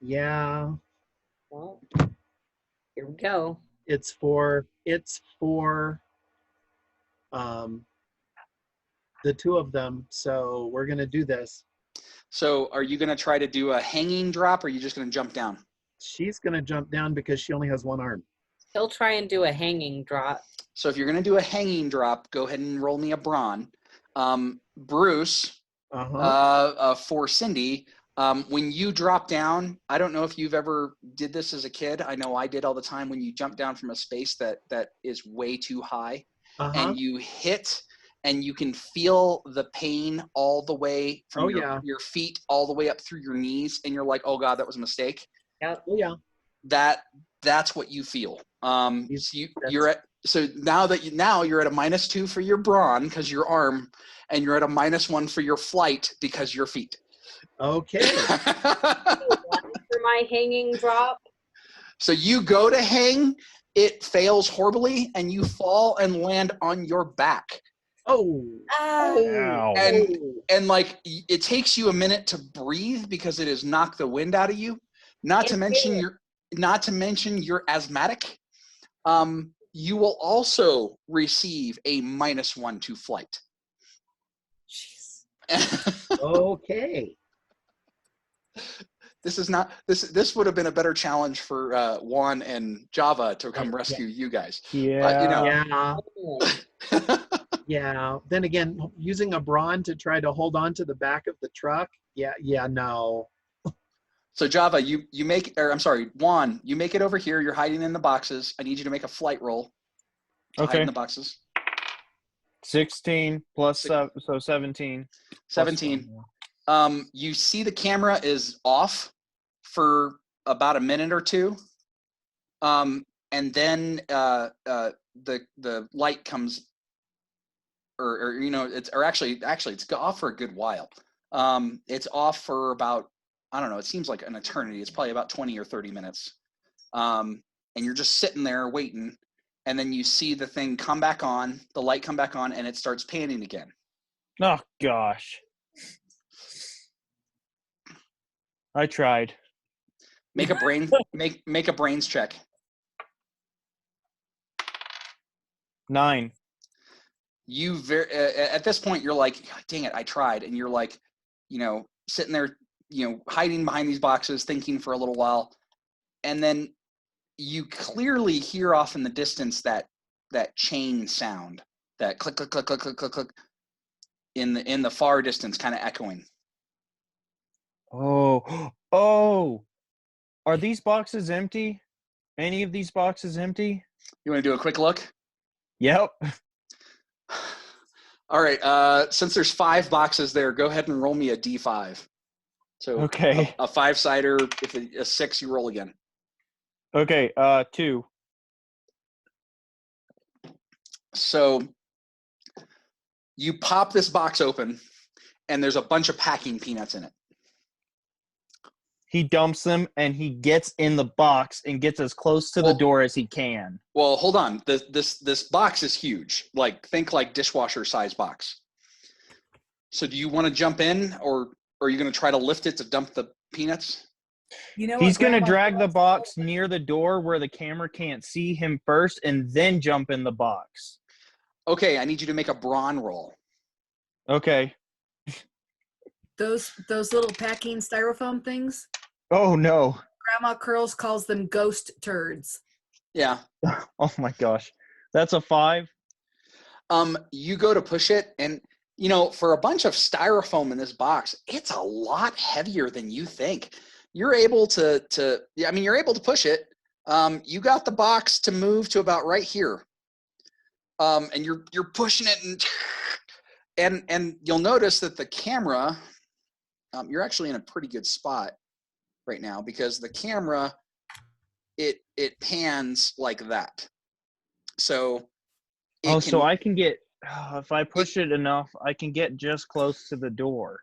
Yeah, Well, here we go. it's for the two of them. So we're gonna do this. So are you going to try to do a hanging drop, or are you just going to jump down? She's gonna jump down because she only has one arm. He'll try and do a hanging drop. So if you're going to do a hanging drop, go ahead and roll me a brawn. Bruce, Uh-huh. for Cindy, when you drop down, I don't know if you've ever did this as a kid. I know I did all the time. When you jump down from a space that is way too high, Uh-huh. and you hit, and you can feel the pain all the way from Oh, your, yeah. your feet all the way up through your knees, and you're like, oh God, that was a mistake. Yep. Oh yeah. That's what you feel. He's- So now you're at a -2 for your brawn because your arm, and you're at a -1 for your flight because your feet. Okay. For my hanging drop. So you go to hang, it fails horribly, and you fall and land on your back. Oh. Ow. And like it takes you a minute to breathe because it has knocked the wind out of you. Not to mention you're asthmatic. You will also receive a -1 to flight. Jeez. Okay. This would have been a better challenge for Juan and Java to come rescue you guys. Yeah. you know. Yeah. Oh, Yeah. Then again, using a brawn to try to hold on to the back of the truck. Yeah. No. So Java, Juan, you make it over here. You're hiding in the boxes. I need you to make a flight roll to hide Okay. in the boxes. 16 plus 7, so 17. 17. You see the camera is off for about a minute or two. And then the light comes, actually it's off for a good while. It's off for about, I don't know, it seems like an eternity. It's probably about 20 or 30 minutes. And you're just sitting there waiting, and then you see the thing come back on, the light come back on, and it starts panning again. Oh gosh. I tried. Make a brains check. 9. At this point you're like, dang it, I tried, and you're like, sitting there, hiding behind these boxes, thinking for a little while, and then you clearly hear off in the distance that chain sound, that click click click click click click click in the far distance, kind of echoing. Oh. Are these boxes empty? Any of these boxes empty? You want to do a quick look? Yep. All right. Since there's 5 boxes there, go ahead and roll me a D5. So Okay. a 5-sider. If a 6, you roll again. Okay, 2. So you pop this box open, and there's a bunch of packing peanuts in it. He dumps them and he gets in the box and gets as close to the door as he can. Well, hold on. This box is huge. Think like dishwasher size box. So do you want to jump in, or are you going to try to lift it to dump the peanuts? He's going to drag the box near the door where the camera can't see him first and then jump in the box. Okay, I need you to make a brawn roll. Okay. Those little packing styrofoam things. Oh no. Grandma Curls calls them ghost turds. Yeah. Oh my gosh. That's a 5. You go to push it, and you know, for a bunch of styrofoam in this box, it's a lot heavier than you think. You're able to yeah, I mean, you're able to push it. You got the box to move to about right here. And you're pushing it, and you'll notice that the camera, you're actually in a pretty good spot right now, because the camera, it pans like that. So So I can get, if I push it enough, I can get just close to the door.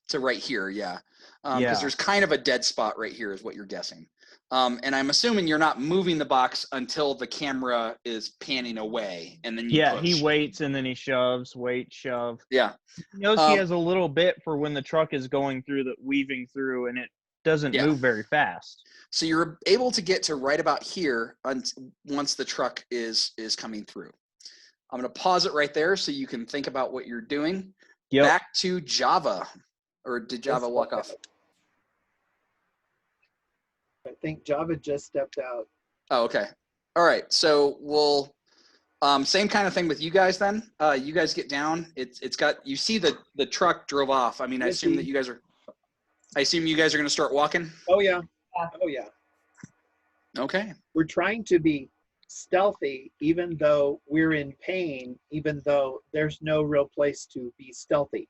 to right here, yeah. Yeah. Because there's kind of a dead spot right here is what you're guessing. And I'm assuming you're not moving the box until the camera is panning away, and then you Yeah, push. he waits and then he shoves, wait, shove. Yeah. He knows he has a little bit for when the truck is going through, weaving through, and it doesn't Yeah. move very fast. So you're able to get to right about here once the truck is coming through. I'm going to pause it right there so you can think about what you're doing. Yep. Back to Java. Or did Java walk off? I think Java just stepped out. Oh, okay. All right. So we'll same kind of thing with you guys then. You guys get down. It's got, you see the truck drove off. I mean, I assume that you guys are going to start walking. Oh yeah. Oh yeah. Okay. We're trying to be stealthy, even though we're in pain, even though there's no real place to be stealthy.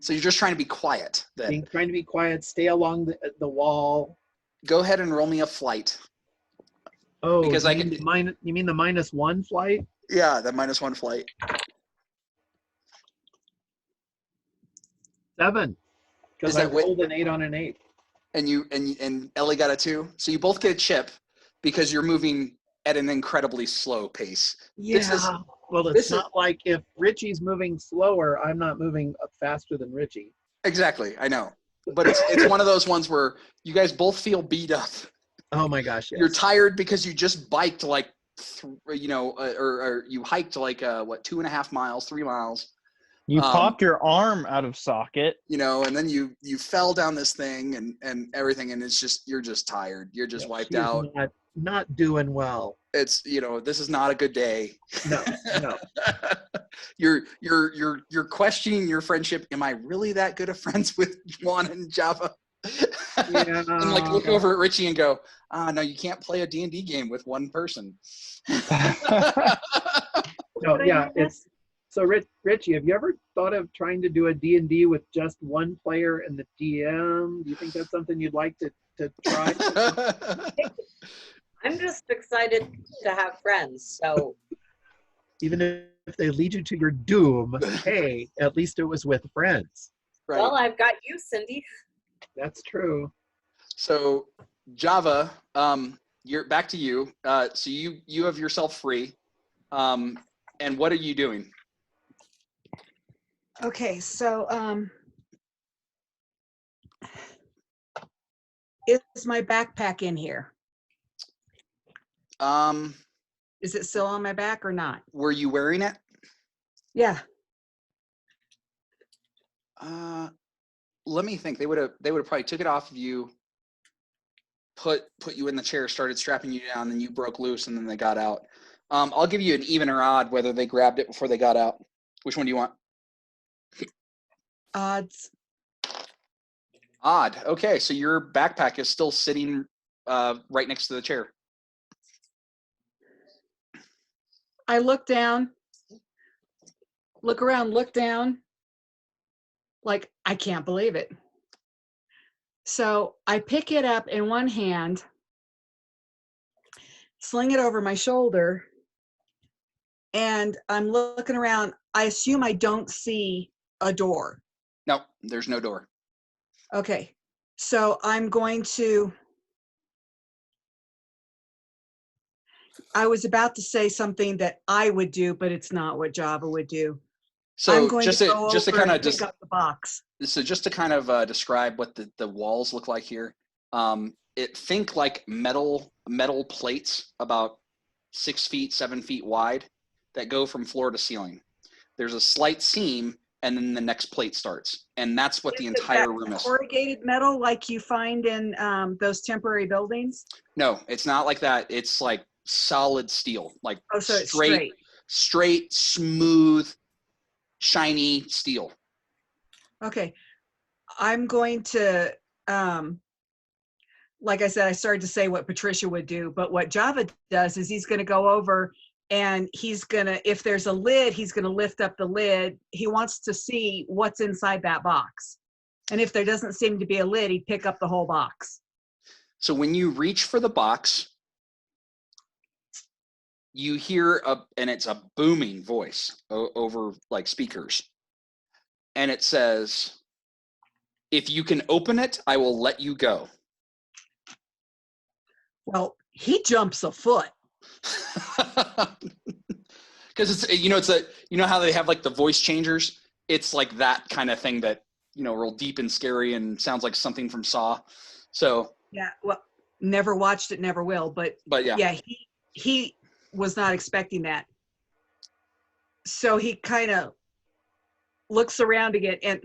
So you're just trying to be quiet then. Trying to be quiet, stay along the wall. Go ahead and roll me a flight. Oh, Because you mean the -1 flight? Yeah, that -1 flight. 7. Because Is I that what- rolled an 8 on an 8. And Ellie got a 2. So you both get a chip because you're moving at an incredibly slow pace. This is- Well, this it's not like if Richie's moving slower, I'm not moving faster than Richie. Exactly, I know. But it's one of those ones where you guys both feel beat up. Oh my gosh, yes. You're tired because you just biked like, or you hiked like 2.5 miles, 3 miles. You popped your arm out of socket. And then you fell down this thing and everything, and it's just, you're just tired. You're just wiped She's out. Not doing well. It's, this is not a good day. No. You're questioning your friendship. Am I really that good of friends with Juan and Java? Yeah. And like look over at Richie and go, no, you can't play a D&D game with one person. No, yeah, so Richie, have you ever thought of trying to do a D&D with just one player and the DM? Do you think that's something you'd like to try? I'm just excited to have friends. So Even if they lead you to your doom, hey, at least it was with friends. Right. well, I've got you, Cindy. That's true. So Java, you're back to you. So you have yourself free. And what are you doing? Okay, so is my backpack in here? Is it still on my back or not? Were you wearing it? Yeah. Let me think. They would have probably took it off of you, put you in the chair, started strapping you down, then you broke loose, and then they got out. I'll give you an even or odd whether they grabbed it before they got out. Which one do you want? Odds. Odd. Okay, so your backpack is still sitting right next to the chair. I look down, look around, look down, like, I can't believe it. So I pick it up in one hand, sling it over my shoulder, and I'm looking around. I assume I don't see a door. No, there's no door. Okay, so I'm going to, I was about to say something that I would do, but it's not what Java would do. I'm So going just to to go just to over kind of and pick up the box. So just to kind of describe what the walls look like here, think like metal plates about 6 feet, 7 feet wide that go from floor to ceiling. There's a slight seam, and then the next plate starts. And that's what the Is it entire that room is. corrugated metal like you find in those temporary buildings? No, it's not like that. It's like solid steel, like Oh, so it's straight. straight, smooth, shiny steel. Okay. I'm going to, like I said, I started to say what Patricia would do, but what Java does is he's going to go over and he's going to, if there's a lid, he's going to lift up the lid. He wants to see what's inside that box. And if there doesn't seem to be a lid, he'd pick up the whole box. So when you reach for the box, you hear and it's a booming voice over like speakers. And it says, "If you can open it, I will let you go." Well, he jumps a foot. Because it's, you know how they have like the voice changers? It's like that kind of thing that, real deep and scary and sounds like something from Saw. So, Yeah, well, never watched it, never will, but yeah. yeah, he was not expecting that. So he kind of looks around again, and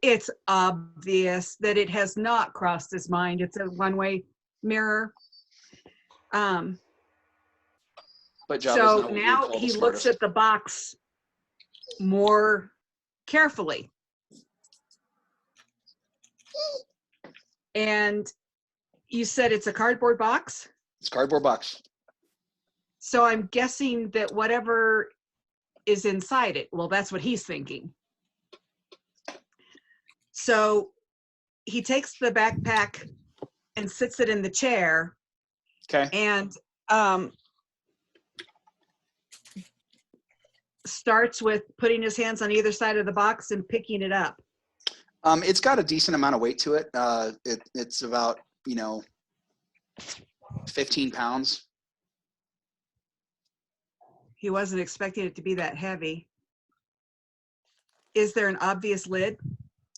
it's obvious that it has not crossed his mind. It's a one-way mirror. But Java's So not what we would now call the he looks smartest. at the box more carefully. And you said it's a cardboard box? It's a cardboard box. So I'm guessing that whatever is inside it, well, that's what he's thinking. So he takes the backpack and sits it in the chair Okay. and starts with putting his hands on either side of the box and picking it up. It's got a decent amount of weight to it. It's about, 15 pounds. He wasn't expecting it to be that heavy. Is there an obvious lid?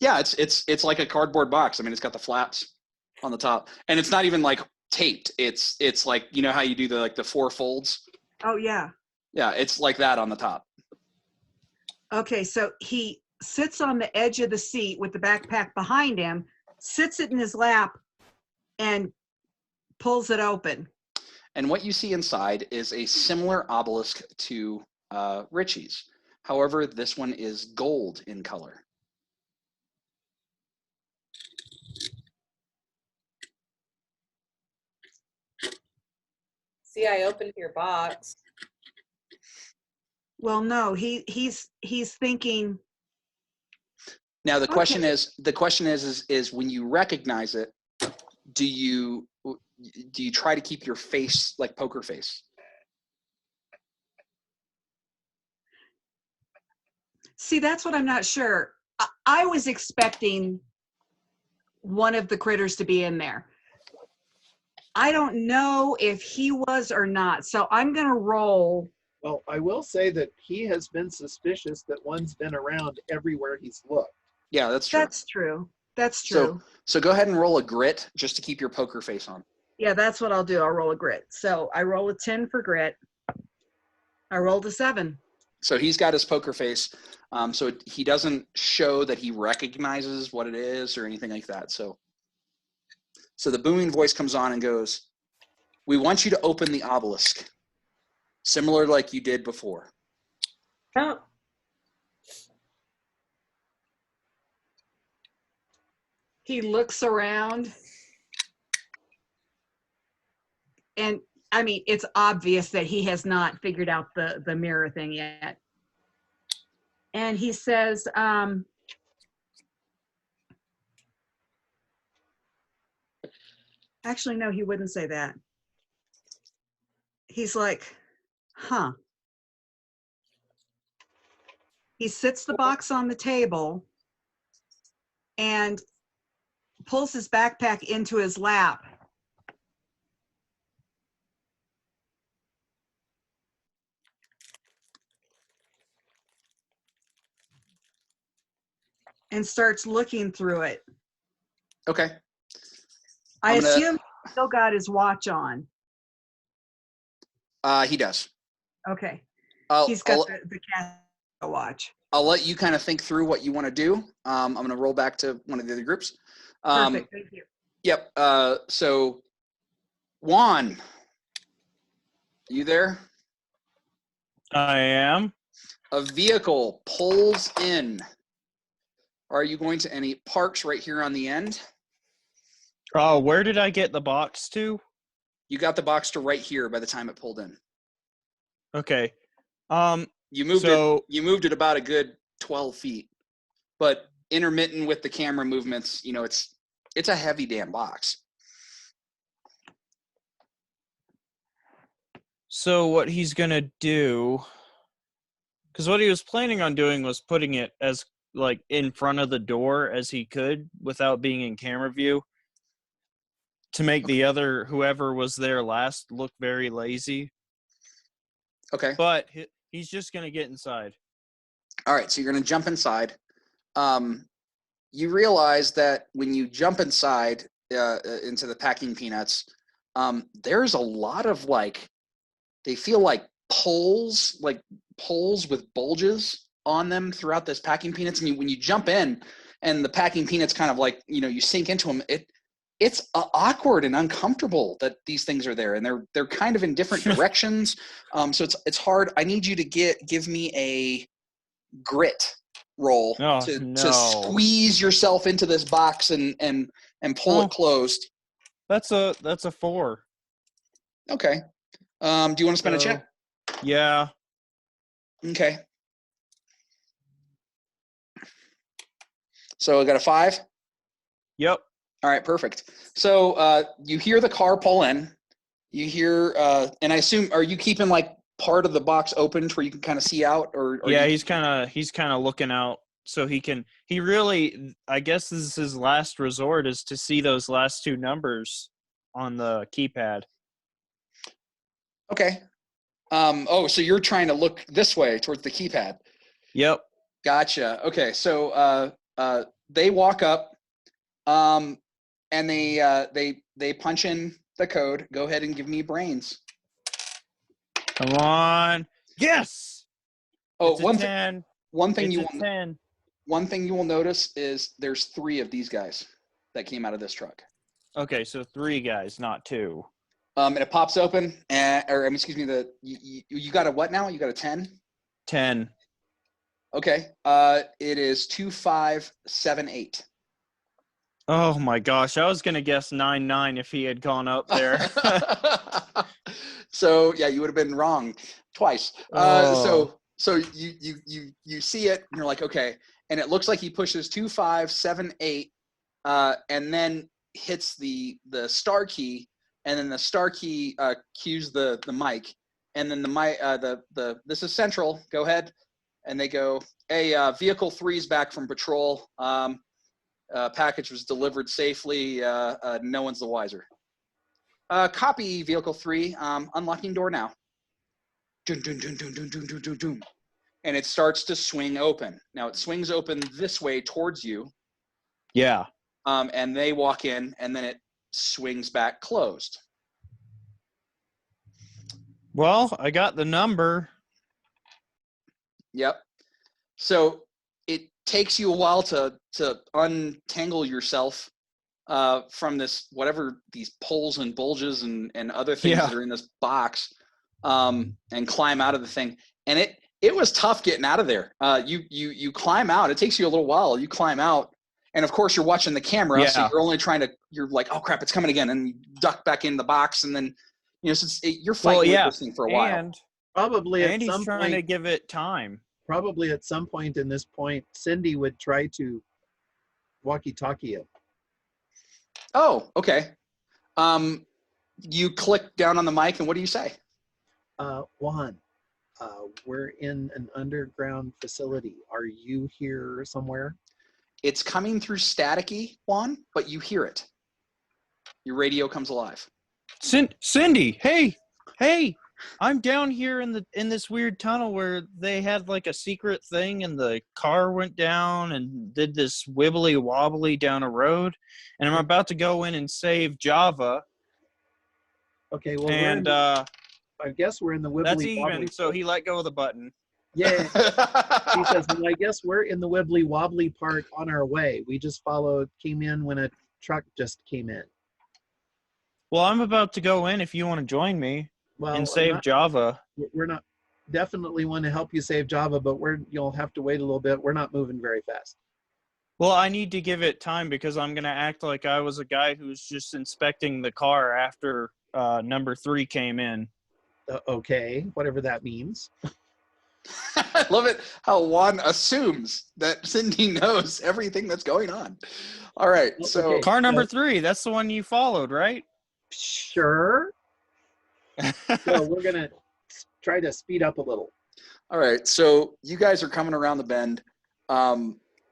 Yeah, it's like a cardboard box. I mean, it's got the flaps on the top, and it's not even like taped. It's like, how you do the 4 folds. Oh, yeah. Yeah, it's like that on the top. Okay, so he sits on the edge of the seat with the backpack behind him, sits it in his lap, and pulls it open. And what you see inside is a similar obelisk to Richie's. However, this one is gold in color. See, I opened your box. Well, no, he's thinking. Now the question Okay. is when you recognize it, do you try to keep your face like poker face? See, that's what I'm not sure. I was expecting one of the critters to be in there. I don't know if he was or not, so I'm going to roll. Well, I will say that he has been suspicious that one's been around everywhere he's looked. Yeah, that's true. That's true. That's true. So go ahead and roll a grit just to keep your poker face on. Yeah, that's what I'll do. I'll roll a grit. So I roll a 10 for grit. I rolled a 7. So he's got his poker face. So he doesn't show that he recognizes what it is or anything like that. So the booming voice comes on and goes, "We want you to open the obelisk, similar like you did before." Oh, He looks around. And I mean, it's obvious that he has not figured out the mirror thing yet. And he says, actually, no, he wouldn't say that. He's like, huh. He sits the box on the table and pulls his backpack into his lap. And starts looking through it. Okay. I I'm gonna- assume he still got his watch on. He does. Okay. I'll, He's got the Casio watch. I'll let you kind of think through what you want to do. I'm going to roll back to one of the other groups. Perfect. Thank you. Yep. So, Juan, you there? I am. A vehicle pulls in. Are you going to any parks right here on the end? Oh, where did I get the box to? You got the box to right here by the time it pulled in. Okay. You moved So- it. You moved it about a good 12 feet, but intermittent with the camera movements. You know, it's a heavy damn box. So what he's gonna do, because what he was planning on doing was putting it as like in front of the door as he could without being in camera view, to make the other whoever was there last look very lazy. Okay. But he's just gonna get inside. All right. So you're going to jump inside. You realize that when you jump inside into the packing peanuts, there's a lot of they feel like poles with bulges on them throughout this packing peanuts. And when you jump in and the packing peanuts kind of you sink into them, it's awkward and uncomfortable that these things are there, and they're kind of in different directions. So it's hard. I need you to give me a grit roll Oh, to no. squeeze yourself into this box and pull Oh. it closed. That's a 4. Okay. Do you want to spend a So- check? Yeah. Okay. So I got a 5. Yep. All right, perfect. So you hear the car pull in. You hear, and I assume, are you keeping part of the box open to where you can kind of see out, or Yeah, you, he's kind of looking out so he really, I guess this is his last resort, is to see those last 2 numbers on the keypad. okay? So you're trying to look this way towards the keypad. Yep. Gotcha. Okay, so they walk up, and they punch in the code. Go ahead and give me brains. Come on. Yes. Oh, It's a 10. one thing It's you a will 10. one thing you will notice is there's 3 of these guys that came out of this truck. Okay, so 3 guys, not 2. And it pops open, excuse me, you got a what now? You got a 10? 10. Okay. It is 2578. Oh my gosh, I was gonna guess 9-9 if he had gone up there. So yeah, you would have been wrong twice. Oh. So you see it and you're like, okay, and it looks like he pushes 2578, and then hits the star key, and then the star key cues the mic, and then the mic this is Central. Go ahead, and they go, hey, vehicle 3's back from patrol. Package was delivered safely. No one's the wiser. Copy, vehicle 3. Unlocking door now. Dun, dun, dun, dun, dun, dun, dun, dun, dun. And it starts to swing open. Now it swings open this way towards you. Yeah. And they walk in, and then it swings back closed. Well, I got the number. Yep. So it takes you a while to untangle yourself from this, whatever these poles and bulges and other things Yeah. that are in this box, and climb out of the thing. And it was tough getting out of there. You climb out. It takes you a little while. You climb out, and of course you're watching the camera, so Yeah. you're only you're like, oh crap, it's coming again, and you duck back in the box, and then you're fighting Well, yeah. with this thing for a while. And Probably at he's some trying to point, give it time. probably at some point in this point, Cindy would try to walkie-talkie it. Oh, okay. You click down on the mic, and what do you say? Juan, we're in an underground facility. Are you here somewhere? It's coming through staticky, Juan, but you hear it. Your radio comes alive. Cindy, hey, I'm down here in this weird tunnel where they had like a secret thing, and the car went down and did this wibbly wobbly down a road, and I'm about to go in and save Java. Okay, well, And I guess we're in the wibbly that's even. wobbly. So he let go of the button. Yeah. He says, well, I guess we're in the wibbly wobbly part on our way. We just came in when a truck just came in. Well, I'm about to go in if you want to join me Well, and save Java. we're not definitely want to help you save Java, but you'll have to wait a little bit. We're not moving very fast. Well, I need to give it time because I'm going to act like I was a guy who's just inspecting the car after number 3 came in. Okay, whatever that means. I love it how Juan assumes that Cindy knows everything that's going on. All right, so Okay. Car number 3, that's the one you followed, right? Sure. So we're going to try to speed up a little. all right, so you guys are coming around the bend.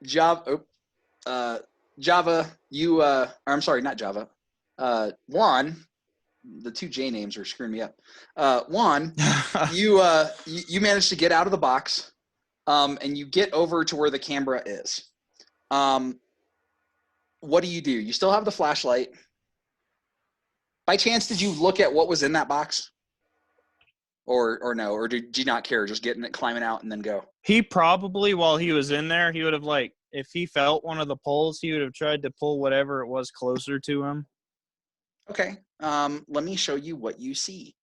Java, you I'm sorry, not Java. Juan, the 2 J names are screwing me up. Juan, you managed to get out of the box, and you get over to where the camera is. What do? You still have the flashlight. By chance, did you look at what was in that box? Or no? Or did you not care? Just getting it, climbing out, and then go? He probably, while he was in there, he would have, like, if he felt one of the pulls, he would have tried to pull whatever it was closer to him. Okay. Let me show you what you see.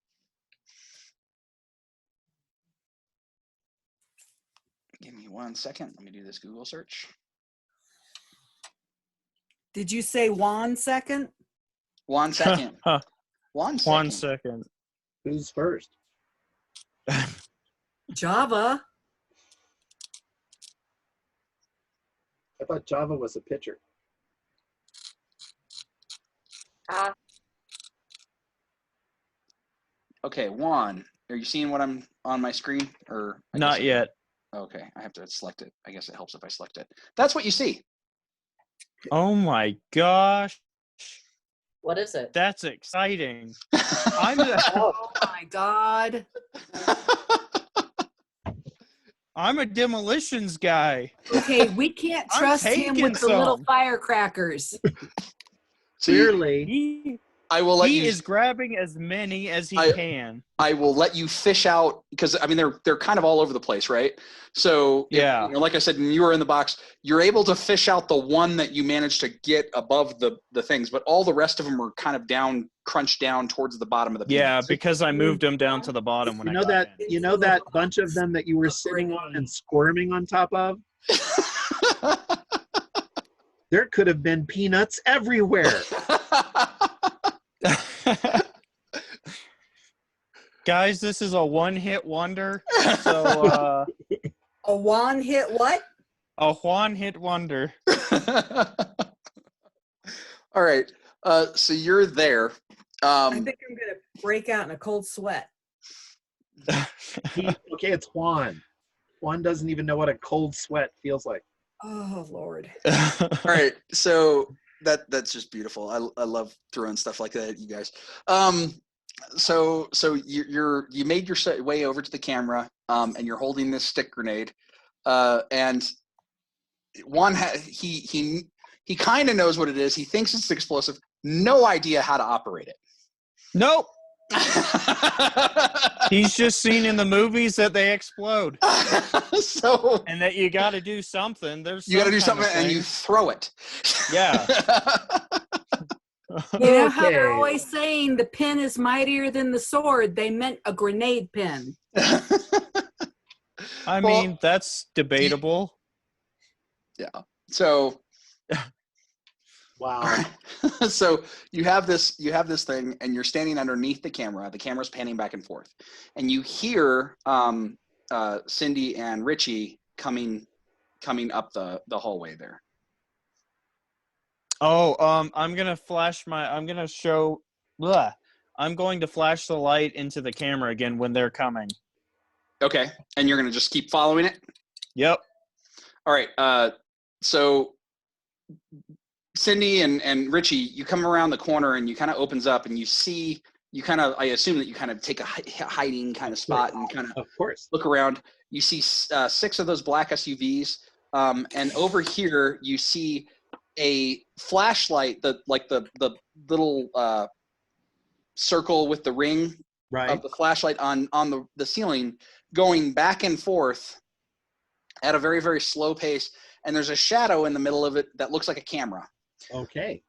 Give me 1 second. Let me do this Google search. Did you say 1 second? 1 second. 1 second. 1 second. Who's first? Java. I thought Java was a pitcher. Okay, Juan, are you seeing what I'm on my screen? Or I Not guess yet. Okay, I have to select it. I guess it helps if I select it. That's what you see. Oh my gosh. What is it? That's exciting. Oh my God. I'm a demolitions guy. Okay, we can't I'm trust him taking with the little some. firecrackers. See, Clearly, I will let He you. is grabbing as many as he can. I will let you fish out because I mean they're kind of all over the place, right? So Yeah. like I said, when you were in the box, you're able to fish out the one that you managed to get above the things, but all the rest of them are kind of down, crunched down towards the bottom of the Yeah, peanuts. because I moved him down to the bottom when I got in. you know that bunch of them that you were sitting on and squirming on top of? There could have been peanuts everywhere. Guys, this is a one-hit wonder. So A one hit what? a one-hit wonder. All right. So you're there. I think I'm gonna break out in a cold sweat. Okay, it's Juan. Juan doesn't even know what a cold sweat feels like. Oh Lord. All right. So that's just beautiful. I love throwing stuff like that at you guys. So you made your way over to the camera, and you're holding this stick grenade, and he kind of knows what it is. He thinks it's explosive. No idea how to operate it. Nope. He's just seen in the movies that they explode So and that you got to do something. There's you got to do some kind something, of and you thing. throw it. Yeah. You know how they're Okay. always saying the pen is mightier than the sword? They meant a grenade pen. I Well- mean, that's debatable. So Wow. so you have this thing, and you're standing underneath the camera. The camera's panning back and forth, and you hear Cindy and Richie coming up the hallway there. Oh, I'm going to flash I'm going to flash the light into the camera again when they're coming. Okay, and you're gonna just keep following it. Yep. All right. So Cindy and Richie, you come around the corner, and you kind of opens up, and you see. I assume that you kind of take a hiding kind of spot and kind of Of course. look around. You see 6 of those black SUVs, and over here you see a flashlight, the little circle with the ring Right. of the flashlight on the ceiling going back and forth at a very, very slow pace. And there's a shadow in the middle of it that looks like a camera. Okay.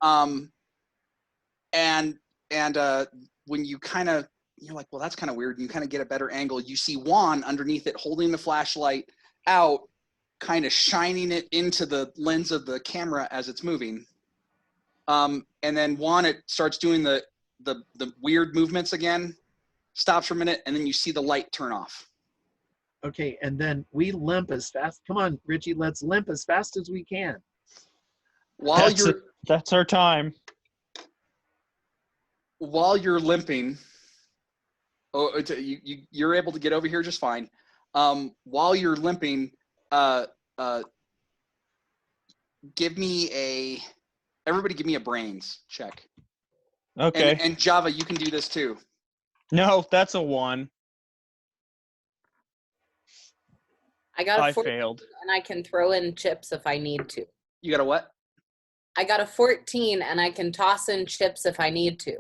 And when you kind of, you're like, well, that's kind of weird. And you kind of get a better angle. You see Juan underneath it holding the flashlight out, kind of shining it into the lens of the camera as it's moving. And then Juan, it starts doing the weird movements again, stops for a minute, and then you see the light turn off. Okay. And then we limp as fast. Come on, Richie, let's limp as fast as we can. While That's our time. while you're limping, you're able to get over here just fine. While you're limping, everybody give me a brains check. Okay. And Java, you can do this too. No, that's a 1. I got I a 14 failed. and I can throw in chips if I need to. You got a what? I got a 14 and I can toss in chips if I need to.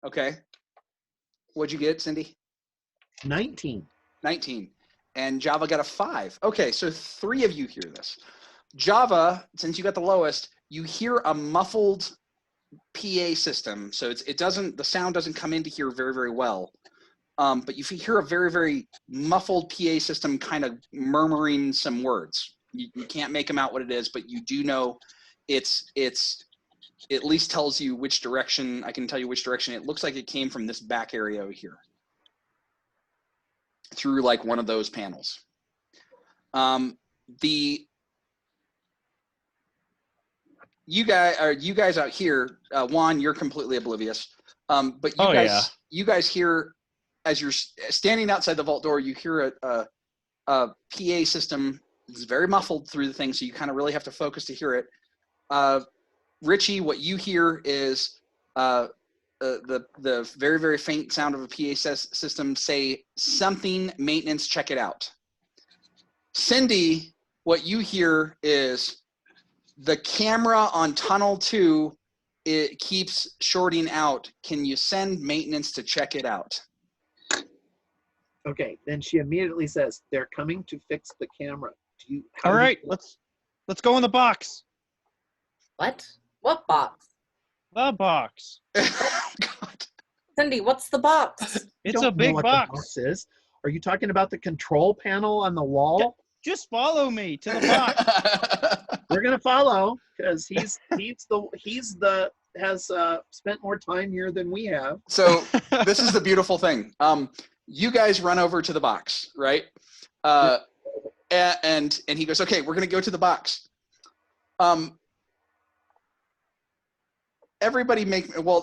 Okay. What'd you get, Cindy? 19. 19. And Java got a 5. Okay, so 3 of you hear this. Java, since you got the lowest, you hear a muffled PA system. So the sound doesn't come into here very, very well. But you hear a very, very muffled PA system kind of murmuring some words. You can't make them out what it is, but you do know it at least tells you which direction. I can tell you which direction. It looks like it came from this back area over here through like one of those panels. You guys out here, Juan, you're completely oblivious. But you guys hear, as you're standing outside the vault door, you hear a PA system. It's very muffled through the thing, so you kind of really have to focus to hear it. Richie, what you hear is the very, very faint sound of a PA system say something, maintenance, check it out. Cindy, what you hear is the camera on tunnel 2, it keeps shorting out. Can you send maintenance to check it out? Okay. Then she immediately says, they're coming to fix the camera. All right, let's go in the box. What? What box? The box. God. Cindy, what's the box? It's a big box. Is. Are you talking about the control panel on the wall? Just follow me to the box. We're gonna follow because he's has spent more time here than we have. So this is the beautiful thing. You guys run over to the box, right? And he goes, okay, we're gonna go to the box. Everybody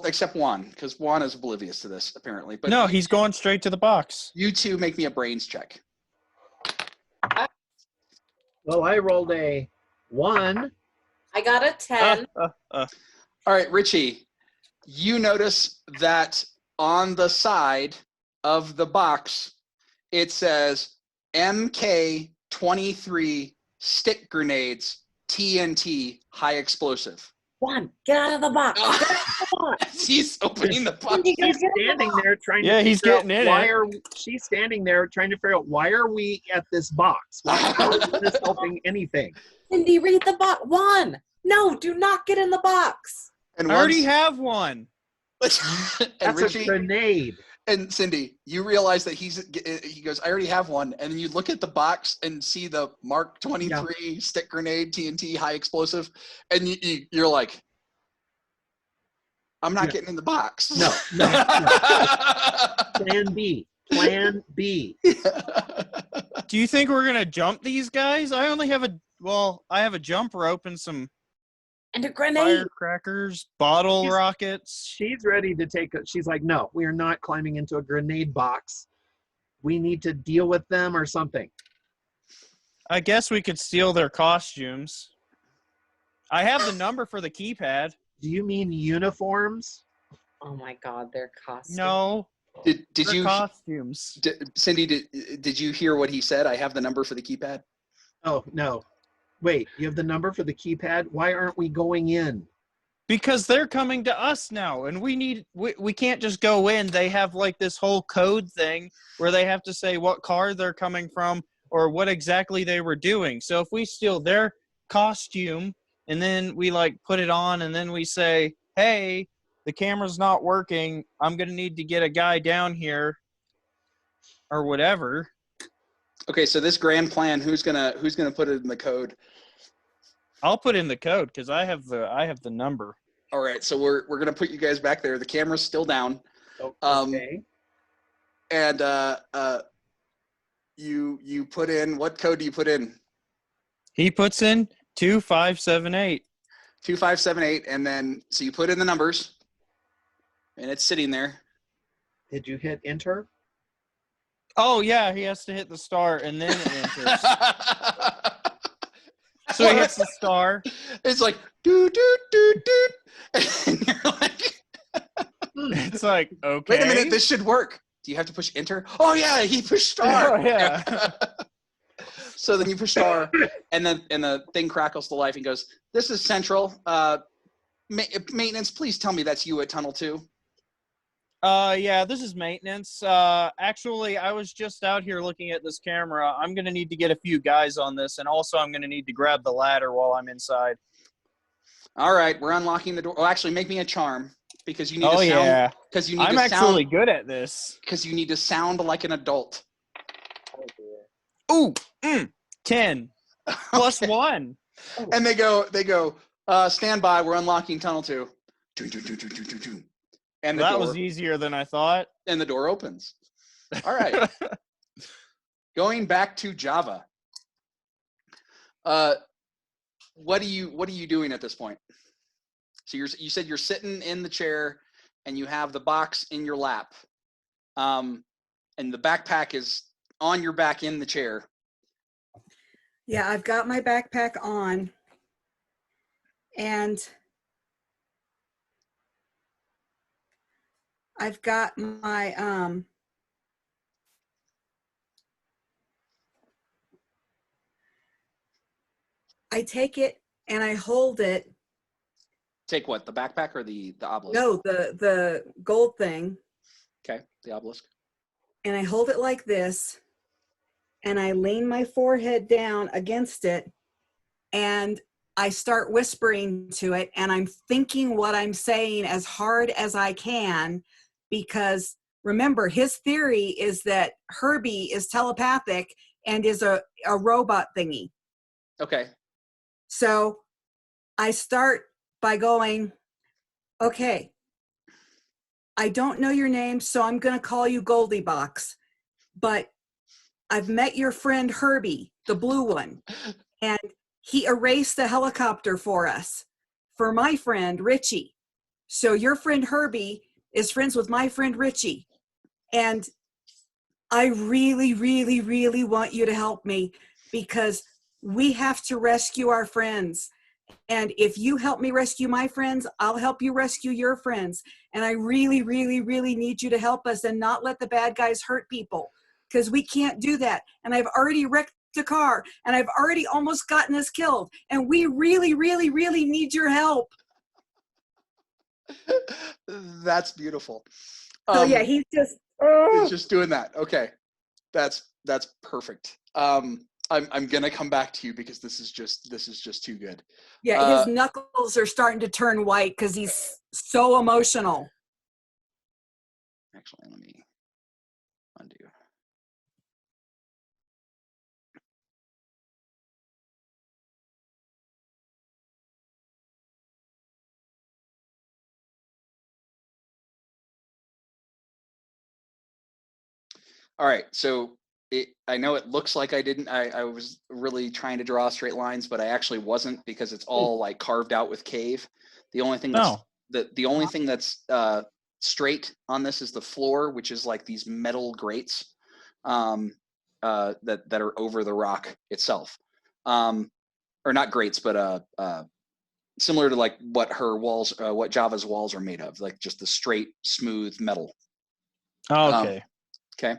except Juan, because Juan is oblivious to this apparently. But no, he's going straight to the box. You two make me a brains check. Well, I rolled a 1. I got a 10. All right, Richie, you notice that on the side of the box, it says MK23 stick grenades, TNT, high explosive. Juan, get out of the box. Get out of the box. He's opening the box. She's standing there trying to he's figure getting out in why it. she's standing there trying to figure out why are we at this box? How is this helping anything? Cindy, read the box. Juan, no, do not get in the box. And I already have one. and That's Richie, a grenade. and Cindy, you realize that he goes, I already have one. And then you look at the box and see the Mark 23 stick grenade, TNT, high explosive. And you're like, I'm not getting in the box. No. Plan B. Plan B. Do you think we're gonna jump these guys? I only have I have a jump rope and some And a grenade. firecrackers, bottle rockets. She's ready to she's like, no, we are not climbing into a grenade box. We need to deal with them or something. I guess we could steal their costumes. I have the number for the keypad. Do you mean uniforms? Oh my God, they're costumes. No, Did they're you, costumes. Cindy, did you hear what he said? I have the number for the keypad. Oh, no. Wait, you have the number for the keypad? Why aren't we going in? Because they're coming to us now, and we can't just go in. They have like this whole code thing where they have to say what car they're coming from or what exactly they were doing. So if we steal their costume and then we like put it on and then we say, hey, the camera's not working, I'm going to need to get a guy down here or whatever. Okay, so this grand plan, who's gonna put it in the code? I'll put in the code because I have the number. All right, so we're gonna put you guys back there. The camera's still down, Okay. and you put in, what code do you put in? He puts in 2578. 2578, and then so you put in the numbers, and it's sitting there. Did you hit enter? Oh yeah, he has to hit the star and then it enters. So he hits the star. It's like do do do do, and you're like, It's like, okay. wait a minute, this should work. Do you have to push enter? Oh yeah, he pushed star. Oh, yeah. So then you push star, and the thing crackles to life and goes, "This is Central. Maintenance, please tell me that's you at Tunnel 2." Yeah, this is maintenance. Actually, I was just out here looking at this camera. I'm gonna need to get a few guys on this, and also I'm gonna need to grab the ladder while I'm inside. All right, we're unlocking the door. Oh, actually, make me a charm because you need Oh to sound. yeah, Because you need I'm to actually sound. good at this. Because you need to sound like an adult. Ooh, 10 plus Okay. 1. And they go. Stand by. We're unlocking Tunnel 2. Doo, doo, doo, doo, doo, doo, doo. And the That door. was easier than I thought. And the door opens. All right. Going back to Java. What are you doing at this point? So you said you're sitting in the chair and you have the box in your lap. And the backpack is on your back in the chair. Yeah, I've got my backpack on, and I've got my I take it and I hold it. Take what? The backpack or the obelisk? No, the gold thing, Okay, the obelisk. and I hold it like this, and I lean my forehead down against it, and I start whispering to it, and I'm thinking what I'm saying as hard as I can, because remember, his theory is that Herbie is telepathic and is a robot thingy. Okay. So I start by going, okay, I don't know your name, so I'm going to call you Goldilocks, but I've met your friend Herbie, the blue one, and he erased the helicopter for us, for my friend Richie. So your friend Herbie is friends with my friend Richie. And I really, really, really want you to help me, because we have to rescue our friends. And if you help me rescue my friends, I'll help you rescue your friends. And I really, really, really need you to help us and not let the bad guys hurt people, because we can't do that. And I've already wrecked a car, and I've already almost gotten us killed. And we really, really, really need your help. That's beautiful. So yeah, he's just, He's just doing that. Okay. That's perfect. I'm gonna come back to you because this is just too good. yeah, his knuckles are starting to turn white because he's so emotional. Actually, let me undo. All right, so I know it looks like I was really trying to draw straight lines, but I actually wasn't, because it's all like carved out with cave. The only thing that's the only thing that's straight on this is the floor, which is like these metal grates that are over the rock itself, or not grates, but similar to like what her walls, what Java's walls are made of, like just the straight, smooth metal. Okay. Okay.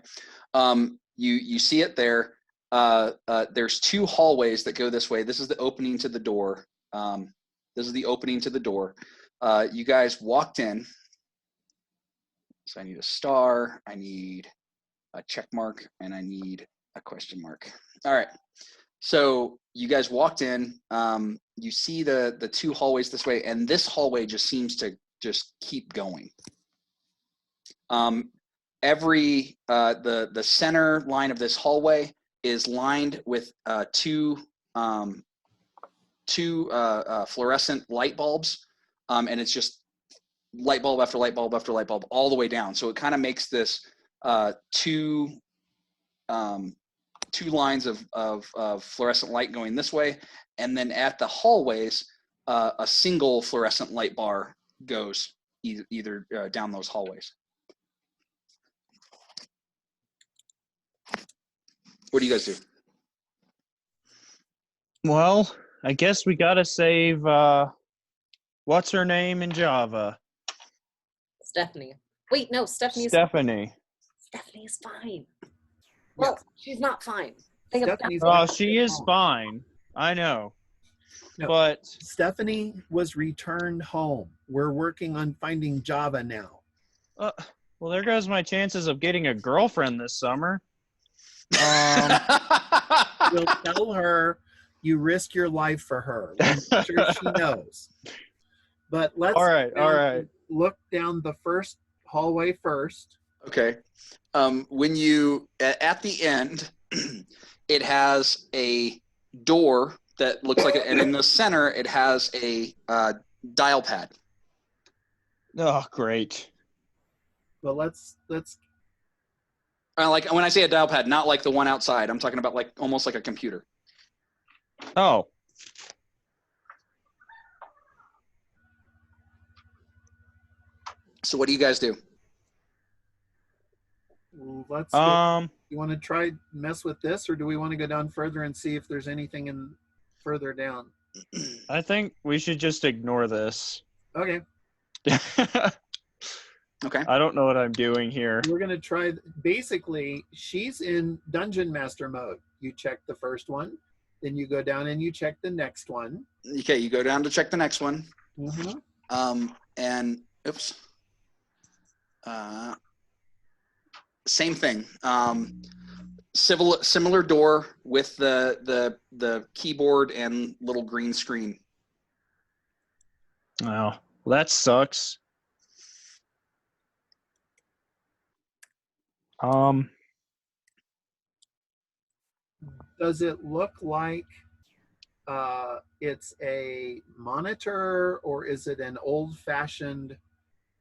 You see it there. There's two hallways that go this way. This is the opening to the door. This is the opening to the door. You guys walked in. So I need a star, I need a check mark, and I need a question mark. All right. So you guys walked in. You see the two hallways this way, and this hallway just seems to just keep going. The center line of this hallway is lined with two fluorescent light bulbs, and it's just light bulb after light bulb after light bulb all the way down. So it kind of makes this two lines of fluorescent light going this way, and then at the hallways, a single fluorescent light bar goes either down those hallways. What do you guys do? Well, I guess we gotta save what's her name in Java? Stephanie. Wait, no, Stephanie's Stephanie. Stephanie's fine. Well, she's not fine. Think of Stephanie's Oh, not she is home. fine. I know. No. But Stephanie was returned home. We're working on finding Java now. well, there goes my chances of getting a girlfriend this summer. We'll tell her you risk your life for her. I'm sure she knows. But let's All right. look down the first hallway first. Okay. When you at the end, it has a door that looks like it, and in the center it has a dial pad. Oh, great. But let's Like when I say a dial pad, not like the one outside. I'm talking about like almost like a computer. Oh, So what do you guys do? let's you want to try mess with this, or do we want to go down further and see if there's anything in further down? I think we should just ignore this. Okay, Okay. I don't know what I'm doing here. we're gonna try. Basically, she's in dungeon master mode. You check the first one, then you go down and you check the next one. Okay, you go down to check the next one. Mm-hmm. And oops. Same thing. Similar door with the keyboard and little green screen. Oh, well, that sucks. Does it look like it's a monitor, or is it an old-fashioned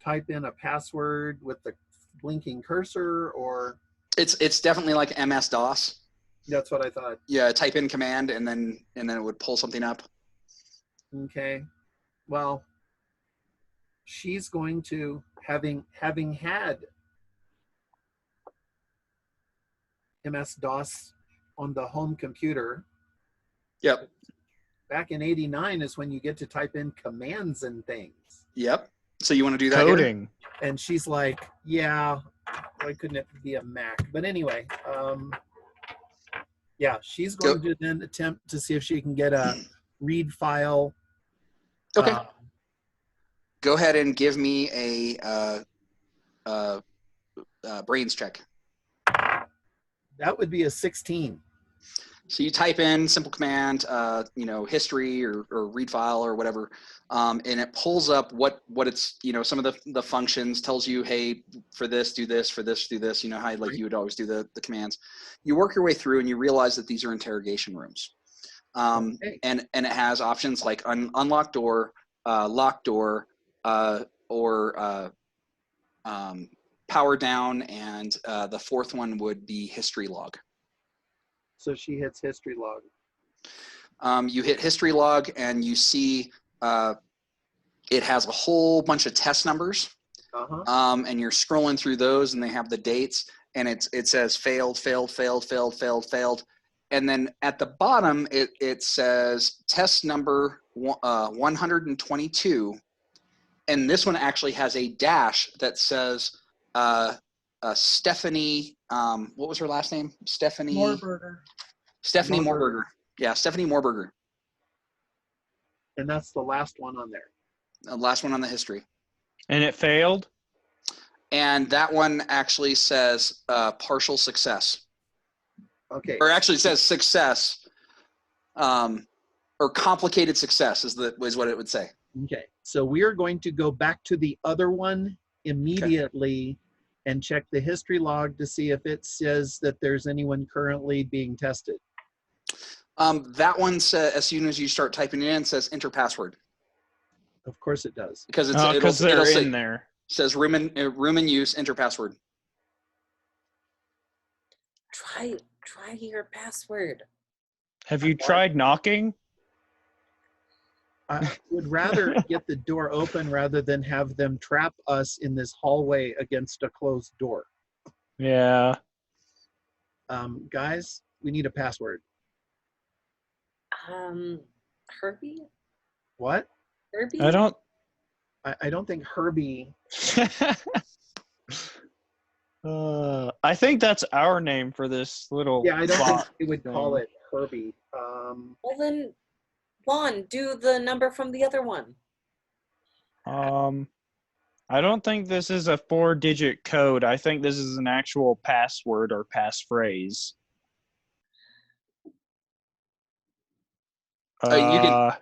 type in a password with the blinking cursor? Or It's definitely like MS-DOS. that's what I thought. Yeah, type in command and then it would pull something up. Okay, well, she's going to having had MS-DOS on the home computer. Yep. Back in '89 is when you get to type in commands and things. Yep. So you want to do that? Here? Coding. And she's like, yeah, why couldn't it be a Mac? But anyway, yeah, she's going to then attempt to see if she can get a read file. Okay. Go ahead and give me a brains check. That would be a 16. So you type in simple command, history or read file or whatever, and it pulls up what it's, some of the functions, tells you, hey, for this, do this, for this, do this, how like you would always do the commands. You work your way through and you realize that these are interrogation rooms. Okay. And it has options like unlock door, lock door, or power down, and the fourth one would be history log. So she hits history log. You hit history log and you see it has a whole bunch of test numbers. Uh-huh. And you're scrolling through those and they have the dates, and it says failed. And then at the bottom, it says test number 122. And this one actually has a dash that says Stephanie, what was her last name? Stephanie Moorburger. Moorburger. Yeah, Stephanie Moorburger. And that's the last one on there. Last one on the history. And it failed? And that one actually says partial success. Okay. Or actually says success. Or complicated success is what it would say. Okay. So we are going to go back to the other one immediately and check the history log to see if it says that there's anyone currently being tested. That one says, as soon as you start typing it in, says enter password. Of course it does. Because Because they're it'll say, in there. says room in use, enter password. Try your password. Have you tried knocking? I would rather get the door open rather than have them trap us in this hallway against a closed door. Yeah. Guys, we need a password. Herbie? What? Herbie? I don't. I don't think Herbie. I think that's our name for this little. Yeah, I don't think bot we would call thing. it Herbie. Well then, Juan, do the number from the other one. I don't think this is a 4-digit code. I think this is an actual password or passphrase.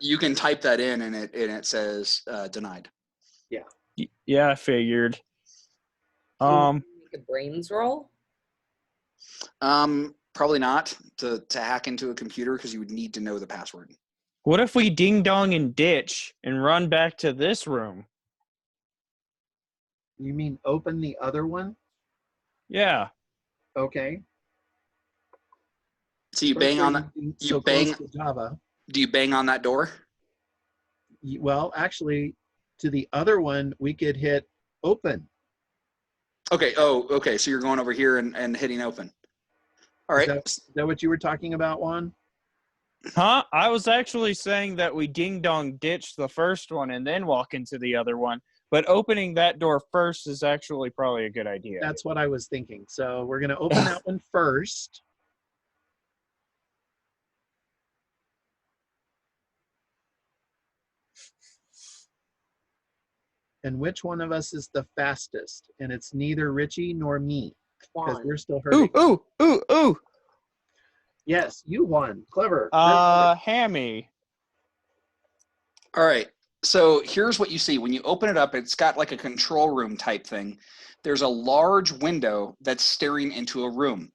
You can type that in and it says denied. Yeah, I figured. Make a brains roll. Probably not to hack into a computer because you would need to know the password. What if we ding dong and ditch and run back to this room? You mean open the other one? Yeah. Okay. So you bang on that. So bang- close to Java. Do you bang on that door? Well, actually, to the other one, we could hit open. Okay. Oh, okay. So you're going over here and hitting open. All right. Is that what you were talking about, Juan? Huh? I was actually saying that we ding dong ditch the first one and then walk into the other one. But opening that door first is actually probably a good idea. That's what I was thinking. So we're going to open that one first. And which one of us is the fastest? And it's neither Richie nor me because Juan. we're still hurting. Ooh. Yes, you won. Clever. Very good. Hammy. All right. So here's what you see. When you open it up, it's got like a control room type thing. There's a large window that's staring into a room.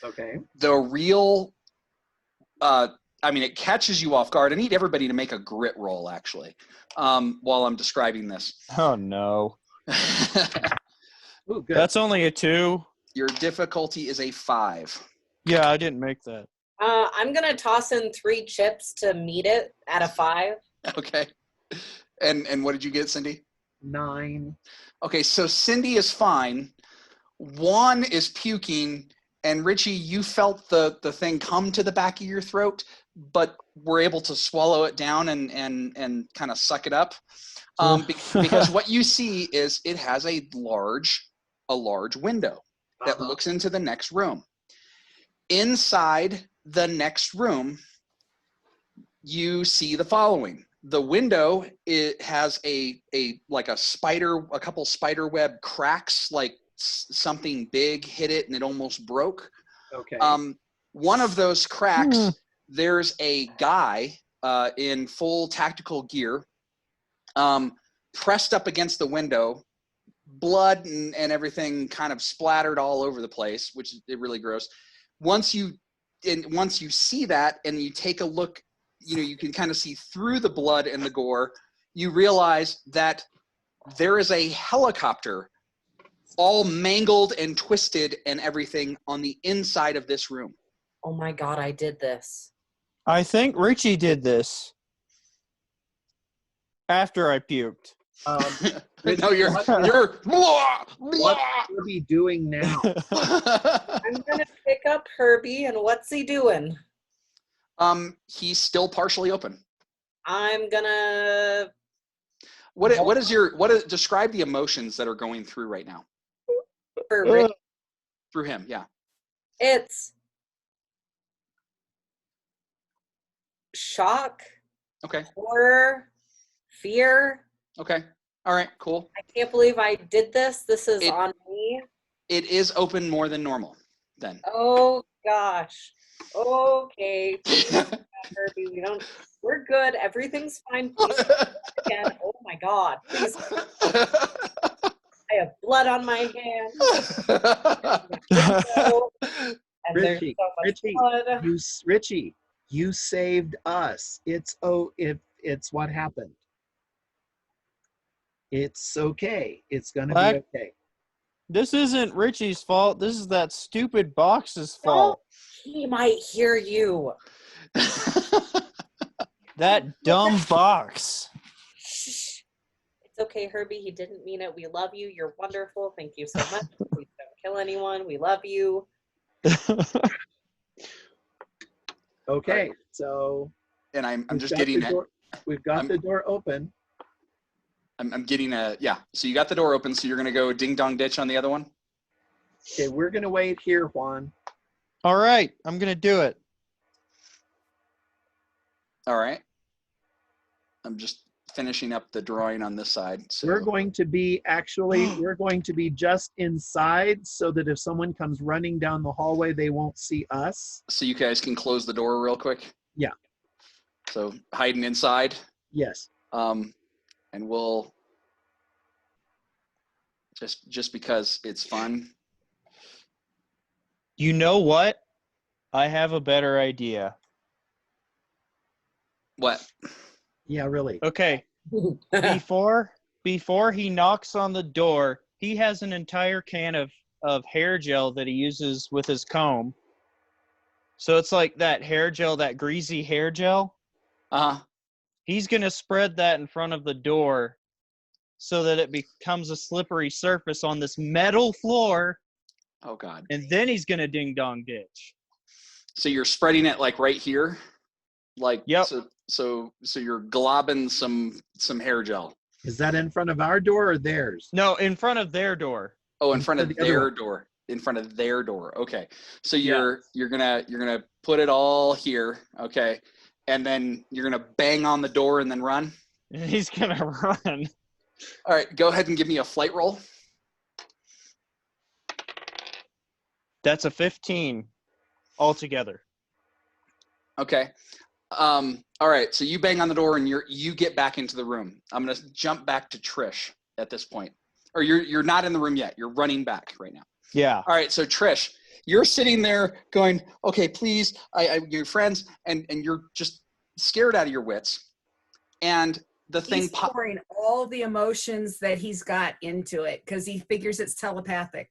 Okay. The real, it catches you off guard. I need everybody to make a grit roll, actually, while I'm describing this. Oh, no. Ooh, good. That's only a 2. Your difficulty is a 5. Yeah, I didn't make that. I'm gonna toss in 3 chips to meet it at a 5. Okay. And what did you get, Cindy? 9. Okay, so Cindy is fine. Juan is puking, and Richie, you felt the thing come to the back of your throat, but were able to swallow it down and kind of suck it up. Because what you see is it has a large window that looks into the next room. Inside the next room, you see the following. The window, it has a couple spider web cracks, like something big hit it and it almost broke. Okay. One of those cracks, there's a guy in full tactical gear, pressed up against the window, blood and everything kind of splattered all over the place, which is really gross. Once you see that and you take a look, you can kind of see through the blood and the gore, you realize that there is a helicopter all mangled and twisted and everything on the inside of this room. Oh my God, I did this. I think Richie did this after I puked. Richie, No, you're blah, what blah. are we doing now? I'm gonna pick up Herbie, and what's he doing? He's still partially open. I'm gonna Describe the emotions that are going through right now for Rick. through him. Yeah. It's shock, Okay. horror, fear, Okay. All right. Cool. I can't believe I did this. This is It- on me. It is open more than normal. Then. Oh gosh. Okay. Herbie, we're good. Everything's fine. Please again. Oh my God. Please. I have blood on my hands. And there's Richie, so much Richie, blood. Richie, you saved us. It's what happened. It's okay. It's gonna Black- be okay. This isn't Richie's fault. This is that stupid box's Don't. fault. He might hear you. That dumb box. Shh. It's okay, Herbie. He didn't mean it. We love you. You're wonderful. Thank you so much. Please don't kill anyone. We love you. Okay, so And I'm we've just got getting the it. door- We've got I'm- the door open. I'm getting a, yeah. So you got the door open. So you're going to go ding dong ditch on the other one. Okay, we're gonna wait here, Juan. All right, I'm gonna do it. All right. I'm just finishing up the drawing on this side. So We're going to be just inside so that if someone comes running down the hallway, they won't see us. so you guys can close the door real quick. Yeah. So hiding inside. Yes. And we'll just because it's fun. You know what? I have a better idea. What? Yeah, really. Okay, before he knocks on the door, he has an entire can of hair gel that he uses with his comb. So it's like that hair gel, that greasy hair gel. He's going to spread that in front of the door so that it becomes a slippery surface on this metal floor, Oh God. and then he's going to ding dong ditch. So you're spreading it like right here, like Yep. So you're globbing some hair gel. Is that in front of our door or theirs? No, in front of their door. Oh, in front of the other their one. door. In front of their door. Okay. So you're gonna put it all here. Okay. And then you're gonna bang on the door and then run. And he's going to run. All right. Go ahead and give me a flight roll. That's a 15 altogether. Okay. All right. So you bang on the door and you get back into the room. I'm gonna jump back to Trish at this point. Or you're not in the room yet. You're running back right now. Yeah. All right. So Trish, you're sitting there going, okay, please, your friends, and you're just scared out of your wits. And the thing He's pouring all the emotions that he's got into it because he figures it's telepathic.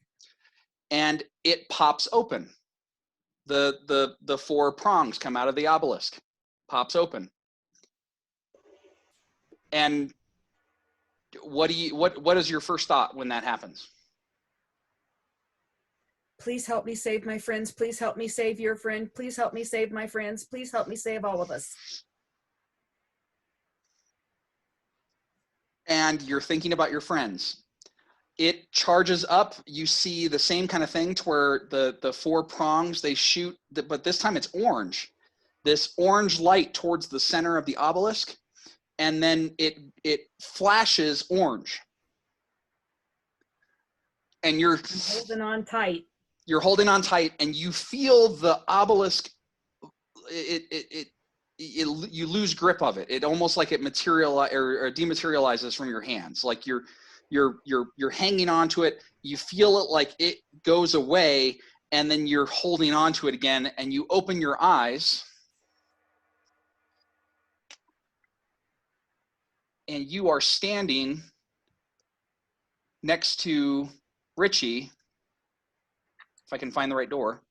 and it pops open. The four prongs come out of the obelisk, pops open. And what is your first thought when that happens? Please help me save my friends. Please help me save your friend. Please help me save my friends. Please help me save all of us. And you're thinking about your friends. It charges up. You see the same kind of thing to where the four prongs, they shoot, but this time it's orange. This orange light towards the center of the obelisk, and then it flashes orange. And you're Holding on tight. You're holding on tight, and you feel the obelisk. You lose grip of it. It almost like it or dematerializes from your hands. Like you're hanging on to it. You feel it like it goes away, and then you're holding on to it again. And you open your eyes, and you are standing next to Richie. If I can find the right door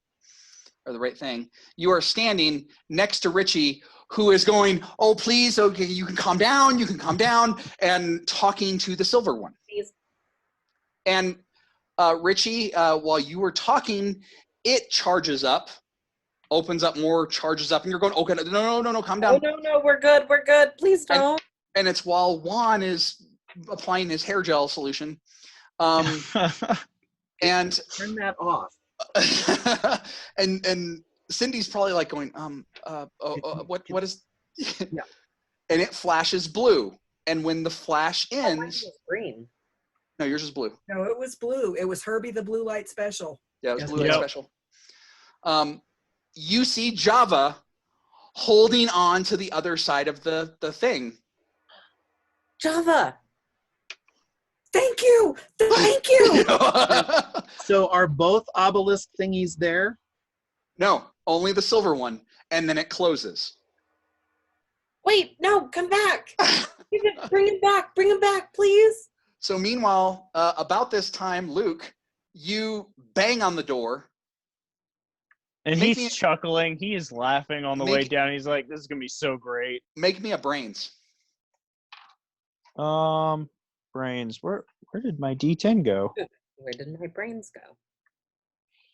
or the right thing, you are standing next to Richie, who is going, oh, please, okay, you can calm down, and talking to the silver one. Please. And Richie, while you were talking, it charges up, opens up more, charges up, and you're going, okay, no, calm down. Oh, no, we're good. Please don't. And it's while Juan is applying his hair gel solution. And Turn that off. and Cindy's probably like going, what is? Yeah. And it flashes blue, And when the flash Oh, mine ends, was green. no, yours is blue. No, it was blue. It was Herbie the Blue Light Special. Yeah, it was Yes, blue light yep. special. You see Java holding on to the other side of the thing. Java. Thank you. Thank you. So are both obelisk thingies there? No, only the silver one, and then it closes. Wait, no, come back. Bring him back. Bring him back, please. So meanwhile, about this time, Luke, you bang on the door. And Make he's me- chuckling. He is laughing on the way Make- down. He's like, "This is gonna be so great." Make me a brains. Brains. Where did my D10 go? Where did my brains go?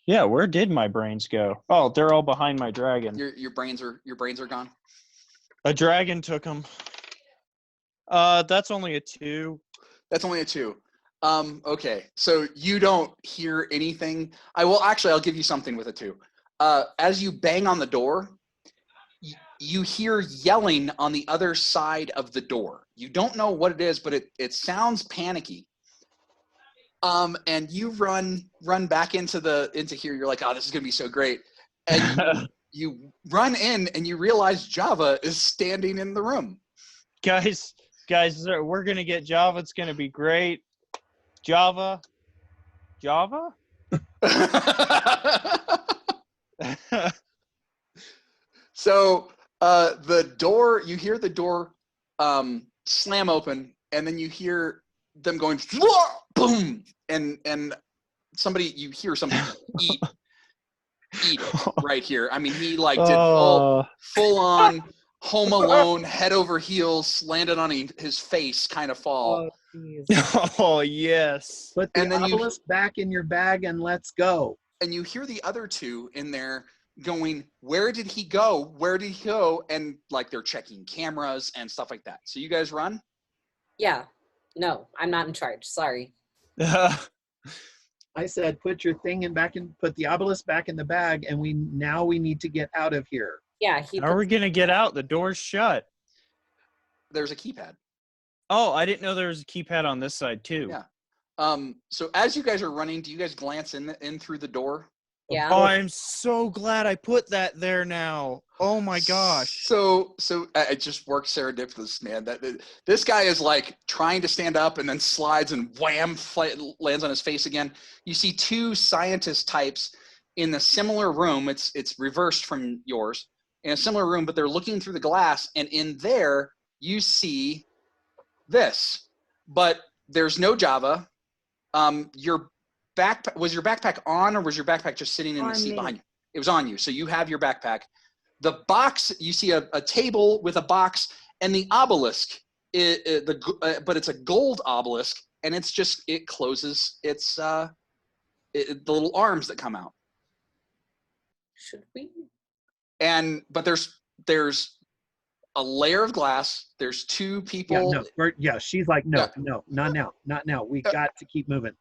Yeah, where did my brains go? Oh, they're all behind my dragon. Your brains are gone. A dragon took them. That's only a 2. That's only a 2. Okay, so you don't hear anything. I'll give you something with a 2. As you bang on the door, you hear yelling on the other side of the door. You don't know what it is, but it sounds panicky. And you run back into here. You're like, oh, this is gonna be so great. And you run in and you realize Java is standing in the room. guys, we're gonna get Java. It's gonna be great. Java. So you hear the door slam open, and then you hear them going boom, and you hear somebody eat it right here. I mean, he did full on Home Alone, head over heels, landed on his face kind of fall. Oh, jeez. Oh yes. Put the And then you- obelisk back in your bag and let's go. And you hear the other two in there going, where did he go? Where did he go? And like they're checking cameras and stuff like that. So you guys run? Yeah. No, I'm not in charge. Sorry. I said, put your thing put the obelisk back in the bag, and we need to get out of here. Yeah, How are we gonna get out? The door's shut. There's a keypad. Oh, I didn't know there was a keypad on this side too. Yeah. So as you guys are running, do you guys glance in through the door? Yeah. Oh, I'm so glad I put that there now. Oh my gosh. So it just works serendipitous, man. This guy is like trying to stand up and then slides and wham, lands on his face again. You see two scientist types in a similar room. It's reversed from yours, in a similar room, but they're looking through the glass, and in there you see this, but there's no Java. Your backpack, was your backpack on, or was your backpack just sitting in the On seat me. behind you? It was on you, so you have your backpack. The box, you see a table with a box and the obelisk, but it's a gold obelisk, and it closes its the little arms that come out. Should we? But there's a layer of glass. There's two people. She's like, no, Yeah. no, not now, not now. We got to keep moving.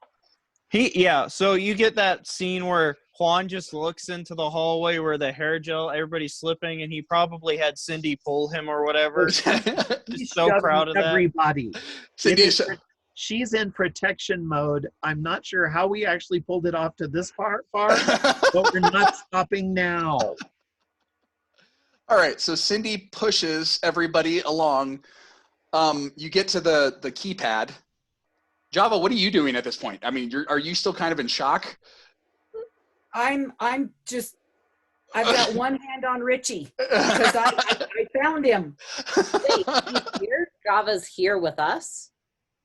So you get that scene where Juan just looks into the hallway where the hair gel, everybody's slipping, and he probably had Cindy pull him or whatever. He's so Shoving proud of that. everybody. Cindy, It is she's in protection mode. I'm not sure how we actually pulled it off to this far, but we're not stopping now. All right, so Cindy pushes everybody along. You get to the keypad. Java, what are you doing at this point? I mean, are you still kind of in shock? I've got one hand on Richie because I found him. Wait, he's here? Java's here with us?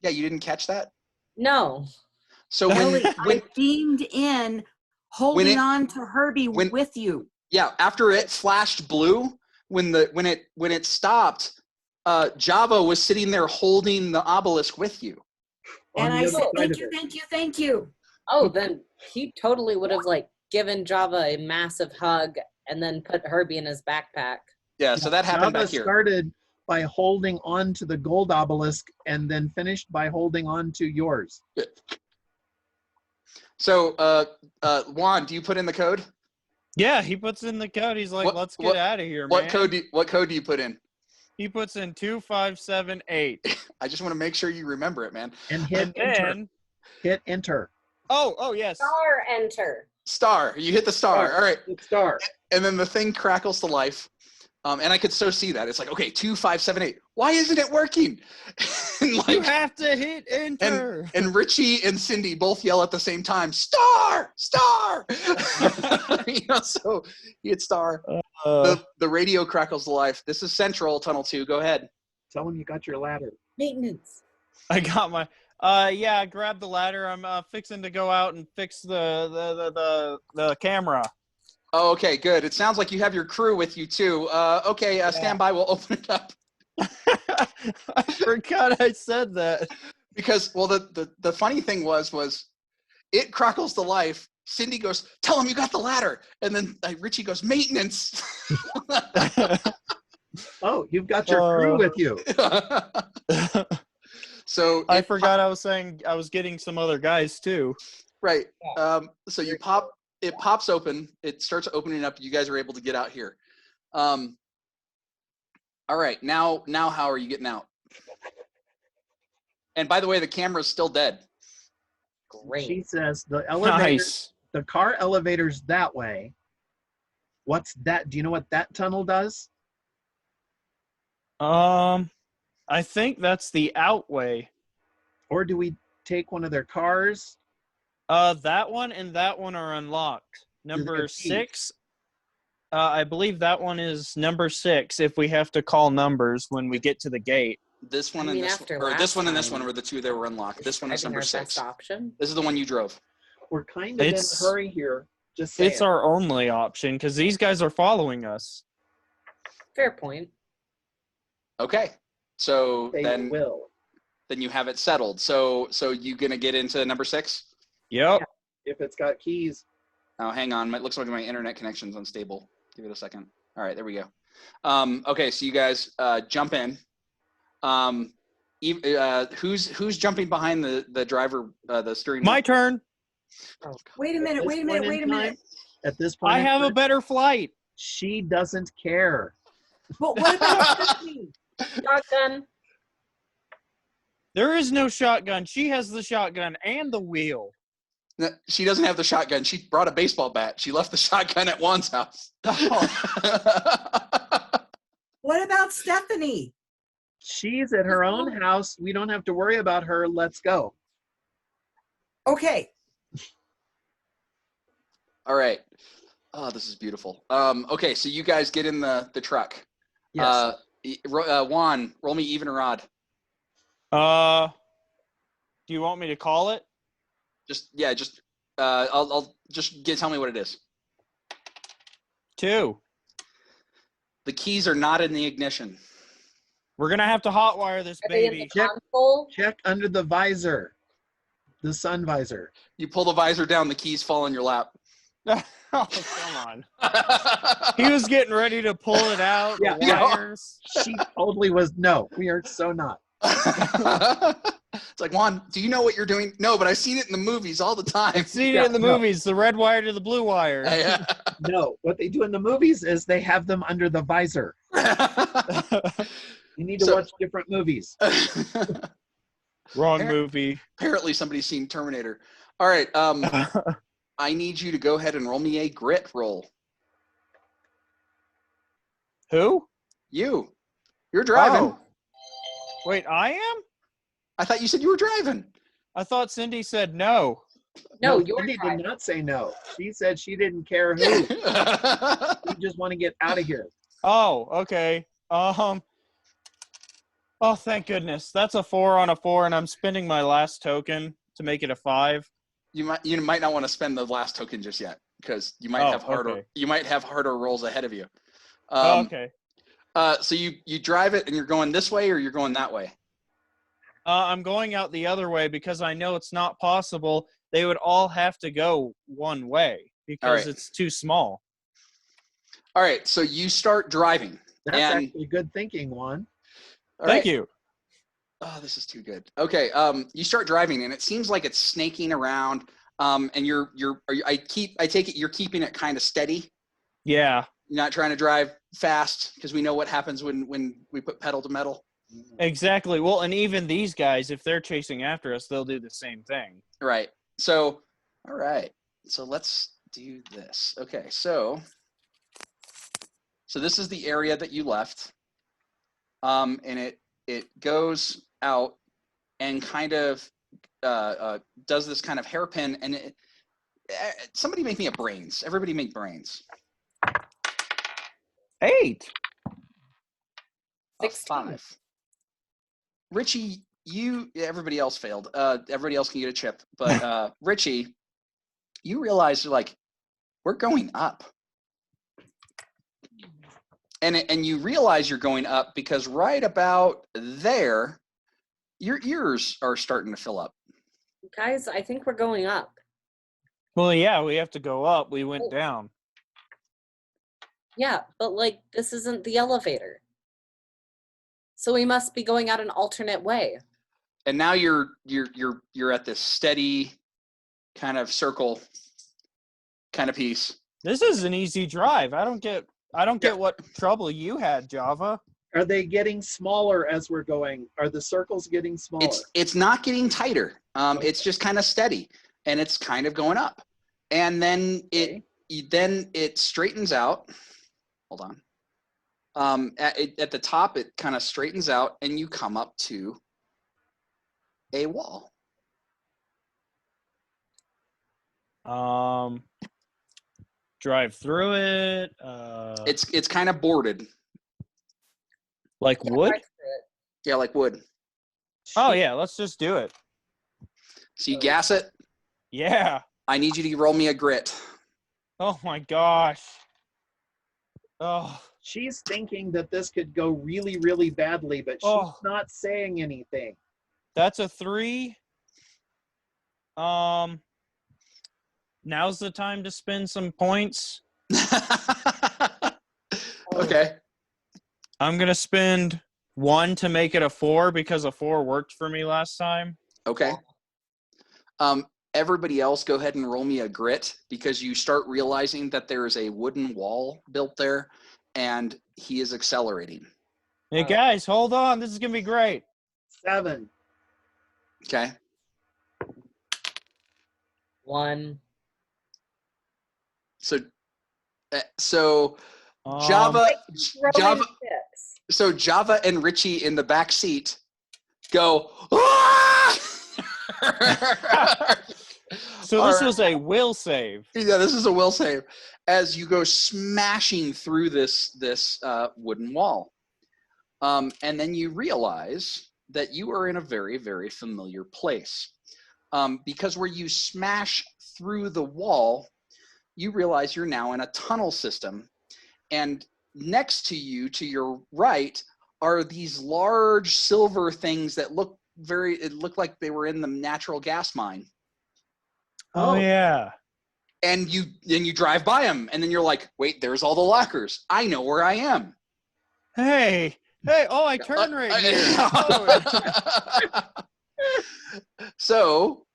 Yeah, you didn't catch that? No. So Ellie, when I beamed in, holding it- on to Herbie when- with you. yeah, after it flashed blue, when it stopped, Java was sitting there holding the obelisk with you. And On I the said, other side thank of you, it. thank you, thank you. Oh, then he totally would have given Java a massive hug and then put Herbie in his backpack. Yeah, so that happened Java back here. started by holding on to the gold obelisk and then finished by holding on to yours. So, Juan, do you put in the code? Yeah, he puts in the code. He's like, What- let's what- get out of here, What man. code do you put in? He puts in 2578. I just want to make sure you remember it, man. And hit And enter. then, Hit enter. oh, yes. Star enter. Star. You hit the star. All right. Hit star. And then the thing crackles to life. And I could so see that. It's like, okay, 2578. Why isn't it working? And You like, have to hit enter. and Richie and Cindy both yell at the same time, star, star. So you hit star. The radio crackles to life. This is Central, Tunnel 2. Go ahead. Tell him you got your ladder. Maintenance. I got my. Yeah, grab the ladder. I'm fixing to go out and fix the camera. Oh, okay, good. It sounds like you have your crew with you too. Okay, stand by. We'll open it up. I forgot I said that. Because, well, the funny thing was it crackles to life. Cindy goes, tell him you got the ladder. And then Richie goes, maintenance. Oh, you've got your crew with you. So I forgot I was saying I was getting some other guys too. right. So you pop, it pops open. It starts opening up. You guys are able to get out here. All right. Now how are you getting out? And by the way, the camera's still dead. Great. She says the elevator, Nice. the car elevator's that way. What's that? Do you know what that tunnel does? I think that's the outway. Or do we take one of their cars? That one and that one are unlocked. Number have keys. 6. I believe that one is number 6 if we have to call numbers when we get to the gate. This one I and mean, this after one, or this last one and this time, one were the two that were unlocked. This one is Driving number our 6. best option. This is the one you drove. We're kind of in a It's- hurry here. Just saying. It's our only option because these guys are following us. Fair point. Okay. So They then will. you have it settled. So you gonna get into number 6? Yep. If it's got keys. Oh, hang on. It looks like my internet connection's unstable. Give it a second. All right, there we go. Okay, so you guys jump in. Who's jumping behind the driver, the steering wheel? My turn. Wait a At minute, this wait a point minute, in wait a minute. time- At this point, I in have a time, better flight. she doesn't care. But what about Stephanie? Shotgun. There is no shotgun. She has the shotgun and the wheel. No, she doesn't have the shotgun. She brought a baseball bat. She left the shotgun at Juan's house. What about Stephanie? She's at her own house. We don't have to worry about her. Let's go. Okay, All right. Oh, this is beautiful. Okay, so you guys get in the truck. Yes. Juan, roll me even or odd. Do you want me to call it? I'll just tell me what it is. 2. The keys are not in the ignition. We're gonna have to hotwire this Are they in baby. the console? Check under the visor. The sun visor. You pull the visor down, the keys fall in your lap. Oh, come on. He was getting ready to pull it out. The Yeah. wires. She totally was. No, we are so not. It's like, Juan, do you know what you're doing? No, but I've seen it in the movies all the time. I've seen Yeah, it in the no. movies. The red wire to the blue wire. No, what they do in the movies is they have them under the visor. You need to So- watch different movies. Wrong Appar- movie. Apparently somebody's seen Terminator. All right. I need you to go ahead and roll me a grit roll. Who? You're driving. Oh. Wait, I am? I thought you said you were driving. I thought Cindy said no. No, you're Cindy driving. did not say no. She said she didn't care who. She just want to get out of here. Oh, okay. Oh, thank goodness. That's a 4 on a 4, and I'm spending my last token to make it a 5. You might not want to spend the last token just yet because you might have harder okay. you might have harder rolls ahead of you. Okay. So you drive it and you're going this way or you're going that way? I'm going out the other way because I know it's not possible. They would all have to go one way because right. it's too small. All right, so you start driving. That's And- actually good thinking, Juan. All Thank right. you. Oh, this is too good. Okay, you start driving and it seems like it's snaking around. And I take it you're keeping it kind of steady. Yeah. You're not trying to drive fast because we know what happens when we put pedal to metal. Exactly. Well, and even these guys, if they're chasing after us, they'll do the same thing. Right. So, all right. So let's do this. Okay. So this is the area that you left. And it goes out and kind of does this kind of hairpin, and somebody make me a brains. Everybody make brains. 8. 16. 5. Richie, everybody else failed. Everybody else can get a chip, but Richie, you realize like we're going up, and you realize you're going up because right about there, your ears are starting to fill up. Guys, I think we're going up. Well, yeah, we have to go up. We went down. Yeah, but like this isn't the elevator. So we must be going out an alternate way. And now you're at this steady kind of circle kind of piece. This is an easy drive. I don't get what trouble you had, Java. Are they getting smaller as we're going? Are the circles getting smaller? It's not getting tighter. It's just kind of steady, and it's kind of going up, and then it straightens out. Hold on. At the top, it kind of straightens out, and you come up to a wall. Drive through it. It's kind of boarded. Like wood? Yeah, like wood. Oh yeah, let's just do it. So you gas it. Yeah. I need you to roll me a grit. Oh my gosh. Oh. She's thinking that this could go really, really badly, but she's not saying anything. That's a 3. Now's the time to spend some points. Okay. I'm gonna spend 1 to make it a 4 because a 4 worked for me last time. Okay. Everybody else, go ahead and roll me a grit because you start realizing that there is a wooden wall built there, and he is accelerating. Hey guys, hold on. This is gonna be great. 7. Okay. 1. So Java, Java. so Java and Richie in the back seat go. "Ah!" So this was a will save. Yeah, this is a will save as you go smashing through this wooden wall, and then you realize that you are in a very, very familiar place, because where you smash through the wall, you realize you're now in a tunnel system, and next to you, to your right, are these large silver things that look like they were in the natural gas mine. Oh yeah. And you drive by them, and then you're like, wait, there's all the lockers. I know where I am. Hey, oh, I turned right here. So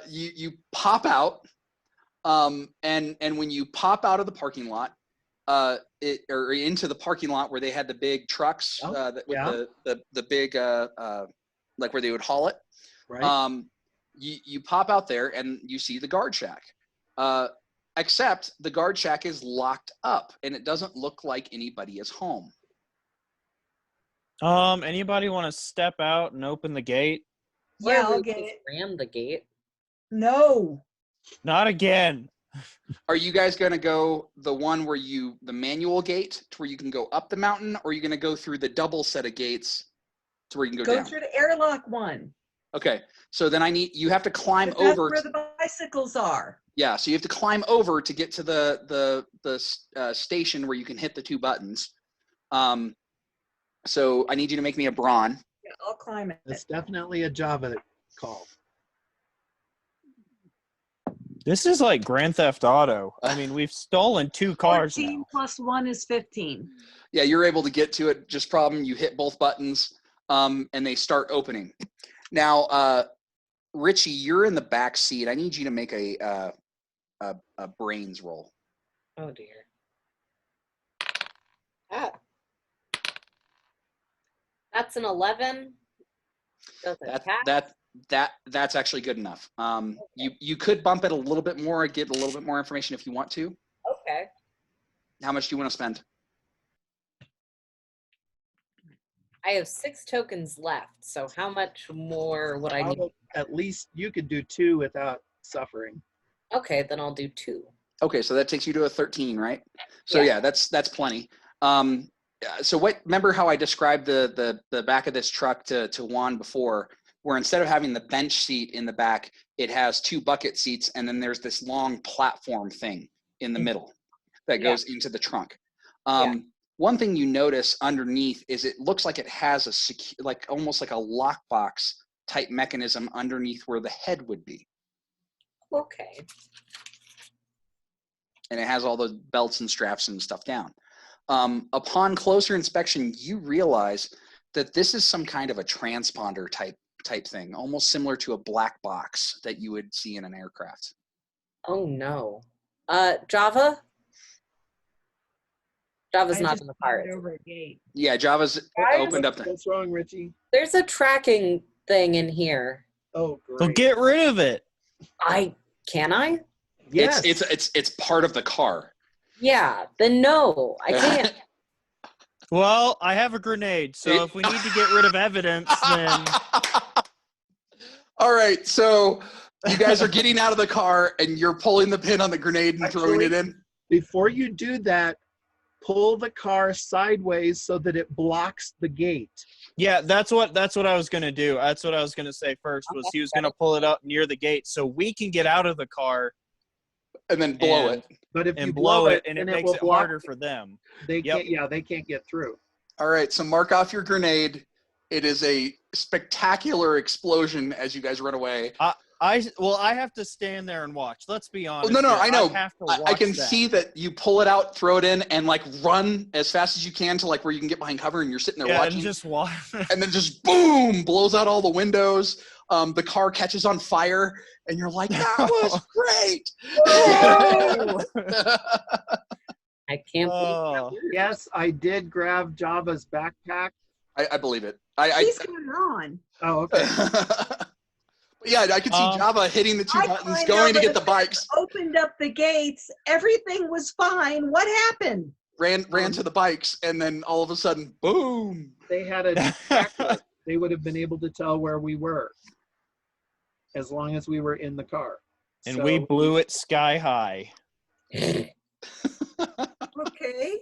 you pop out, and when you pop out of the parking lot, or into the parking lot where they had the big trucks, with the big like where they would haul it. Right. You pop out there and you see the guard shack. Except the guard shack is locked up, and it doesn't look like anybody is home. Anybody want to step out and open the gate? Yeah, Or I'll we get just it. ram the gate. No. Not again. Are you guys going to go the one where the manual gate to where you can go up the mountain, or are you going to go through the double set of gates to where you can go down? Go through the airlock one. Okay, so then you have to climb But that's over. where the bicycles are. Yeah, so you have to climb over to get to the station where you can hit the 2 buttons. So I need you to make me a brawn. Yeah, I'll climb it. It's definitely a Java call. This is like Grand Theft Auto. I mean, we've stolen 2 cars 14 now. plus 1 is 15. Yeah, you're able to get to it. Just problem, you hit both buttons, and they start opening. Now, Richie, you're in the back seat. I need you to make a brains roll. Oh dear. Ah, That's an 11. Doesn't count. That's actually good enough. You could bump it a little bit more, get a little bit more information if you want to. Okay. How much do you want to spend? I have 6 tokens left. So how much more would I need? At least you could do 2 without suffering. Okay, then I'll do 2. Okay, so that takes you to a 13, right? So Yeah. yeah, that's plenty. So remember how I described the back of this truck to Juan before, where instead of having the bench seat in the back, it has 2 bucket seats, and then there's this long platform thing in the middle that goes into the trunk. One thing you notice underneath is it looks like it has almost like a lockbox type mechanism underneath where the head would be. Okay. And it has all the belts and straps and stuff down. Upon closer inspection, you realize that this is some kind of a transponder type thing, almost similar to a black box that you would see in an aircraft. Oh no. Java? Java's not in the pirate. Over a gate. Yeah, Java's opened up. What's wrong, Richie? There's a tracking thing in here. Oh, great. So get rid of it. Can I? Yes. It's part of the car. Yeah, then no, I can't. Well, I have a grenade, so if we need to get rid of evidence, then All right, so you guys are getting out of the car and you're pulling the pin on the grenade and throwing it in. Before you do that, pull the car sideways so that it blocks the gate. yeah, that's what I was gonna do. That's what I was gonna say first. Was he was gonna pull it up near the gate so we can get out of the car And then blow it. But if you and blow it, and it then makes will it block harder for them. They Yep. can't. Yeah, they can't get through. All right, so mark off your grenade. It is a spectacular explosion as you guys run away. I have to stand there and watch. Let's be honest. No, here. I know. have to I watch can that. see that you pull it out, throw it in, and like run as fast as you can to like where you can get behind cover, and you're sitting there Yeah, watching. and just watch. And then just boom, blows out all the windows. The car catches on fire, and you're like, that was great. I can't Oh. believe Yes, I did grab Java's backpack. I believe it. He's going on. Oh, okay. But yeah, I could see Java hitting the 2 I buttons, find going out to get that the bikes, Opened up the gates. Everything was fine. What happened? ran to the bikes, and then all of a sudden, boom. They had a detector. They would have been able to tell where we were as long as we were in the car. And we blew it sky high. Okay.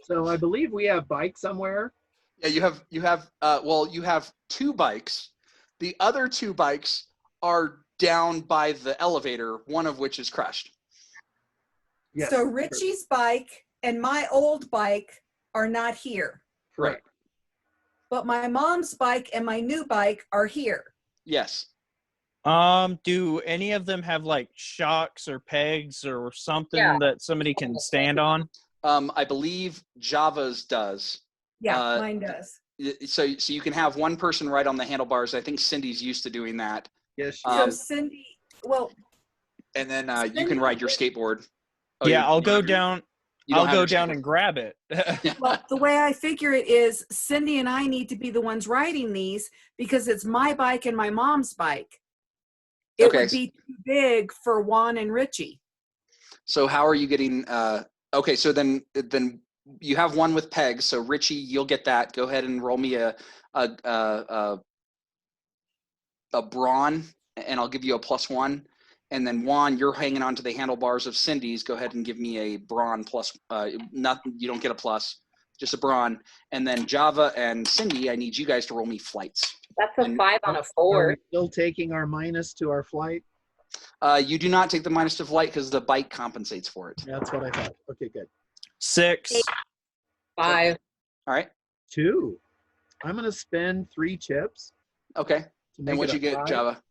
So I believe we have bike somewhere. Yeah, you have 2 bikes. The other 2 bikes are down by the elevator, one of which is crushed. Yes. So Richie's bike and my old bike are not here, Correct. but my mom's bike and my new bike are here. Yes. Do any of them have like shocks or pegs or something Yeah. that somebody can stand on? I believe Java's does. Yeah, Uh, mine does. So you can have one person right on the handlebars. I think Cindy's used to doing that. Yes. So Cindy, well, And then you can ride your skateboard. Oh, Yeah, you- I'll you go don't have your- down. you don't I'll have go your down skateboard. and grab it. well, the way I figure it is Cindy and I need to be the ones riding these because it's my bike and my mom's bike. It Okay. would be too big for Juan and Richie. So how are you getting? Okay, so then you have one with pegs. So Richie, you'll get that. Go ahead and roll me a brawn, and I'll give you a +1. And then Juan, you're hanging onto the handlebars of Cindy's. Go ahead and give me a brawn plus. Nothing. You don't get a plus, just a brawn. And then Java and Cindy, I need you guys to roll me flights. that's a And- 5 on a Are 4. we still taking our minus to our flight? You do not take the minus to flight because the bike compensates for it. That's what I thought. Okay, good. 6. 5. All right. 2. I'm going to spend 3 chips. Okay. To make And what'd it you a get, 5. Java?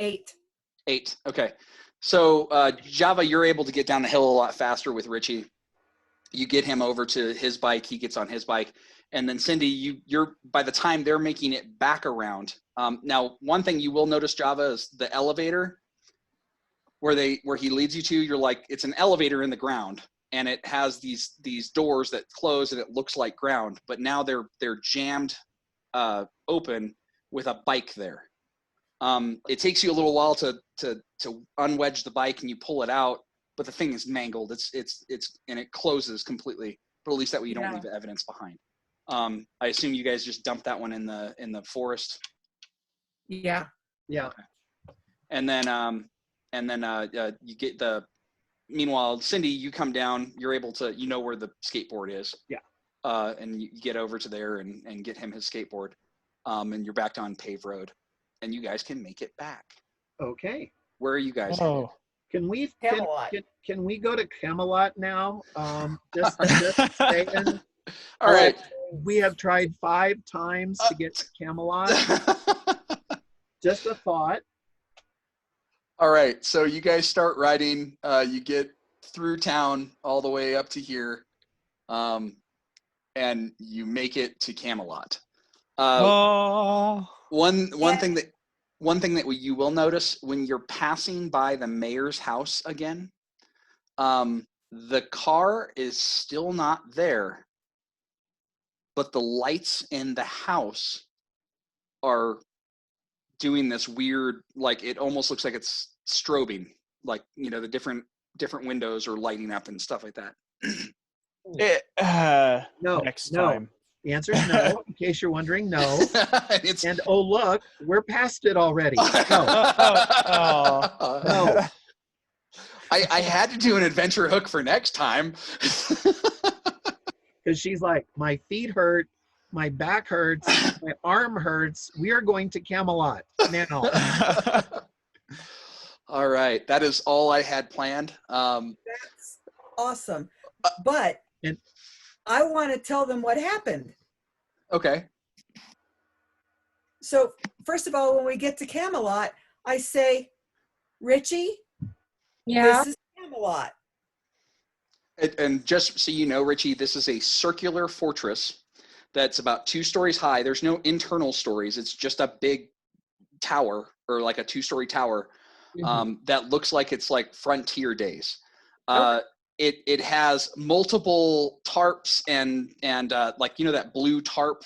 8. 8. Okay. So Java, you're able to get down the hill a lot faster with Richie. You get him over to his bike. He gets on his bike. And then Cindy, you're by the time they're making it back around. Now, one thing you will notice, Java, is the elevator where he leads you to. You're like, it's an elevator in the ground, and it has these doors that close, and it looks like ground. But now they're jammed open with a bike there. It takes you a little while to unwedge the bike, and you pull it out, but the thing is mangled. It's and it closes completely. But at least that way you don't leave evidence behind. I assume you guys just dumped that one in the forest. Yeah. Yeah. Okay. And then you get the. Meanwhile, Cindy, you come down. You're able to. You know where the skateboard is. Yeah. And you get over to there and get him his skateboard. And you're back on paved road, and you guys can make it back. Okay. Where are you guys? Oh. Can we Camelot. can we go to Camelot now? Just saying. All right. We have tried 5 times to get to Camelot. Just a thought. All right. So you guys start riding. You get through town all the way up to here, and you make it to Camelot. Oh. One thing that you will notice when you're passing by the mayor's house again, the car is still not there, but the lights in the house are doing this weird, like it almost looks like it's strobing, like the different windows are lighting up and stuff like that. No. Next no. time. The answer is no. In case you're wondering, no. It's And oh look, we're past it already. No. No. I had to do an adventure hook for next time. Because she's like, my feet hurt, my back hurts, my arm hurts. We are going to Camelot now. All right, that is all I had planned. That's awesome. But And- I want to tell them what happened. Okay. So first of all, when we get to Camelot, I say, Richie, this is Camelot. And just so you know, Richie, this is a circular fortress that's about 2 stories high. There's no internal stories. It's just a big tower, or like a 2-story tower, that looks like it's like frontier days. It has multiple tarps and like that blue tarp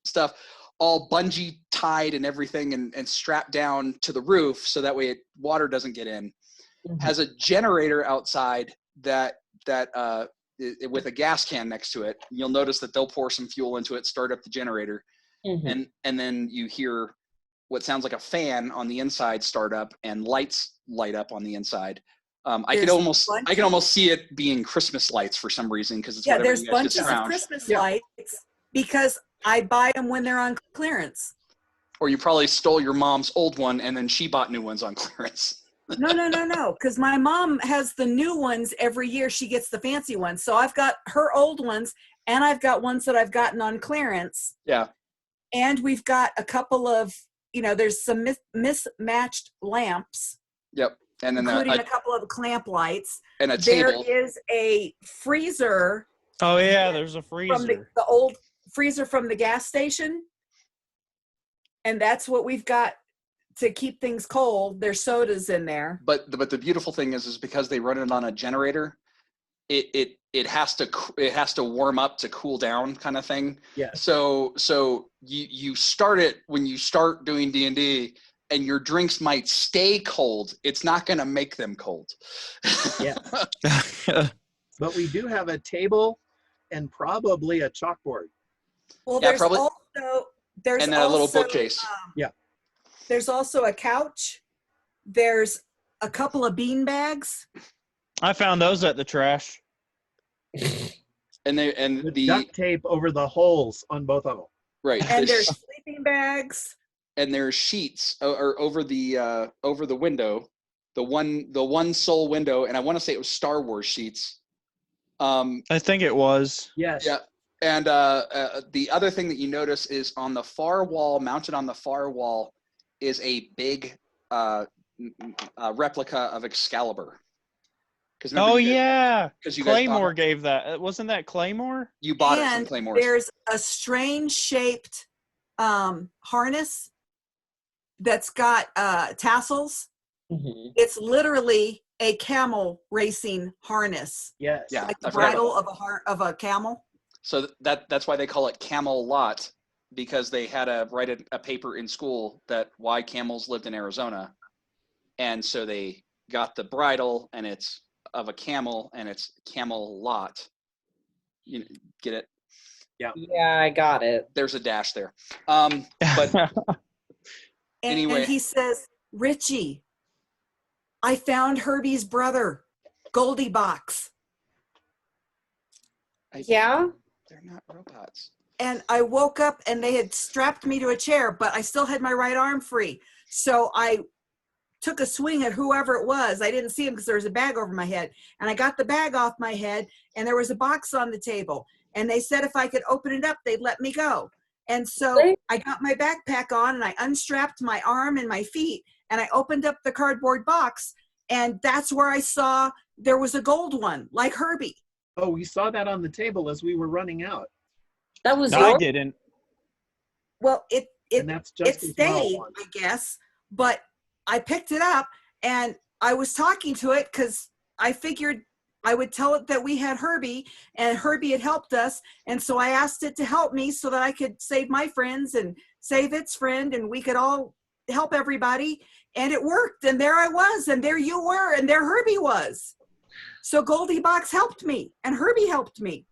stuff, all bungee tied and everything, and strapped down to the roof so that way water doesn't get in. Has a generator outside that with a gas can next to it. You'll notice that they'll pour some fuel into it, start up the generator, and then you hear what sounds like a fan on the inside start up, and lights light up on the inside. I can almost see it being Christmas lights for some reason, because it's whatever there's you guys bunches get of around. Christmas lights because I buy them when they're on clearance. Or you probably stole your mom's old one and then she bought new ones on clearance. No, because my mom has the new ones every year. She gets the fancy ones. So I've got her old ones, and I've got ones that I've gotten on clearance. Yeah. And we've got a couple of, there's some mismatched lamps. Yep. And then including a couple of clamp lights. And a there table. is a freezer. Oh yeah, there's a freezer. From the old freezer from the gas station. And that's what we've got to keep things cold. There's sodas in there. But the beautiful thing is because they run it on a generator, it has to warm up to cool down, kind of thing. Yeah. So you start it when you start doing D&D, and your drinks might stay cold. It's not going to make them cold. Yeah. But we do have a table and probably a chalkboard. Well, Yeah, there's probably. there's And then a little also, bookcase. There's also a couch. There's a couple of bean bags. I found those at the trash. And With the duct tape over the holes on both of them. right. And there's sleeping bags. And there's sheets or over the window, the one sole window, and I want to say it was Star Wars sheets. I think it was. Yes. Yeah. And the other thing that you notice is on the far wall, mounted on the far wall, is a big replica of Excalibur. Oh yeah, because you guys Claymore gave that. Wasn't that Claymore? You bought it from And Claymore. there's a strange shaped harness that's got tassels. It's literally a camel racing harness, Yes. Yeah. like I the forgot bridle of a camel. So that's why they call it Camelot, because they had to write a paper in school that why camels lived in Arizona. And so they got the bridle, and it's of a camel, and it's Camelot. You get it? Yeah, I got it. There's a dash there. But anyway. And he says, Richie, I found Herbie's brother, Goldie Box. Yeah? They're not robots. And I woke up and they had strapped me to a chair, but I still had my right arm free. So I took a swing at whoever it was. I didn't see him because there was a bag over my head. And I got the bag off my head, and there was a box on the table. And they said if I could open it up, they'd let me go. And so Really? I got my backpack on, and I unstrapped my arm and my feet, and I opened up the cardboard box, and that's where I saw there was a gold one, like Herbie. Oh, we saw that on the table as we were running out. That was I your didn't. Well, it And that's just it as well stayed, one. I guess, but I picked it up and I was talking to it because I figured I would tell it that we had Herbie, and Herbie had helped us. And so I asked it to help me so that I could save my friends and save its friend, and we could all help everybody. And it worked. And there I was, and there you were, and there Herbie was. So Goldie Box helped me, and Herbie helped me.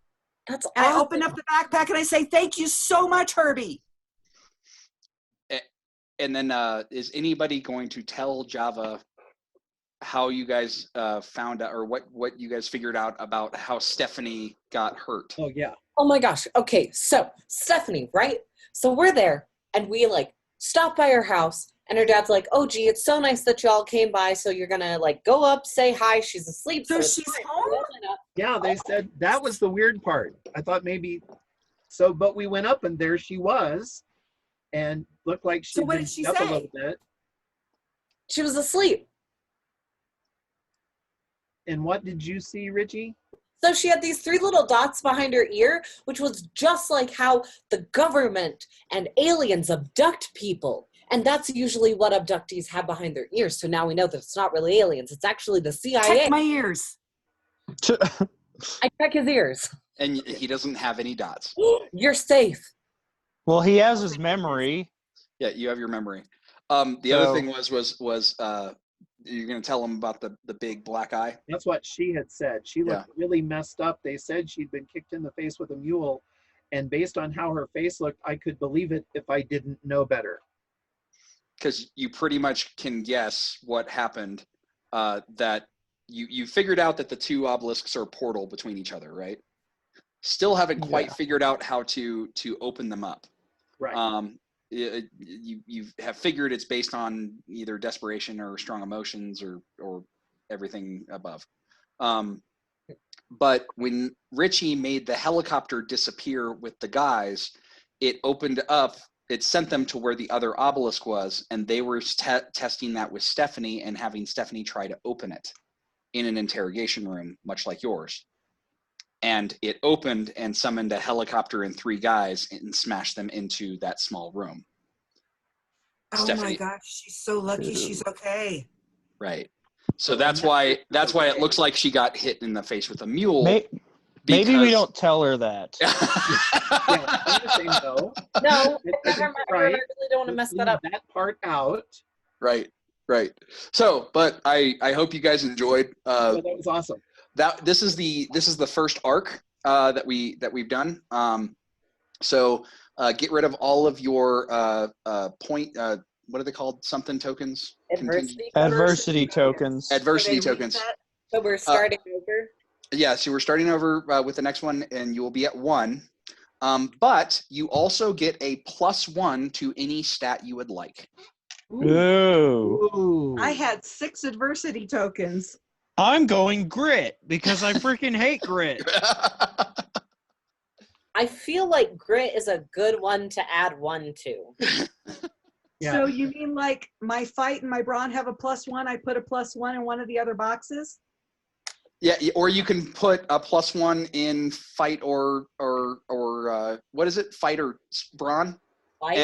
That's And I awesome. opened up the backpack and I say, thank you so much, Herbie. And then is anybody going to tell Java how you guys found out, or what you guys figured out about how Stephanie got hurt? Oh, yeah. Oh my gosh. Okay, so Stephanie, right? So we're there, and we like stop by her house, and her dad's like, "Oh, gee, it's so nice that y'all came by. So you're gonna like go up, say hi. She's asleep. So it's she's fine." home? We open up. Yeah, they said that was the weird part. I thought maybe so, but we went up and there she was, and looked like she'd So what been did she up a say? little bit. She was asleep. And what did you see, Richie? So she had these 3 little dots behind her ear, which was just like how the government and aliens abduct people. And that's usually what abductees have behind their ears. So now we know that it's not really aliens. It's actually the CIA. Check my ears. I check his ears. And he doesn't have any dots. You're safe. Well, he has his memory. Yeah, you have your memory. The other So- thing was you're going to tell him about the big black eye. That's what she had said. She looked really messed up. They said she'd been kicked in the face with a mule. And based on how her face looked, I could believe it if I didn't know better. Because you pretty much can guess what happened. That you figured out that the 2 obelisks are a portal between each other, right? Still haven't quite Yeah. figured out how to open them up. Right. You have figured it's based on either desperation or strong emotions or everything above. But when Richie made the helicopter disappear with the guys, it opened up, it sent them to where the other obelisk was, and they were testing that with Stephanie and having Stephanie try to open it in an interrogation room, much like yours. And it opened and summoned a helicopter and 3 guys and smashed them into that small room. Oh Stephanie. my gosh, she's so lucky she's okay. Right. So that's why it looks like she got hit in the face with a mule. Maybe we because- don't tell her that. Yeah, I'm just saying, though. No, I think never you're mind. I right. really don't want to mess that up. Leave that part out. Right. So, but I hope you guys enjoyed. Oh, that was awesome. This is the first arc that we've done. So get rid of all of your point. What are they called? Something tokens. Adversity tokens. Adversity Did I read tokens. that? So we're starting over. Yeah. So we're starting over with the next one, and you will be at 1. But you also get a +1 to any stat you would like. Ooh. Ooh. I had 6 adversity tokens. I'm going grit because I freaking hate grit. I feel like grit is a good one to add 1 to. Yeah. So you mean like my fight and my brawn have a +1? I put a +1 in one of the other boxes? Yeah, or you can put a +1 in fight or what is it? Fight or brawn, Fight.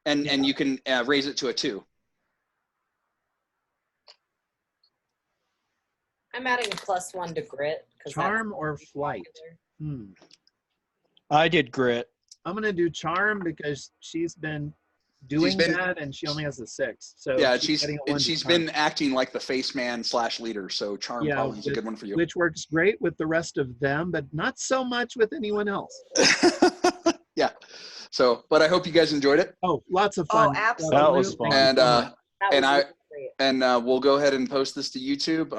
and you can raise it to a 2. I'm adding a +1 to grit. 'cause that's Charm or flight? popular. Hmm. I did grit. I'm gonna do charm because she's been doing been- that and she only has a 6. So Yeah, getting a 1 to she's charm, been acting like the face man / leader, so charm Yeah, probably is a good one for you. which works great with the rest of them, but not so much with anyone else. Yeah. So, but I hope you guys enjoyed it, Oh, lots of Oh, fun. absolutely. That was fun. and That And was I- really great. and we'll go ahead and post this to YouTube.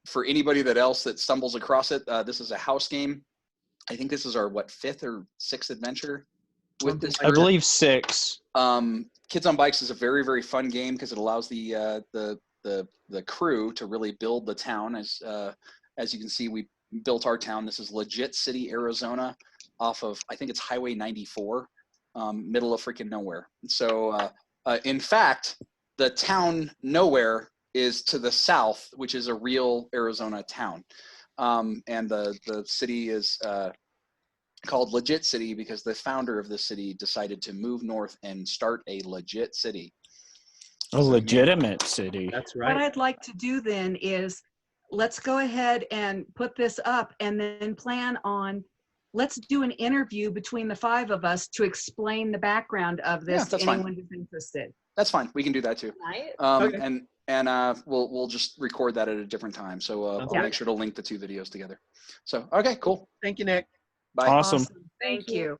For anybody else that stumbles across it, this is a house game. I think this is our 5th or 6th adventure with this. I believe 6. Kids on Bikes is a very, very fun game because it allows the crew to really build the town. As you can see, we built our town. This is Legit City, Arizona, off of, I think it's Highway 94, middle of freaking nowhere. So in fact, the town Nowhere is to the south, which is a real Arizona town. And the city is called Legit City because the founder of the city decided to move north and start a legit city. A legitimate city. That's What right. I'd like to do then is, let's go ahead and put this up and then plan on, let's do an interview between the 5 of us to explain the background of Yeah, this that's to fine. anyone who's interested. That's fine. We can do that too. Night. Okay. And we'll just record that at a different time. So I'll Okay. make sure to link the 2 videos together. So okay, cool. Thank you, Nick. Bye. Awesome. Thank you.